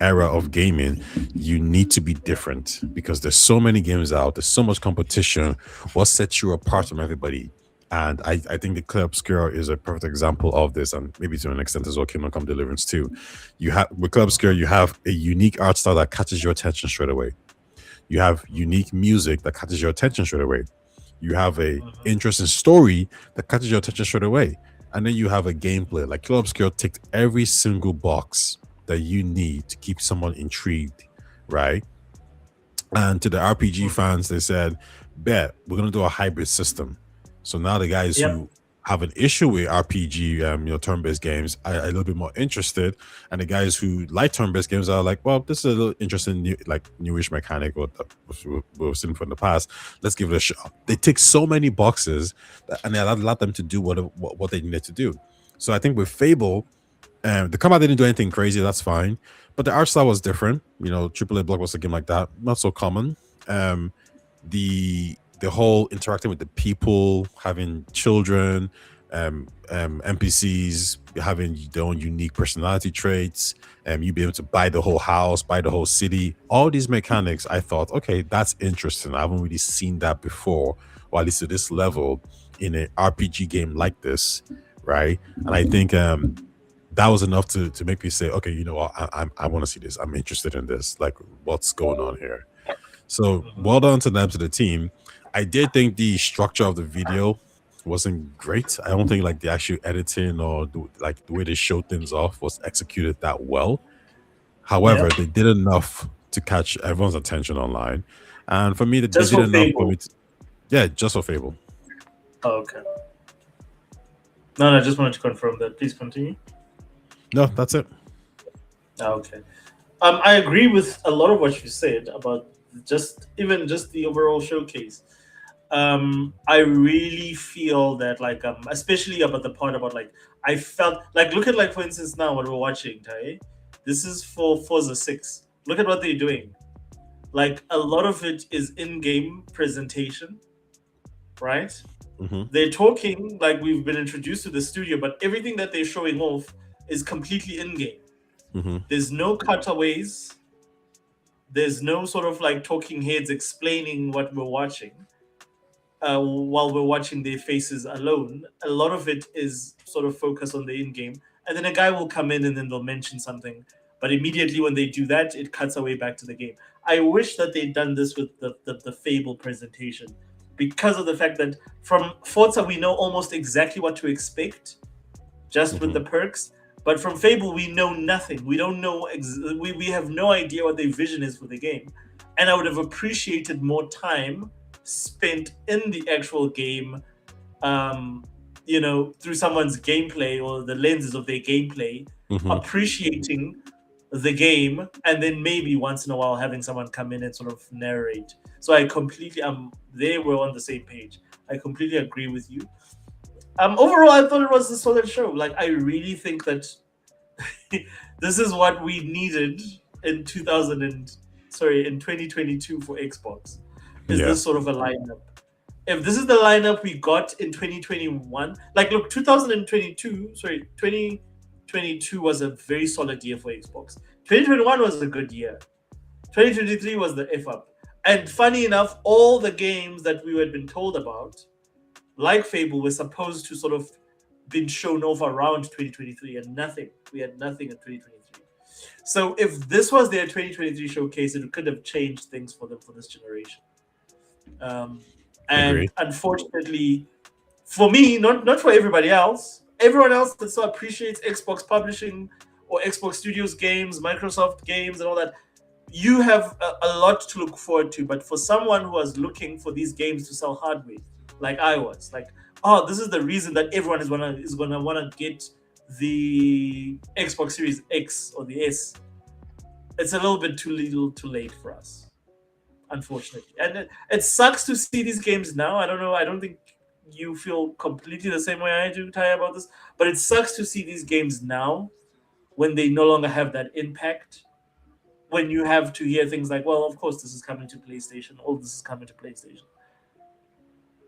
era of gaming, you need to be different because there's so many games out. There's so much competition. What sets you apart from everybody? And I think the Clear Obscure is a perfect example of this, and maybe to an extent as well, Kingdom Come Deliverance too. With Clear Obscure, you have a unique art style that catches your attention straight away. You have unique music that catches your attention straight away. You have a interesting story that catches your attention straight away. And then you have a gameplay. Like Clear Obscure ticked every single box that you need to keep someone intrigued, right? And to the RPG fans, they said, bet, we're going to do a hybrid system. So now the guys who have an issue with RPG, turn-based games are a little bit more interested, and the guys who like turn-based games are like, well, this is a little interesting, newish mechanic or we've seen from the past. Let's give it a shot. They tick so many boxes, and they allowed them to do what they needed to do. So I think with Fable, the combat didn't do anything crazy. That's fine, but the art style was different. AAA blockbuster game like that, not so common. The whole interacting with the people, having children, NPCs having their own unique personality traits, you be able to buy the whole house, buy the whole city. All these mechanics, I thought, okay, that's interesting. I haven't really seen that before, or at least to this level in an RPG game like this, right? And I think that was enough to make me say, okay, you know what, I want to see this. I'm interested in this. Like, what's going on here? So well done to them, to the team. I did think the structure of the video wasn't great. I don't think the actual editing or the way they showed things off was executed that well. However, they did enough to catch everyone's attention online. And for me, they did enough for me just for Fable.
Oh, okay. No, I just wanted to confirm that. Please continue.
No, that's it.
Okay. I agree with a lot of what you said about just the overall showcase. I really feel that especially about the part about I felt look at for instance now what we're watching, Tai. This is for Forza 6. Look at what they're doing. A lot of it is in-game presentation, right?
Mm-hmm.
They're talking we've been introduced to the studio, but everything that they're showing off is completely in-game.
Mm-hmm.
There's no cutaways. There's no sort of talking heads explaining what we're watching while we're watching their faces alone. A lot of it is sort of focused on the in-game. And then a guy will come in and then they'll mention something. But immediately when they do that, it cuts away back to the game. I wish that they'd done this with the Fable presentation, because of the fact that from Forza, we know almost exactly what to expect, just with the perks. But from Fable, we know nothing. We don't know. We have no idea what their vision is for the game. And I would have appreciated more time spent in the actual game, through someone's gameplay or the lenses of their gameplay, appreciating the game, and then maybe once in a while having someone come in and sort of narrate. So I completely, they were on the same page. I completely agree with you. Overall, I thought it was a solid show. I really think that this is what we needed in 2022 for Xbox. This sort of a lineup? If this is the lineup we got in 2021, 2022 was a very solid year for Xbox. 2021 was a good year. 2023 was the F up. And funny enough, all the games that we had been told about, like Fable, were supposed to sort of been shown off around 2023, and nothing. We had nothing in 2023. So if this was their 2023 showcase, it could have changed things for them for this generation. And unfortunately, for me, not for everybody else, everyone else that so appreciates Xbox publishing or Xbox Studios games, Microsoft games, and all that, you have a lot to look forward to. But for someone who was looking for these games to sell hardware, like I was, this is the reason that everyone is gonna want to get the Xbox Series X or the S. It's a little bit too late for us, unfortunately. And it sucks to see these games now. I don't know. I don't think you feel completely the same way I do, Tai, about this. But it sucks to see these games now when they no longer have that impact. When you have to hear things like, well, of course, this is coming to PlayStation. Oh, this is coming to PlayStation.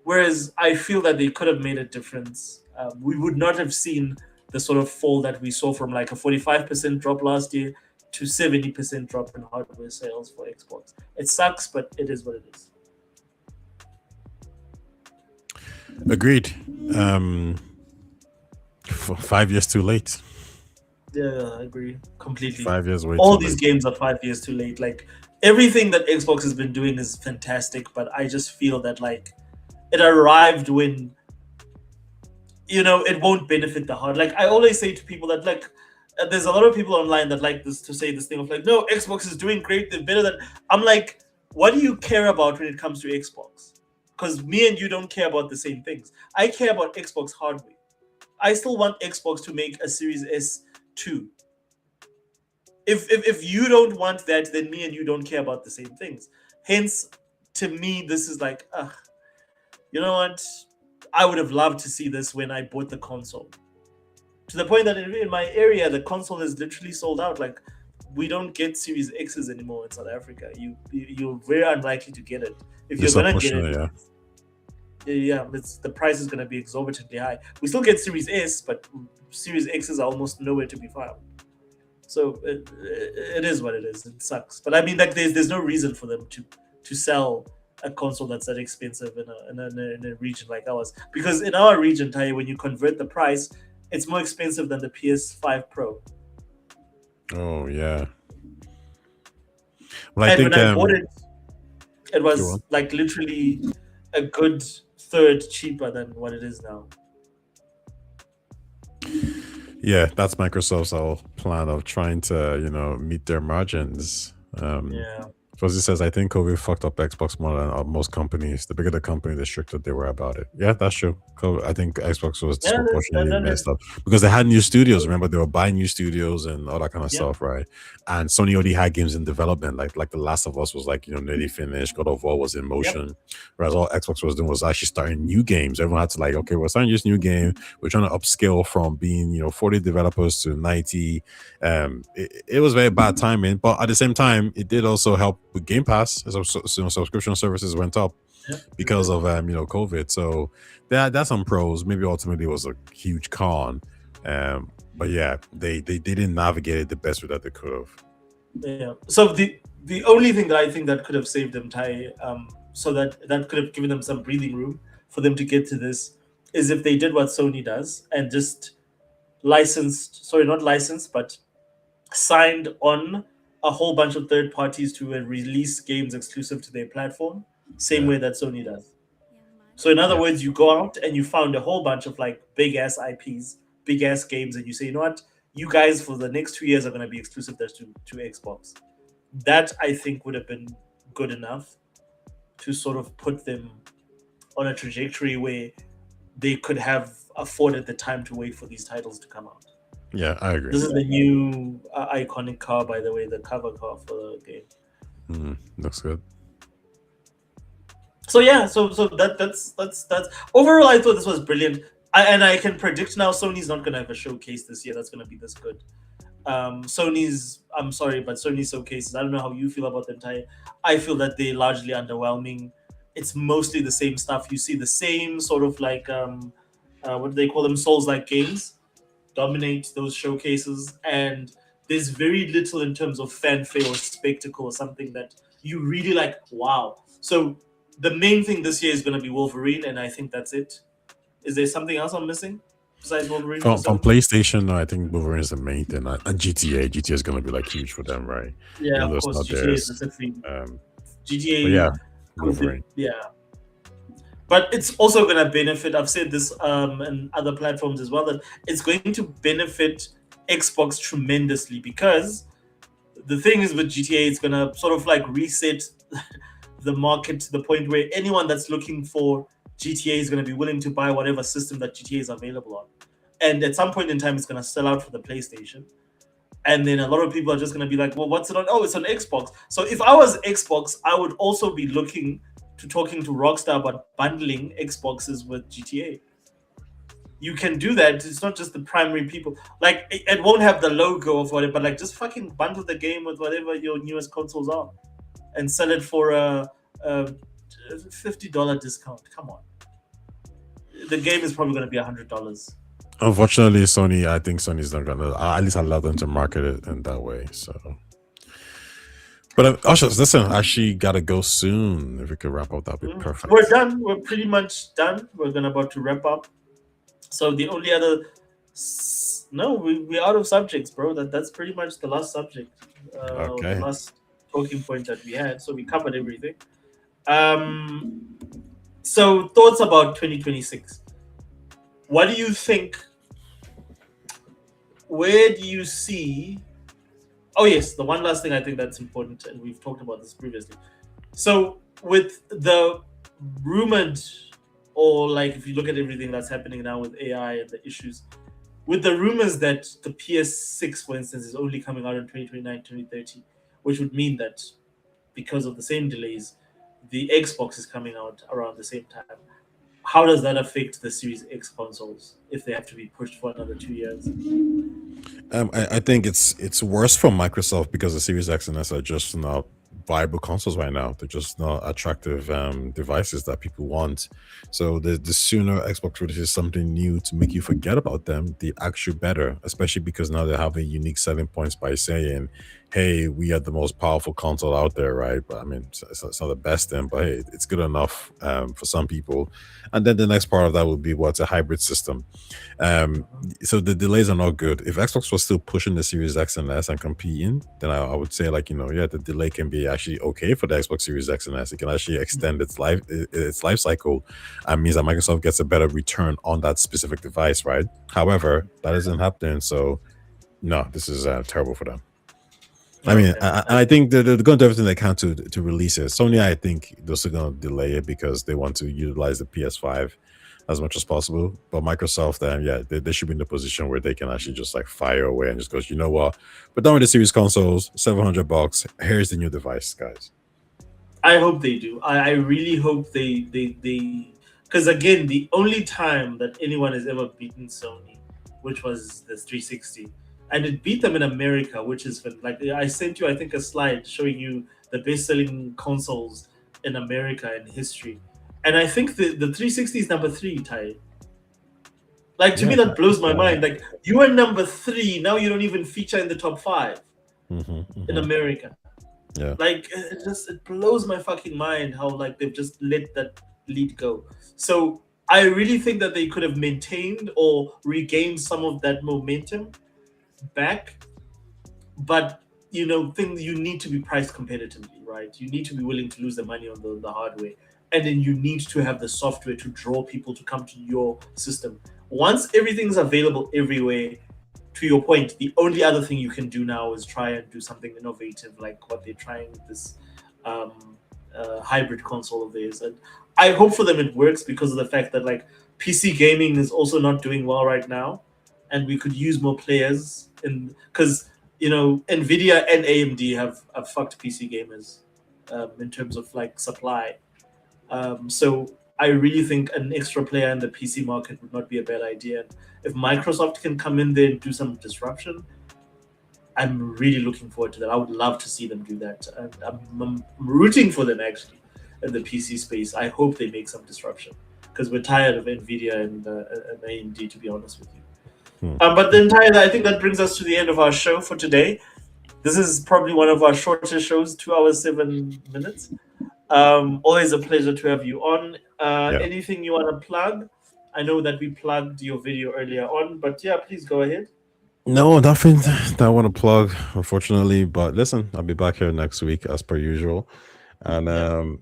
Whereas I feel that they could have made a difference. We would not have seen the sort of fall that we saw from a 45% drop last year to 70% drop in hardware sales for Xbox. It sucks, but it is what it is.
Agreed. 5 years too late.
Yeah, I agree completely.
5 years way
All
too
these
late.
games are 5 years too late. Everything that Xbox has been doing is fantastic, but I just feel that it arrived when it won't benefit the hard. I always say to people that there's a lot of people online that like this to say this thing of no, Xbox is doing great, they're better than. I'm what do you care about when it comes to Xbox? because me and you don't care about the same things. I care about Xbox hardware. I still want Xbox to make a Series S too. If you don't want that, then me and you don't care about the same things. Hence, to me, this is like, you know what? I would have loved to see this when I bought the console. To the point that in my area, the console is literally sold out. Like, we don't get Series X's anymore in South Africa. You're very unlikely to get it. If you're gonna get it, the price is gonna be exorbitantly high. We still get Series S, but Series X's are almost nowhere to be found. So it is what it is. It sucks. But I mean, like, there's no reason for them to sell a console that's that expensive in a region like ours. Because in our region, Tai, when you convert the price, it's more expensive than the PS5 Pro.
Oh yeah.
Well, and when I bought it, it was like literally a good third cheaper than what it is now.
Yeah, that's Microsoft's whole plan of trying to, meet their margins. Fuzzy says, I think COVID fucked up Xbox more than most companies. The bigger the company, the stricter they were about it. Yeah, that's true. I think Xbox was disproportionately messed up because they had new studios. Remember, they were buying new studios and all that kind of stuff, right? And Sony already had games in development. Like The Last of Us was nearly finished. God of War was in motion. Whereas all Xbox was doing was actually starting new games. Everyone had to okay, we're starting this new game. We're trying to upscale from being 40 developers to 90. It was very bad timing, but at the same time, it did also help with Game Pass as subscription services went up because of COVID. So that's some pros. Maybe ultimately it was a huge con, but yeah, they didn't navigate it the best way that they could have.
Yeah. So the only thing that I think that could have saved them, Tai, so that could have given them some breathing room for them to get to this, is if they did what Sony does and just signed on a whole bunch of third parties to release games exclusive to their platform, same way that Sony does. So in other words, you go out and you found a whole bunch of big ass IPs, big ass games, and you say, you know what, you guys for the next 2 years are going to be exclusive to Xbox. That I think would have been good enough to sort of put them on a trajectory where they could have afforded the time to wait for these titles to come out.
Yeah, I agree.
This is the new iconic car, by the way, the cover car for the game.
Looks good.
So yeah, so that's overall. I thought this was brilliant, and I can predict now Sony's not going to have a showcase this year that's going to be this good. I'm sorry, but Sony's showcases, I don't know how you feel about them, Tai. I feel that they're largely underwhelming. It's mostly the same stuff. You see the same sort of what do they call them, Souls-like games dominate those showcases, and there's very little in terms of fanfare or spectacle or something that you really wow. So the main thing this year is going to be Wolverine, and I think that's it. Is there something else I'm missing besides Wolverine?
From PlayStation, I think Wolverine is the main thing, and GTA is going to be huge for them, right?
Yeah, of course. GTA is specifically GTA.
Yeah, Wolverine.
Yeah. But it's also going to benefit, I've said this on other platforms as well, that it's going to benefit Xbox tremendously, because the thing is with GTA, it's going to sort of reset the market to the point where anyone that's looking for GTA is going to be willing to buy whatever system that GTA is available on. And at some point in time, it's going to sell out for the PlayStation. And then a lot of people are just going to be like, well, what's it on? Oh, it's on Xbox. So if I was Xbox, I would also be talking to Rockstar about bundling Xboxes with GTA. You can do that. It's not just the primary people. It won't have the logo of whatever, but just fucking bundle the game with whatever your newest consoles are and sell it for a $50 discount. Come on. The game is probably going to be $100.
Unfortunately, I think Sony's not going to at least allow them to market it in that way. So, but Ushers, listen, I actually got to go soon. If we could wrap up, that'd be perfect.
We're done. We're pretty much done. We're about to wrap up. So the only other... No, we're out of subjects, bro. That's pretty much the last subject.
Okay.
The last talking point that we had. So we covered everything. So thoughts about 2026. What do you think? Where do you see... Oh, yes, the one last thing I think that's important, and we've talked about this previously. So with the rumored, or like if you look at everything that's happening now with AI and the issues, with the rumors that the PS6, for instance, is only coming out in 2029, 2030, which would mean that because of the same delays, the Xbox is coming out around the same time. How does that affect the Series X consoles if they have to be pushed for another 2 years?
I think it's worse for Microsoft because the Series X and S are just not viable consoles right now. They're just not attractive devices that people want. So the sooner Xbox releases something new to make you forget about them, the actually better, especially because now they're having unique selling points by saying, hey, we are the most powerful console out there, right? But I mean, it's not the best thing, but hey, it's good enough for some people. And then the next part of that would be what's a hybrid system. So the delays are not good. If Xbox was still pushing the Series X and S and competing, then I would say, like, the delay can be actually okay for the Xbox Series X and S. It can actually extend its life cycle, and means that Microsoft gets a better return on that specific device, right? However, that isn't happening. So no, this is terrible for them. I mean, I think they're going to do everything they can to release it. Sony, I think they're still going to delay it because they want to utilize the PS5 as much as possible. But Microsoft, they should be in the position where they can actually just like fire away and just goes, you know what, we're done with the series consoles, $700. Here's the new device, guys.
I hope they do. I really hope they because again, the only time that anyone has ever beaten Sony, which was the 360. And it beat them in America, which is like I sent you, I think, a slide showing you the best-selling consoles in America in history, and I think the 360 is number 3, Ty. Like to me, that blows my mind. Like you are number 3 now, you don't even feature in the top 5 in America.
Yeah,
like it blows my fucking mind how like they've just let that lead go. So I really think that they could have maintained or regained some of that momentum back, but you need to be priced competitively, right? You need to be willing to lose the money on the hardware, and then you need to have the software to draw people to come to your system. Once everything's available everywhere, to your point, the only other thing you can do now is try and do something innovative like what they're trying with this hybrid console of theirs. And I hope for them it works, because of the fact that like PC gaming is also not doing well right now, and we could use more players because Nvidia and AMD have fucked PC gamers in terms of like supply. So I really think an extra player in the PC market would not be a bad idea. If Microsoft can come in there and do some disruption, I'm really looking forward to that. I would love to see them do that, and I'm rooting for them actually in the PC space. I hope they make some disruption, because we're tired of Nvidia and AMD, to be honest with you. But then, Tyler, I think that brings us to the end of our show for today. This is probably one of our shortest shows, 2 hours, 7 minutes. Always a pleasure to have you on. Anything you want to plug? I know that we plugged your video earlier on, but yeah, please go ahead.
No, nothing that I want to plug, unfortunately. But listen, I'll be back here next week as per usual. And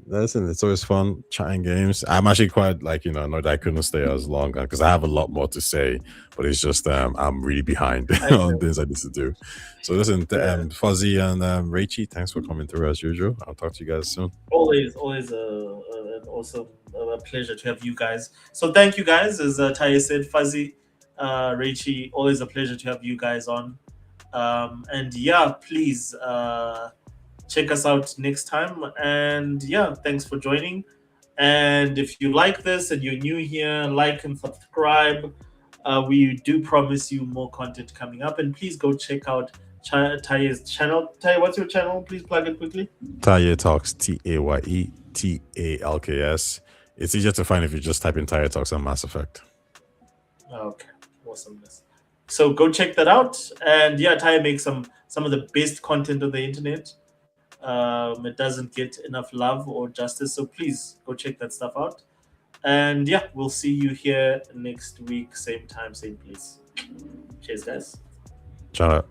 listen, it's always fun chatting games. I'm actually quite annoyed that I couldn't stay as long because I have a lot more to say, but it's just I'm really behind on things I need to do. So listen, Fuzzy and Rachie, thanks for coming through as usual. I'll talk to you guys soon.
Always an awesome pleasure to have you guys. So thank you guys, as Taya said, Fuzzy, Rachie, always a pleasure to have you guys on. And yeah, please check us out next time. And yeah, thanks for joining. And if you like this and you're new here, like and subscribe. We do promise you more content coming up. And please go check out Taye's channel. Taye, what's your channel? Please plug it quickly.
Taye Talks, TAYETALKS. It's easier to find if you just type in Taye Talks on Mass Effect.
Okay, awesomeness. So go check that out. And yeah, Taye makes some of the best content on the internet. It doesn't get enough love or justice, so please go check that stuff out. And yeah, we'll see you here next week, same time, same place. Cheers, guys.
Ciao.